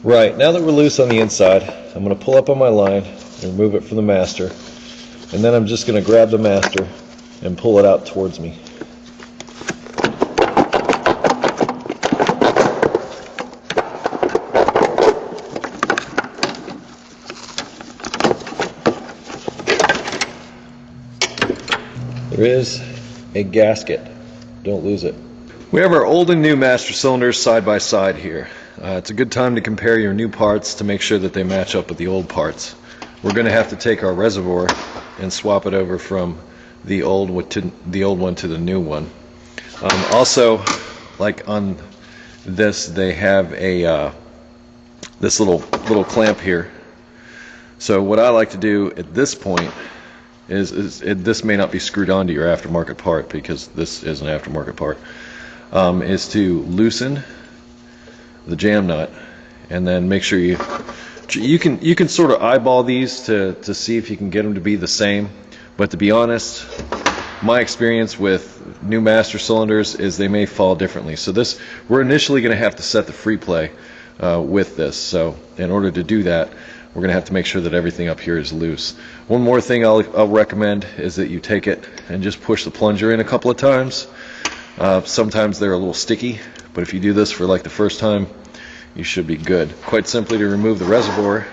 Right, now that we're loose on the inside, I'm going to pull up on my line and remove it from the master, and then I'm just going to grab the master and pull it out towards me. There is a gasket. Don't lose it. We have our old and new master cylinders side by side here. It's a good time to compare your new parts to make sure that they match up with the old parts. We're going to have to take our reservoir and swap it over from the old one to the new one. Also, like on this, they have a this little clamp here. So what I like to do at this point this may not be screwed onto your aftermarket part, because this is an aftermarket part, is to loosen the jam nut, and then make sure you can sort of eyeball these to see if you can get them to be the same. But to be honest, my experience with new master cylinders is they may fall differently. So we're initially going to have to set the free play with this. So in order to do that, we're going to have to make sure that everything up here is loose. One more thing I'll recommend is that you take it and just push the plunger in a couple of times. Sometimes they're a little sticky, but if you do this for like the first time, you should be good. Quite simply, to remove the reservoir,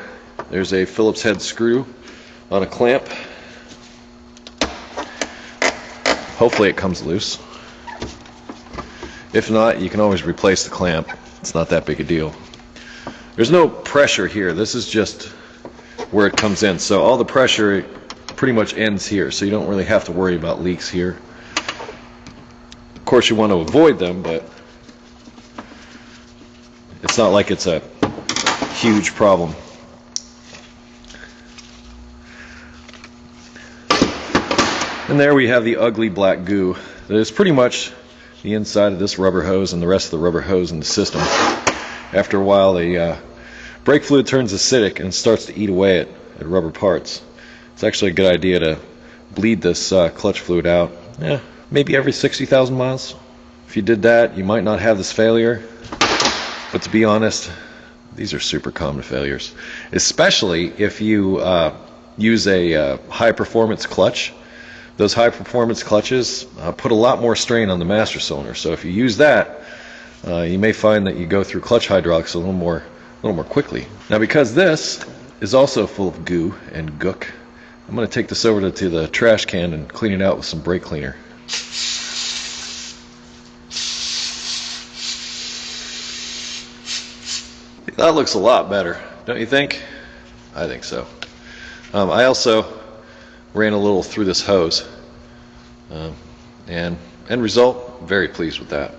there's a Phillips head screw on a clamp. Hopefully it comes loose. If not, you can always replace the clamp. It's not that big a deal. There's no pressure here. This is just where it comes in. So all the pressure pretty much ends here. So you don't really have to worry about leaks here. Of course, you want to avoid them, but it's not like it's a huge problem. And there we have the ugly black goo that is pretty much the inside of this rubber hose and the rest of the rubber hose in the system. After a while, the brake fluid turns acidic and starts to eat away at rubber parts. It's actually a good idea to bleed this clutch fluid out, maybe every 60,000 miles. If you did that, you might not have this failure. But to be honest, these are super common failures, especially if you use a high-performance clutch. Those high-performance clutches put a lot more strain on the master cylinder. So if you use that, you may find that you go through clutch hydraulics a little more quickly. Now, because this is also full of goo and gook, I'm going to take this over to the trash can and clean it out with some brake cleaner. That looks a lot better, don't you think? I think so. I also ran a little through this hose, and end result, very pleased with that.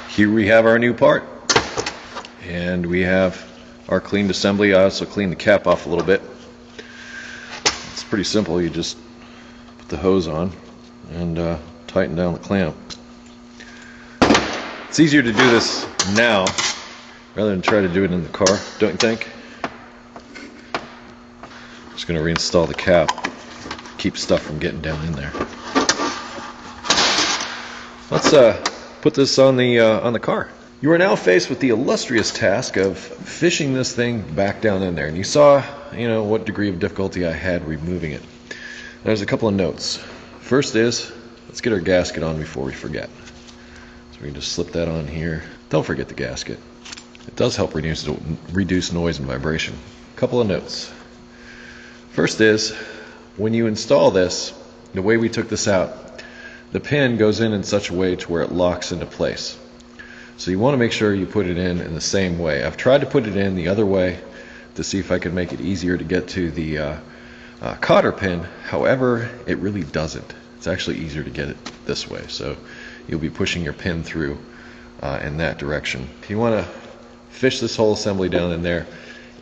Here we have our new part, and we have our cleaned assembly. I also cleaned the cap off a little bit. It's pretty simple. You just put the hose on and tighten down the clamp. It's easier to do this now rather than try to do it in the car, don't you think? Just going to reinstall the cap, keep stuff from getting down in there. Let's put this on the car. You are now faced with the illustrious task of fishing this thing back down in there, and you saw, what degree of difficulty I had removing it. There's a couple of notes. First is, let's get our gasket on before we forget. So we can just slip that on here. Don't forget the gasket. It does help reduce noise and vibration. A couple of notes. First is, when you install this, the way we took this out, the pin goes in such a way to where it locks into place. So you want to make sure you put it in the same way. I've tried to put it in the other way to see if I could make it easier to get to the cotter pin. However, it really doesn't. It's actually easier to get it this way. So you'll be pushing your pin through in that direction. You want to fish this whole assembly down in there,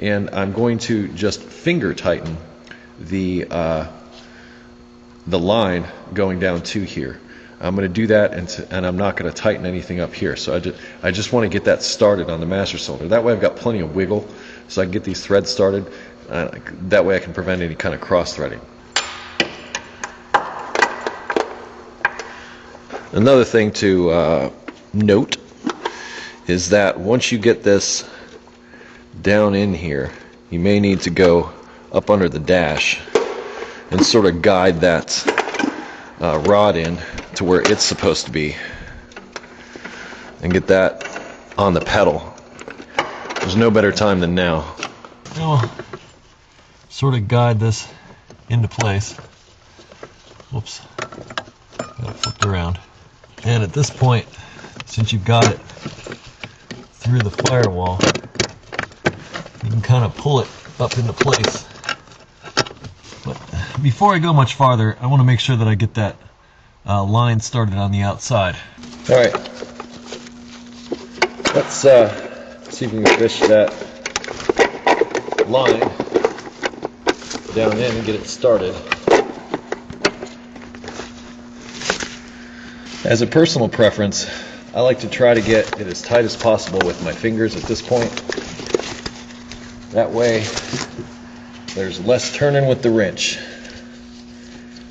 and I'm going to just finger tighten the line going down to here. I'm going to do that, and I'm not going to tighten anything up here. So I just want to get that started on the master cylinder. That way I've got plenty of wiggle, so I can get these threads started. That way I can prevent any kind of cross-threading. Another thing to note is that once you get this down in here, you may need to go up under the dash and sort of guide that rod in to where it's supposed to be and get that on the pedal. There's no better time than now. Now, sort of guide this into place. Whoops, got it flipped around. And at this point, since you've got it through the firewall, you can kind of pull it up into place. But before I go much farther, I want to make sure that I get that line started on the outside. All right, let's see if we can fish that line down in and get it started. As a personal preference, I like to try to get it as tight as possible with my fingers at this point. That way there's less turning with the wrench.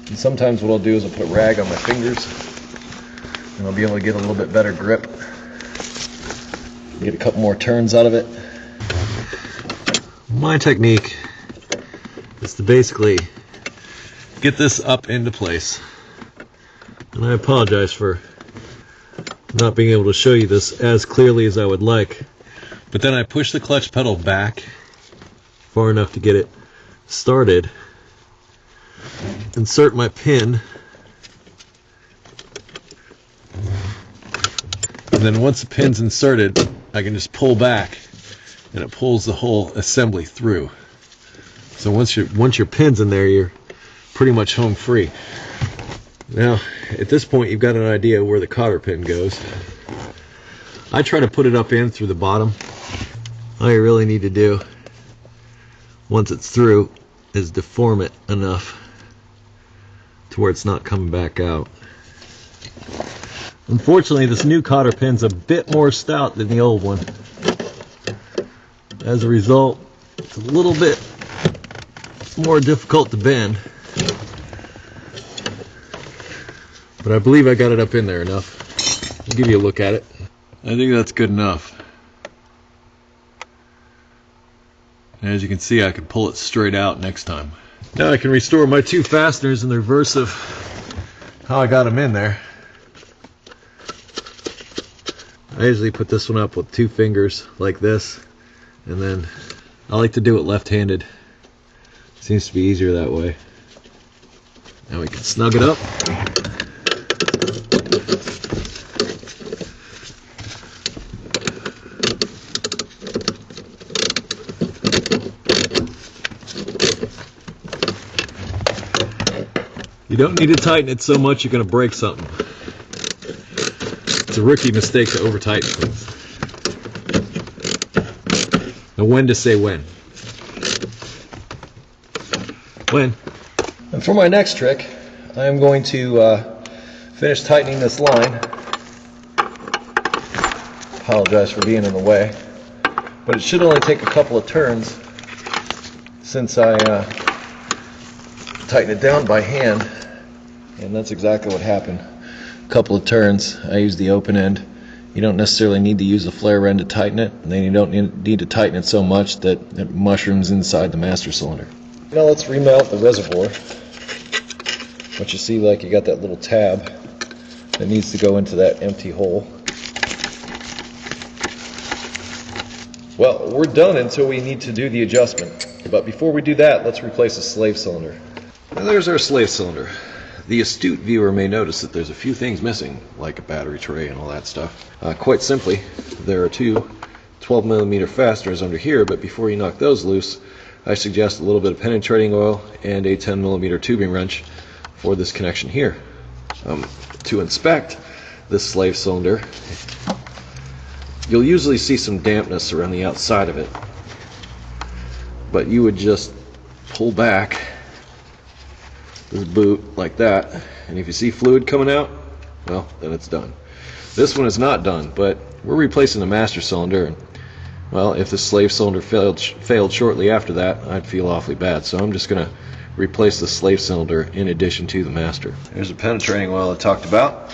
And sometimes what I'll do is I'll put a rag on my fingers and I'll be able to get a little bit better grip. Get a couple more turns out of it. My technique is to basically get this up into place. And I apologize for not being able to show you this as clearly as I would like. But then I push the clutch pedal back far enough to get it started. Insert my pin And then once the pin's inserted, I can just pull back and it pulls the whole assembly through. So once your pin's in there, you're pretty much home free. Now, at this point, you've got an idea where the cotter pin goes. I try to put it up in through the bottom. All you really need to do, once it's through, is deform it enough to where it's not coming back out. Unfortunately, this new cotter pin's a bit more stout than the old one. As a result, it's a little bit more difficult to bend. But I believe I got it up in there enough. I'll give you a look at it. I think that's good enough. And as you can see, I can pull it straight out next time. Now I can restore my two fasteners in the reverse of how I got them in there. I usually put this one up with two fingers like this, and then I like to do it left-handed. Seems to be easier that way. Now we can snug it up. You don't need to tighten it so much you're going to break something. It's a rookie mistake to over-tighten things. Now when to say when. When? And for my next trick, I am going to finish tightening this line. Apologize for being in the way, but it should only take a couple of turns since I tighten it down by hand, and that's exactly what happened. A couple of turns. I used the open end. You don't necessarily need to use the flare end to tighten it, and then you don't need to tighten it so much that it mushrooms inside the master cylinder. Now let's remount the reservoir. What you see, like, you got that little tab that needs to go into that empty hole. Well, we're done until we need to do the adjustment. But before we do that, let's replace the slave cylinder. Now there's our slave cylinder. The astute viewer may notice that there's a few things missing, like a battery tray and all that stuff. Quite simply, there are two 12mm fasteners under here, but before you knock those loose, I suggest a little bit of penetrating oil and a 10mm tubing wrench for this connection here. To inspect this slave cylinder, you'll usually see some dampness around the outside of it, but you would just pull back this boot like that, and if you see fluid coming out, well, then it's done. This one is not done, but we're replacing the master cylinder, and well, if the slave cylinder failed shortly after that, I'd feel awfully bad, so I'm just going to replace the slave cylinder in addition to the master. There's the penetrating oil I talked about.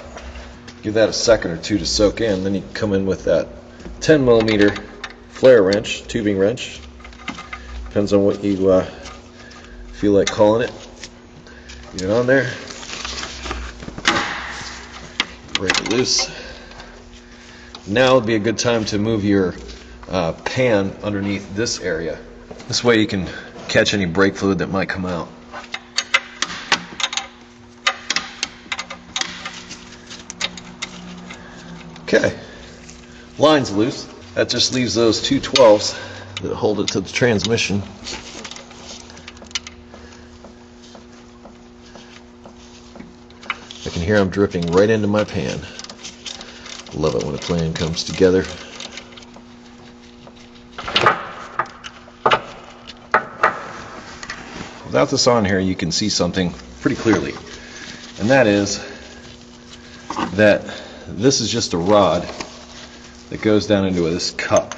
Give that a second or two to soak in, then you can come in with that 10mm flare wrench, tubing wrench. Depends on what you feel like calling it. Get it on there. Break it loose. Now would be a good time to move your pan underneath this area. This way you can catch any brake fluid that might come out. Okay, line's loose. That just leaves those two 12s that hold it to the transmission. I can hear them dripping right into my pan. Love it when a plan comes together. Without this on here, you can see something pretty clearly, and that is that this is just a rod that goes down into this cup,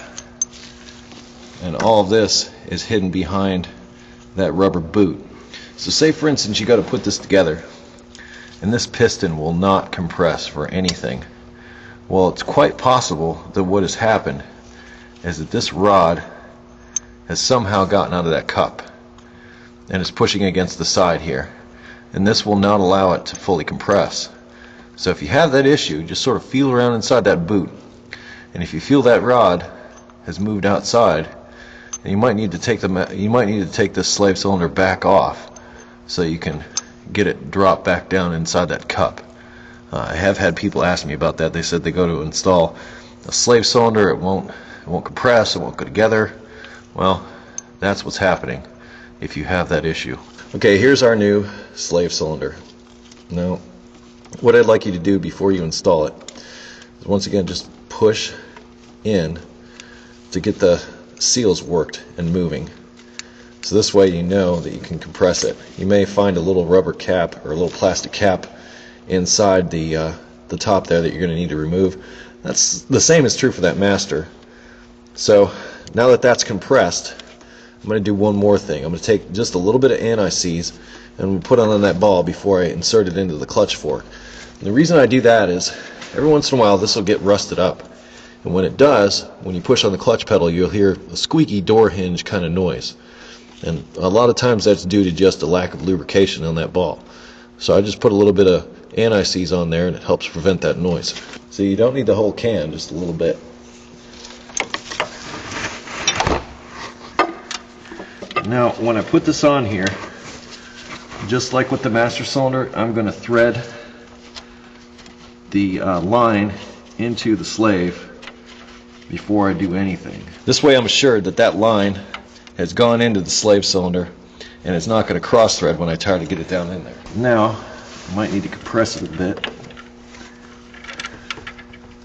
and all of this is hidden behind that rubber boot. So say for instance you got to put this together and this piston will not compress for anything. Well, it's quite possible that what has happened is that this rod has somehow gotten out of that cup and is pushing against the side here, and this will not allow it to fully compress. So if you have that issue, just sort of feel around inside that boot, and if you feel that rod has moved outside, then you might need to take this slave cylinder back off so you can get it drop back down inside that cup. I have had people ask me about that. They said they go to install a slave cylinder, it won't compress, it won't go together. Well, that's what's happening if you have that issue. Okay, here's our new slave cylinder. Now, what I'd like you to do before you install it is once again just push in to get the seals worked and moving. So this way you know that you can compress it. You may find a little rubber cap or a little plastic cap inside the top there that you're going to need to remove. That's the same is true for that master. So now that that's compressed, I'm going to do one more thing. I'm going to take just a little bit of anti-seize and put it on that ball before I insert it into the clutch fork. And the reason I do that is every once in a while this will get rusted up. And when it does, when you push on the clutch pedal, you'll hear a squeaky door hinge kind of noise. And a lot of times that's due to just a lack of lubrication on that ball. So I just put a little bit of anti-seize on there and it helps prevent that noise. So you don't need the whole can, just a little bit. Now when I put this on here, just like with the master cylinder, I'm going to thread the line into the slave before I do anything. This way I'm assured that that line has gone into the slave cylinder and it's not going to cross thread when I try to get it down in there. Now I might need to compress it a bit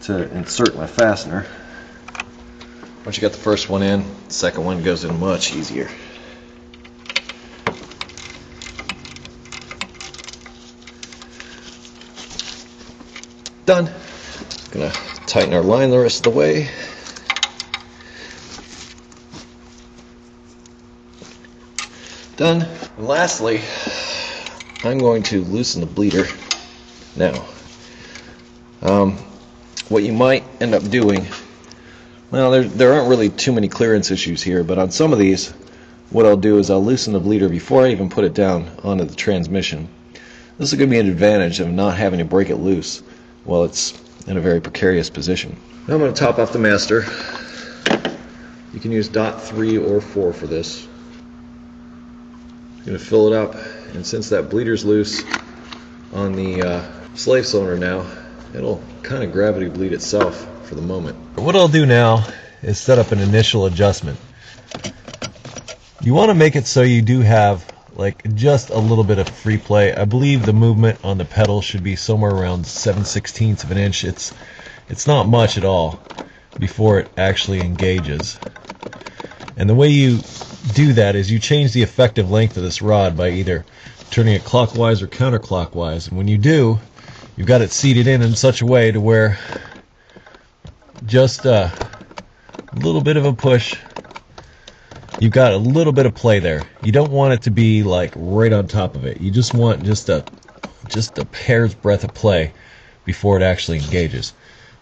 to insert my fastener. Once you got the first one in, the second one goes in much easier. Done. Gonna tighten our line the rest of the way. Done. And lastly, I'm going to loosen the bleeder. Now, what you might end up doing, well, there aren't really too many clearance issues here, but on some of these, what I'll do is I'll loosen the bleeder before I even put it down onto the transmission. This is going to be an advantage of not having to break it loose while it's in a very precarious position. Now I'm going to top off the master. You can use .3 or 4 for this. I'm going to fill it up, and since that bleeder's loose on the slave cylinder now, it'll kind of gravity bleed itself for the moment. What I'll do now is set up an initial adjustment. You want to make it so you do have like just a little bit of free play. I believe the movement on the pedal should be somewhere around 7/16 of an inch. It's not much at all before it actually engages. And the way you do that is you change the effective length of this rod by either turning it clockwise or counterclockwise. And when you do, you've got it seated in such a way to where just a little bit of a push, you've got a little bit of play there. You don't want it to be like right on top of it. You just want just a hair's breadth of play before it actually engages.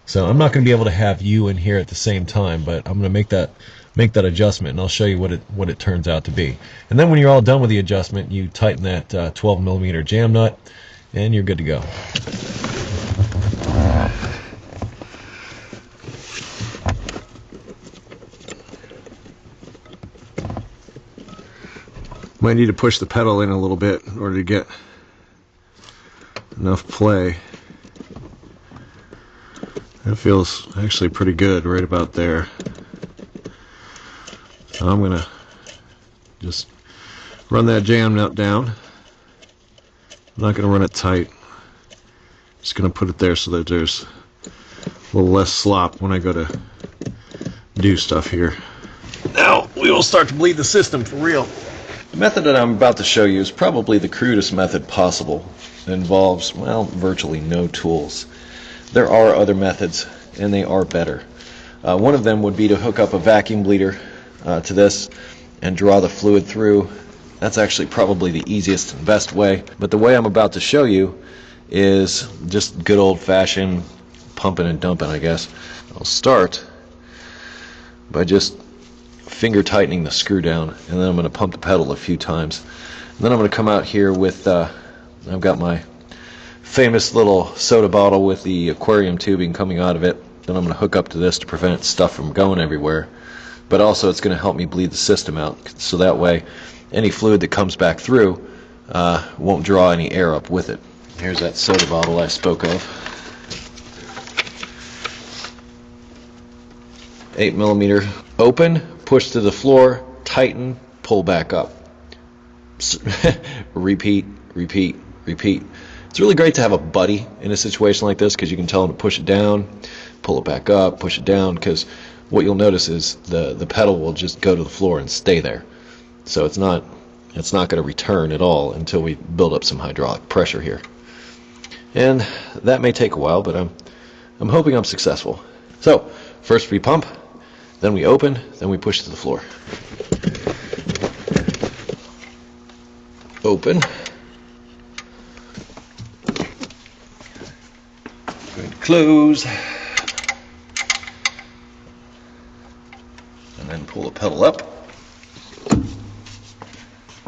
So I'm not going to be able to have you in here at the same time, but I'm going to make that adjustment, and I'll show you what it turns out to be. And then when you're all done with the adjustment, you tighten that 12mm jam nut, and you're good to go. Might need to push the pedal in a little bit in order to get enough play. That feels actually pretty good right about there. So I'm gonna just run that jam nut down. I'm not gonna run it tight. Just gonna put it there so that there's a little less slop when I go to do stuff here. Now we will start to bleed the system for real. The method that I'm about to show you is probably the crudest method possible. It involves, well, virtually no tools. There are other methods, and they are better. One of them would be to hook up a vacuum bleeder to this and draw the fluid through. That's actually probably the easiest and best way. But the way I'm about to show you is just good old-fashioned pumping and dumping, I guess. I'll start by just finger tightening the screw down, and then I'm going to pump the pedal a few times. And then I'm going to come out here with, I've got my famous little soda bottle with the aquarium tubing coming out of it. Then I'm going to hook up to this to prevent stuff from going everywhere. But also it's going to help me bleed the system out, so that way any fluid that comes back through won't draw any air up with it. Here's that soda bottle I spoke of. 8mm. Open, push to the floor, tighten, pull back up. Repeat, repeat, repeat. It's really great to have a buddy in a situation like this because you can tell him to push it down, pull it back up, push it down, because what you'll notice is the pedal will just go to the floor and stay there. So it's not going to return at all until we build up some hydraulic pressure here. And that may take a while, but I'm hoping I'm successful. So first we pump, then we open, then we push to the floor. Open. Going to close. And then pull the pedal up.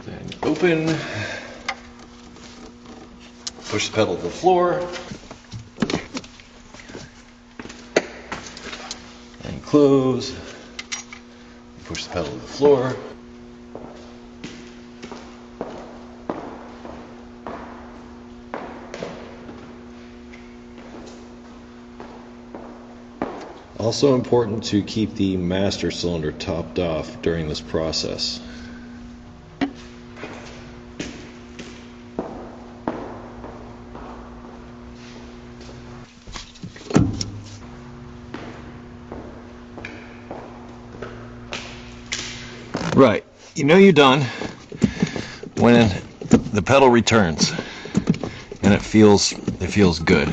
Then open. Push the pedal to the floor. And close. Push the pedal to the floor. Also important to keep the master cylinder topped off during this process. Right, you know you're done when the pedal returns and it feels good.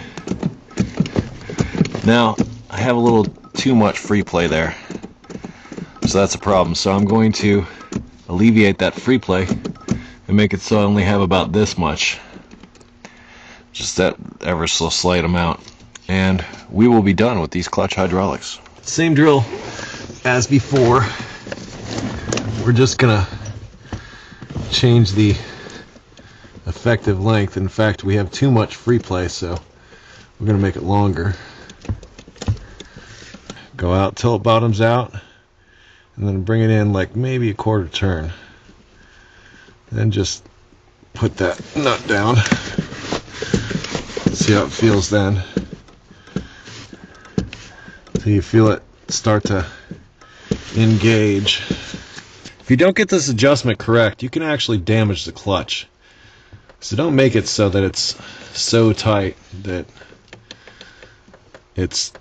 Now I have a little too much free play there, so that's a problem. So I'm going to alleviate that free play and make it so I only have about this much, just that ever so slight amount, and we will be done with these clutch hydraulics. Same drill as before. We're just gonna change the effective length. In fact, we have too much free play, so we're gonna make it longer. Go out till it bottoms out, and then bring it in like maybe a quarter turn. Then just put that nut down. See how it feels then. So you feel it start to engage. If you don't get this adjustment correct, you can actually damage the clutch. So don't make it so that it's so tight that it's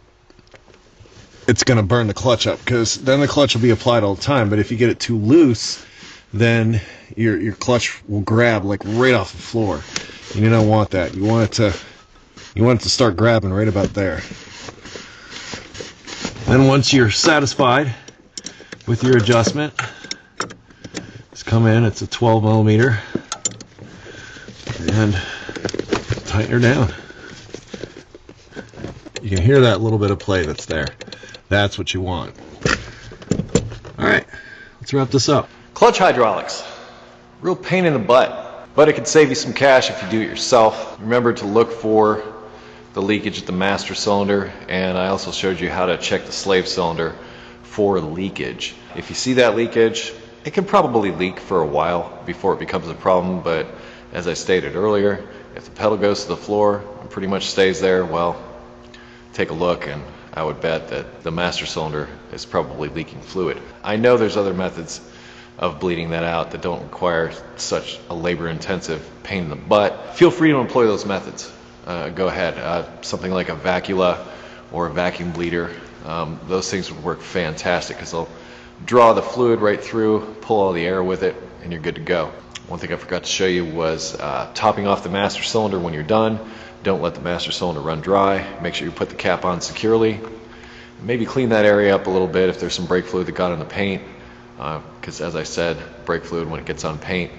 going to burn the clutch up, because then the clutch will be applied all the time. But if you get it too loose, then your clutch will grab like right off the floor, and you don't want that. You want it to start grabbing right about there. Then once you're satisfied with your adjustment, just come in. It's a 12mm, and tighten her down. You can hear that little bit of play that's there. That's what you want. Alright, let's wrap this up. Clutch hydraulics. Real pain in the butt, but it could save you some cash if you do it yourself. Remember to look for the leakage at the master cylinder, and I also showed you how to check the slave cylinder for leakage. If you see that leakage, it can probably leak for a while before it becomes a problem, but as I stated earlier, if the pedal goes to the floor and pretty much stays there, well, take a look, and I would bet that the master cylinder is probably leaking fluid. I know there's other methods of bleeding that out that don't require such a labor-intensive pain in the butt. Feel free to employ those methods. Go ahead. Something like a vacula or a vacuum bleeder. Those things would work fantastic because they'll draw the fluid right through, pull all the air with it, and you're good to go. One thing I forgot to show you was topping off the master cylinder when you're done. Don't let the master cylinder run dry. Make sure you put the cap on securely. Maybe clean that area up a little bit if there's some brake fluid that got in the paint, because as I said, brake fluid when it gets on paint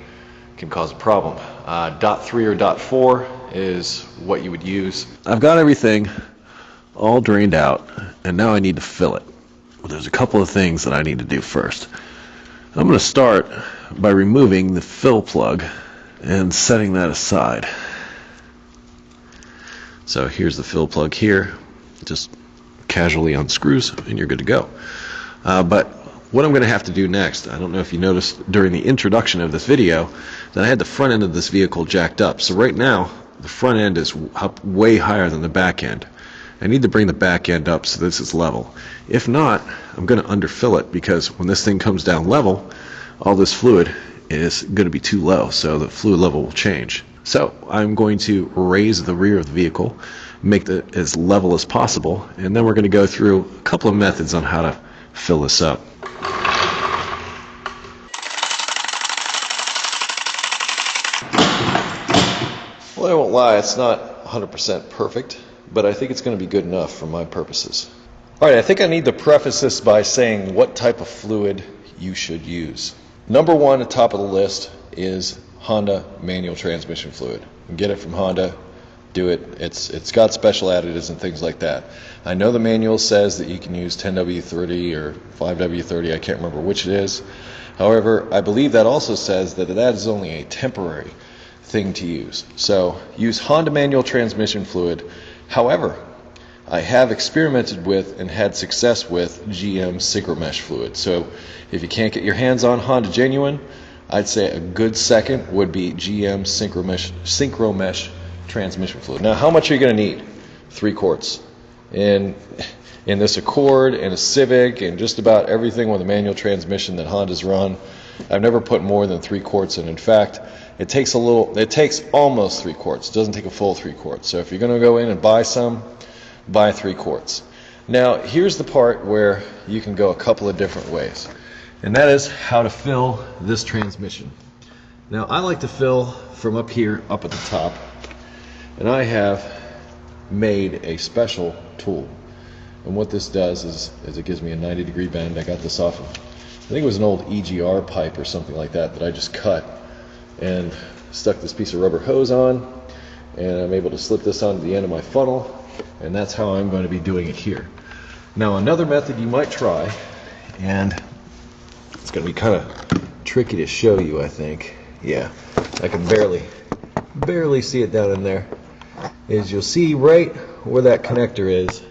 can cause a problem. Dot 3 or dot 4 is what you would use. I've got everything all drained out, and now I need to fill it. Well, there's a couple of things that I need to do first. I'm going to start by removing the fill plug and setting that aside. So here's the fill plug here. Just casually unscrews and you're good to go. But what I'm going to have to do next, I don't know if you noticed during the introduction of this video that I had the front end of this vehicle jacked up. So right now the front end is up way higher than the back end. I need to bring the back end up so this is level. If not, I'm going to underfill it, because when this thing comes down level, all this fluid is going to be too low, so the fluid level will change. So I'm going to raise the rear of the vehicle, make it as level as possible, and then we're going to go through a couple of methods on how to fill this up. Well, I won't lie, it's not 100% perfect, but I think it's going to be good enough for my purposes. All right, I think I need to preface this by saying what type of fluid you should use. Number one at the top of the list is Honda manual transmission fluid. You can get it from Honda, do it. It's got special additives and things like that. I know the manual says that you can use 10W30 or 5W30, I can't remember which it is. However, I believe that also says that that is only a temporary thing to use. So use Honda manual transmission fluid. However, I have experimented with and had success with GM Synchromesh fluid. So if you can't get your hands on Honda Genuine, I'd say a good second would be GM Synchromesh transmission fluid. Now, how much are you going to need? 3 quarts. In this Accord and a Civic and just about everything with a manual transmission that Honda's run, I've never put more than 3 quarts in. In fact, it takes almost 3 quarts. It doesn't take a full 3 quarts. So if you're going to go in and buy some, buy 3 quarts. Now, here's the part where you can go a couple of different ways, and that is how to fill this transmission. Now, I like to fill from up here, up at the top, and I have made a special tool. And what this does is it gives me a 90-degree bend. I got this off of, I think it was an old EGR pipe or something like that I just cut and stuck this piece of rubber hose on, and I'm able to slip this onto the end of my funnel, and that's how I'm going to be doing it here. Now, another method you might try, and it's going to be kind of tricky to show you, I think. Yeah, I can barely see it down in there. Is you'll see right where that connector is.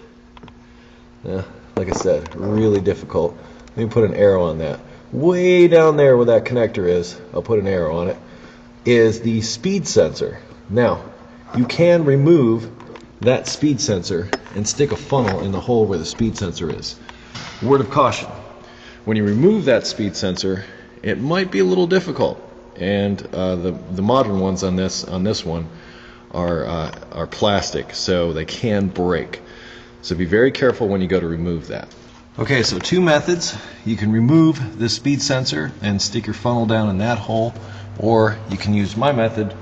Like I said, really difficult. Let me put an arrow on that. Way down there where that connector is, I'll put an arrow on it, is the speed sensor. Now, you can remove that speed sensor and stick a funnel in the hole where the speed sensor is. Word of caution, when you remove that speed sensor, it might be a little difficult, and the modern ones on this one are plastic, so they can break. So be very careful when you go to remove that. Okay, so 2 methods. You can remove the speed sensor and stick your funnel down in that hole, or you can use my method,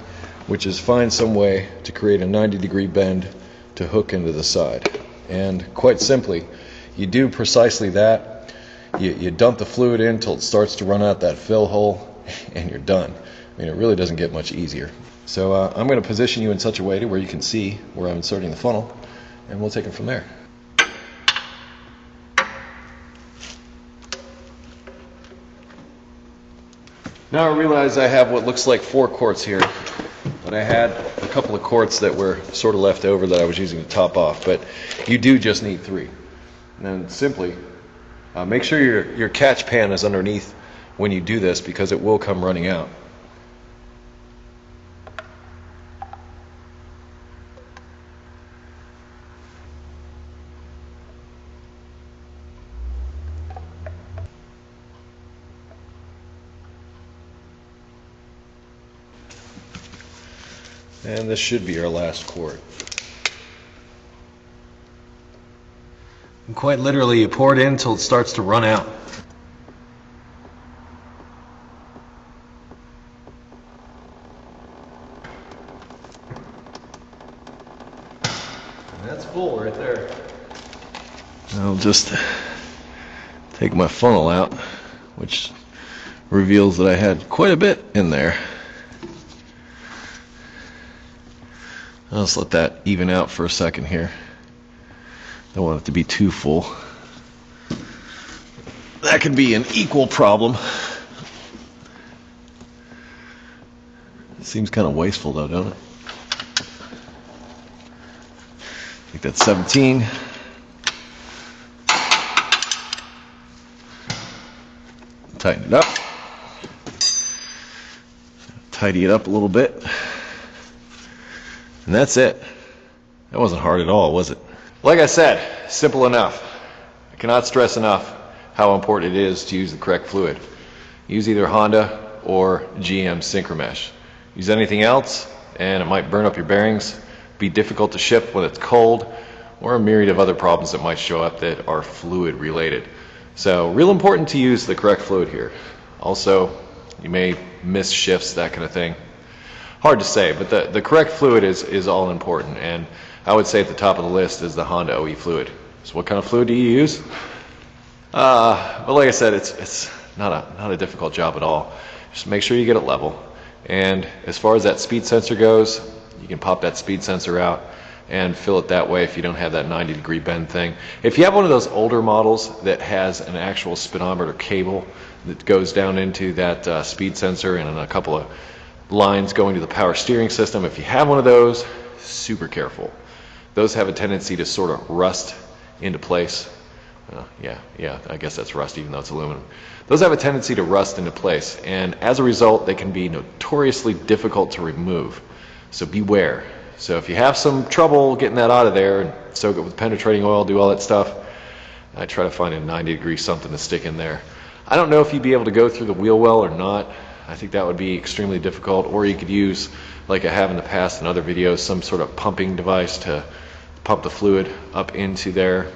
which is find some way to create a 90-degree bend to hook into the side. And quite simply, you do precisely that. You dump the fluid in until it starts to run out that fill hole, and you're done. I mean, it really doesn't get much easier. So I'm going to position you in such a way to where you can see where I'm inserting the funnel, and we'll take it from there. Now I realize I have what looks like 4 quarts here, but I had a couple of quarts that were sort of left over that I was using to top off, but you do just need 3. And then simply make sure your catch pan is underneath when you do this, because it will come running out. And this should be our last quart. And quite literally, you pour it in until it starts to run out. And that's full right there. I'll just take my funnel out, which reveals that I had quite a bit in there. I'll just let that even out for a second here. Don't want it to be too full. That can be an equal problem. It seems kind of wasteful though, don't it? I think that's 17. Tighten it up. Tidy it up a little bit. And that's it. That wasn't hard at all, was it? Like I said, simple enough. I cannot stress enough how important it is to use the correct fluid. Use either Honda or GM Synchromesh. Use anything else and it might burn up your bearings, be difficult to ship when it's cold, or a myriad of other problems that might show up that are fluid related. So real important to use the correct fluid here. Also, you may miss shifts, that kind of thing. Hard to say, but the correct fluid is all important, and I would say at the top of the list is the Honda OE fluid. So what kind of fluid do you use? But like I said, it's not a difficult job at all. Just make sure you get it level. And as far as that speed sensor goes, you can pop that speed sensor out and fill it that way if you don't have that 90-degree bend thing. If you have one of those older models that has an actual speedometer cable that goes down into that speed sensor and a couple of lines going to the power steering system, if you have one of those, super careful. Those have a tendency to sort of rust into place. Yeah, I guess that's rust even though it's aluminum. Those have a tendency to rust into place, and as a result they can be notoriously difficult to remove. So beware. So if you have some trouble getting that out of there, and soak it with penetrating oil, do all that stuff, I try to find a 90-degree something to stick in there. I don't know if you'd be able to go through the wheel well or not. I think that would be extremely difficult, or you could use, like I have in the past in other videos, some sort of pumping device to pump the fluid up into there.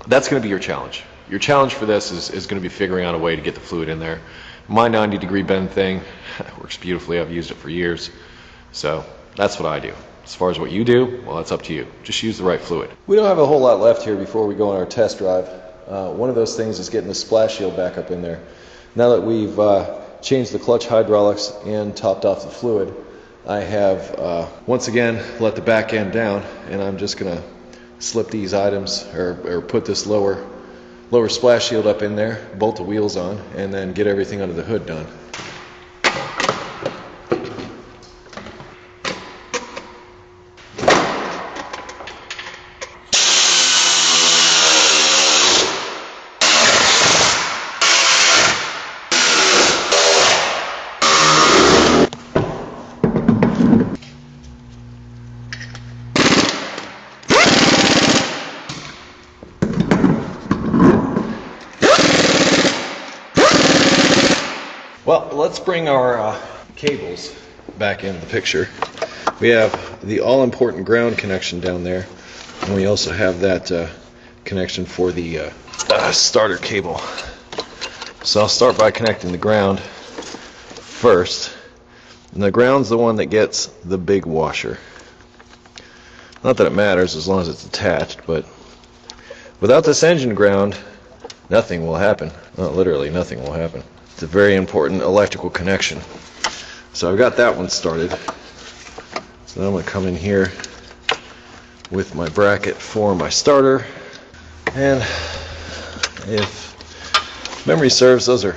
That's going to be your challenge. Your challenge for this is going to be figuring out a way to get the fluid in there. My 90-degree bend thing works beautifully. I've used it for years. So that's what I do. As far as what you do, well, that's up to you. Just use the right fluid. We don't have a whole lot left here before we go on our test drive. One of those things is getting the splash shield back up in there. Now that we've changed the clutch hydraulics and topped off the fluid, I have once again let the back end down, and I'm just going to slip these items or put this lower splash shield up in there, bolt the wheels on, and then get everything under the hood done. Well, let's bring our cables back into the picture. We have the all-important ground connection down there, and we also have that connection for the starter cable. So I'll start by connecting the ground first. And the ground's the one that gets the big washer. Not that it matters as long as it's attached, but without this engine ground, nothing will happen. Well, literally nothing will happen. It's a very important electrical connection. So I've got that one started. So then I'm going to come in here with my bracket for my starter. And if memory serves, those are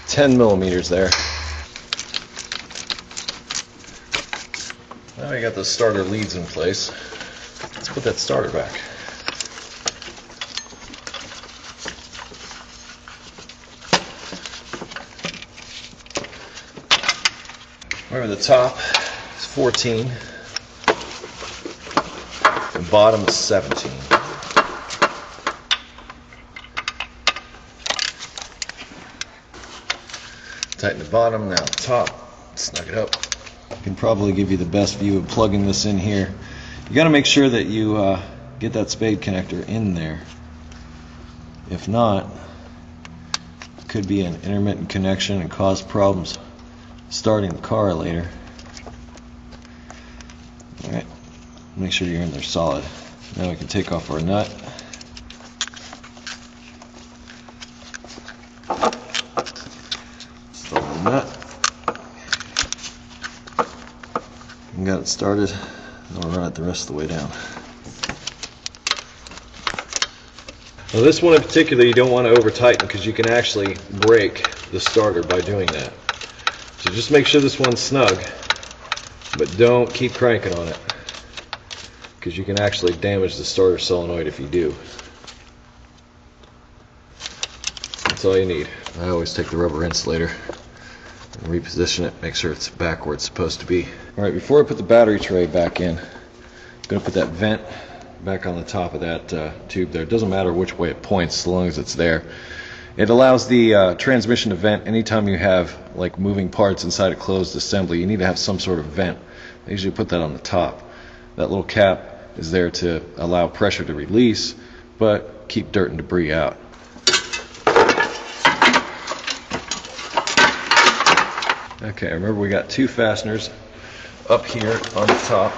10 millimeters there. Now I got the starter leads in place. Let's put that starter back. Remember, the top is 14, the bottom is 17. Tighten the bottom, now the top, snug it up. I can probably give you the best view of plugging this in here. You got to make sure that you get that spade connector in there. If not, it could be an intermittent connection and cause problems starting the car later. Alright, make sure you're in there solid. Now we can take off our nut. Start the nut. And got it started. Then we'll run it the rest of the way down. Now this one in particular you don't want to over tighten because you can actually break the starter by doing that. So just make sure this one's snug, but don't keep cranking on it because you can actually damage the starter solenoid if you do. That's all you need. I always take the rubber insulator and reposition it, make sure it's back where it's supposed to be. All right, before I put the battery tray back in, I'm going to put that vent back on the top of that tube there. It doesn't matter which way it points as long as it's there. It allows the transmission to vent anytime you have like moving parts inside a closed assembly. You need to have some sort of vent. I usually put that on the top. That little cap is there to allow pressure to release, but keep dirt and debris out. Okay, remember we got two fasteners up here on the top.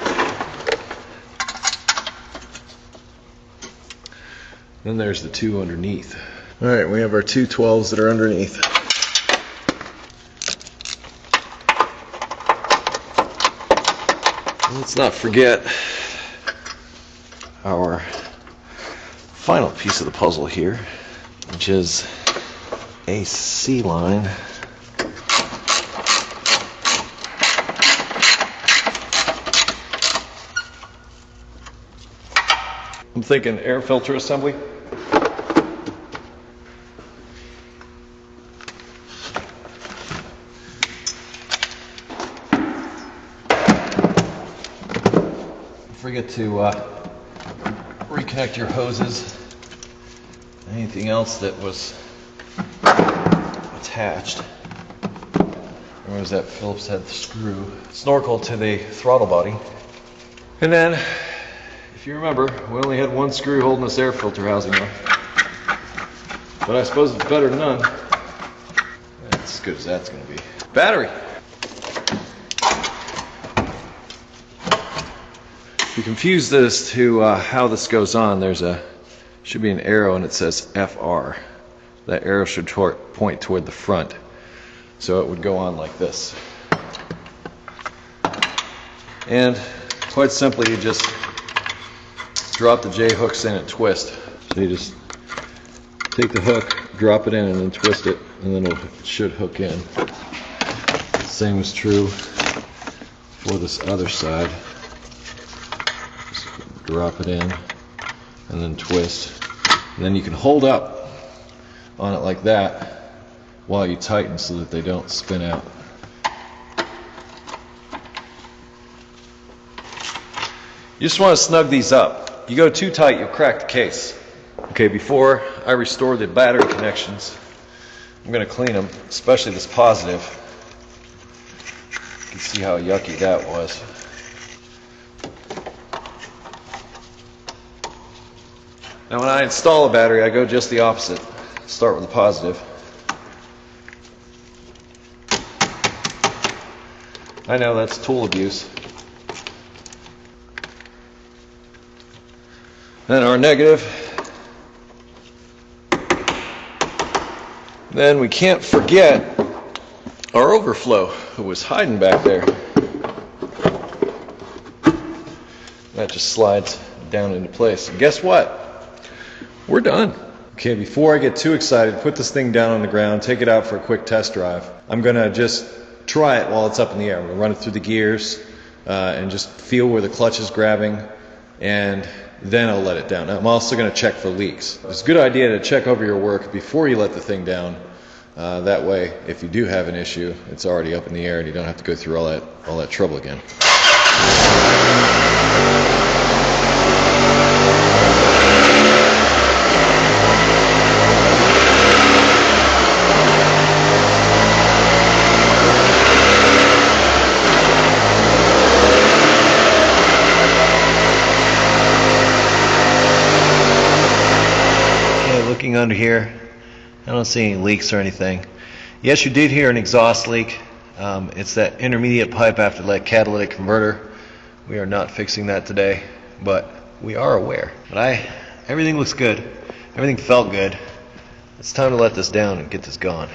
Then there's the two underneath. All right, we have our two 12s that are underneath. Let's not forget our final piece of the puzzle here, which is a C-line. I'm thinking air filter assembly. Forget to reconnect your hoses. Anything else that was attached. There was that Phillips head screw. Snorkel to the throttle body. And then, if you remember, we only had one screw holding this air filter housing on. But I suppose it's better than none. That's as good as that's going to be. Battery. If you confuse this to how this goes on, should be an arrow and it says FR. That arrow should point toward the front. So it would go on like this. And quite simply, you just drop the J hooks in and twist. So you just take the hook, drop it in, and then twist it, and then it should hook in. Same is true for this other side. Just drop it in, and then twist. And then you can hold up on it like that while you tighten so that they don't spin out. You just want to snug these up. You go too tight, you'll crack the case. Okay, before I restore the battery connections, I'm going to clean them, especially this positive. You can see how yucky that was. Now when I install a battery, I go just the opposite. Start with the positive. I know that's tool abuse. Then our negative. Then we can't forget our overflow, who was hiding back there. That just slides down into place. And guess what? We're done. Okay, before I get too excited, put this thing down on the ground, take it out for a quick test drive. I'm gonna just try it while it's up in the air. I'm gonna run it through the gears and just feel where the clutch is grabbing, and then I'll let it down. I'm also going to check for leaks. It's a good idea to check over your work before you let the thing down. That way, if you do have an issue, it's already up in the air and you don't have to go through all that trouble again. Looking under here, I don't see any leaks or anything. Yes, you did hear an exhaust leak. It's that intermediate pipe after that catalytic converter. We are not fixing that today, but we are aware. But everything looks good. Everything felt good. It's time to let this down and get this gone.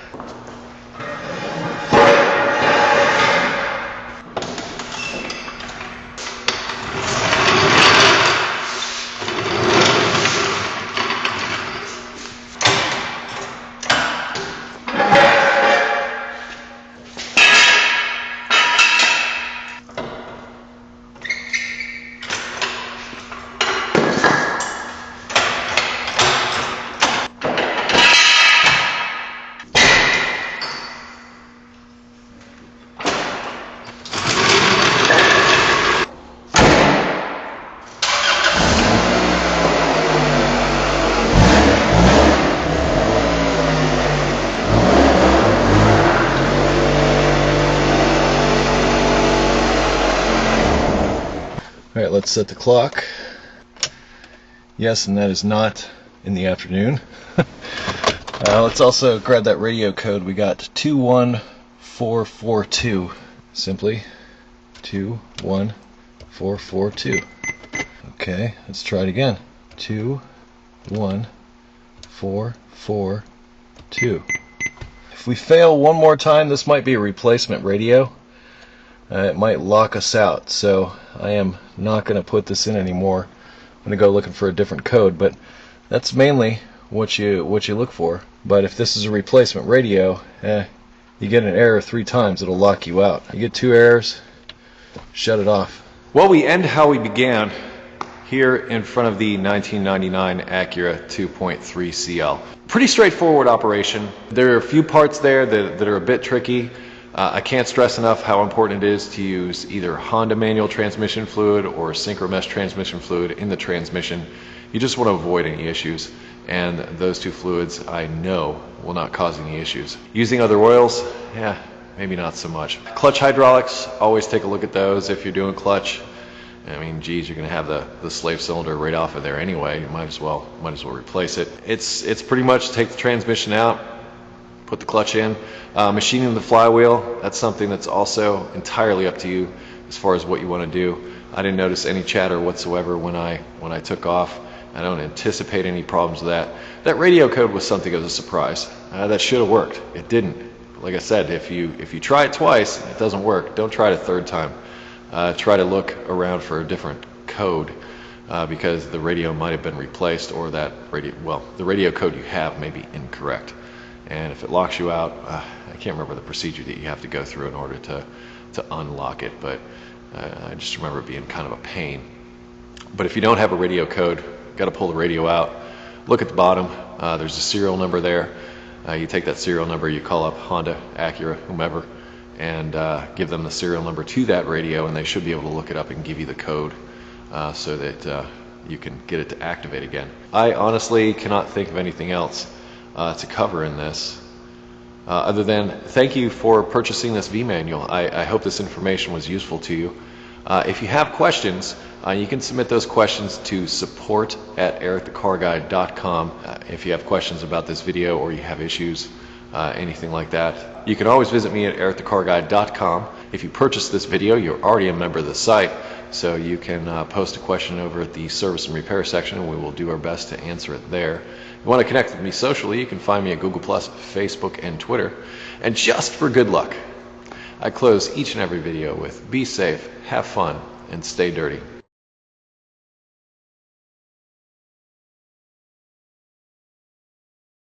let's set the clock. Yes, and that is not in the afternoon. Let's also grab that radio code. We got 21442. Simply 21442. Okay, let's try it again. 21442. If we fail one more time, this might be a replacement radio. It might lock us out, so I am not going to put this in anymore. I'm going to go looking for a different code, but that's mainly what you look for. But if this is a replacement radio, you get an error 3 times, it'll lock you out. You get 2 errors, shut it off. Well, we end how we began, here in front of the 1999 Acura 2.3 CL. Pretty straightforward operation. There are a few parts there that are a bit tricky. I can't stress enough how important it is to use either Honda manual transmission fluid or Synchromesh transmission fluid in the transmission. You just want to avoid any issues, and those 2 fluids I know will not cause any issues. Using other oils, yeah, maybe not so much. Clutch hydraulics, always take a look at those if you're doing clutch. I mean, geez, you're going to have the slave cylinder right off of there anyway. You might as well replace it. It's pretty much take the transmission out, put the clutch in. Machining the flywheel, that's something that's also entirely up to you as far as what you want to do. I didn't notice any chatter whatsoever when I took off. I don't anticipate any problems with that. That radio code was something of a surprise. That should have worked. It didn't. Like I said, if you try it twice and it doesn't work, don't try it a third time. Try to look around for a different code because the radio might have been replaced, or the radio code you have may be incorrect. And if it locks you out, I can't remember the procedure that you have to go through in order to unlock it, but I just remember it being kind of a pain. But if you don't have a radio code, got to pull the radio out, look at the bottom, there's a serial number there. You take that serial number, you call up Honda, Acura, whomever, and give them the serial number to that radio, and they should be able to look it up and give you the code so that you can get it to activate again. I honestly cannot think of anything else to cover in this other than thank you for purchasing this V-manual. I hope this information was useful to you. If you have questions, you can submit those questions to support@ericthecarguy.com. If you have questions about this video or you have issues, anything like that, you can always visit me at ericthecarguy.com. If you purchase this video, you're already a member of the site, so you can post a question over at the service and repair section, and we will do our best to answer it there. If you want to connect with me socially, you can find me at Google+, Facebook, and Twitter. And just for good luck, I close each and every video with be safe, have fun, and stay dirty.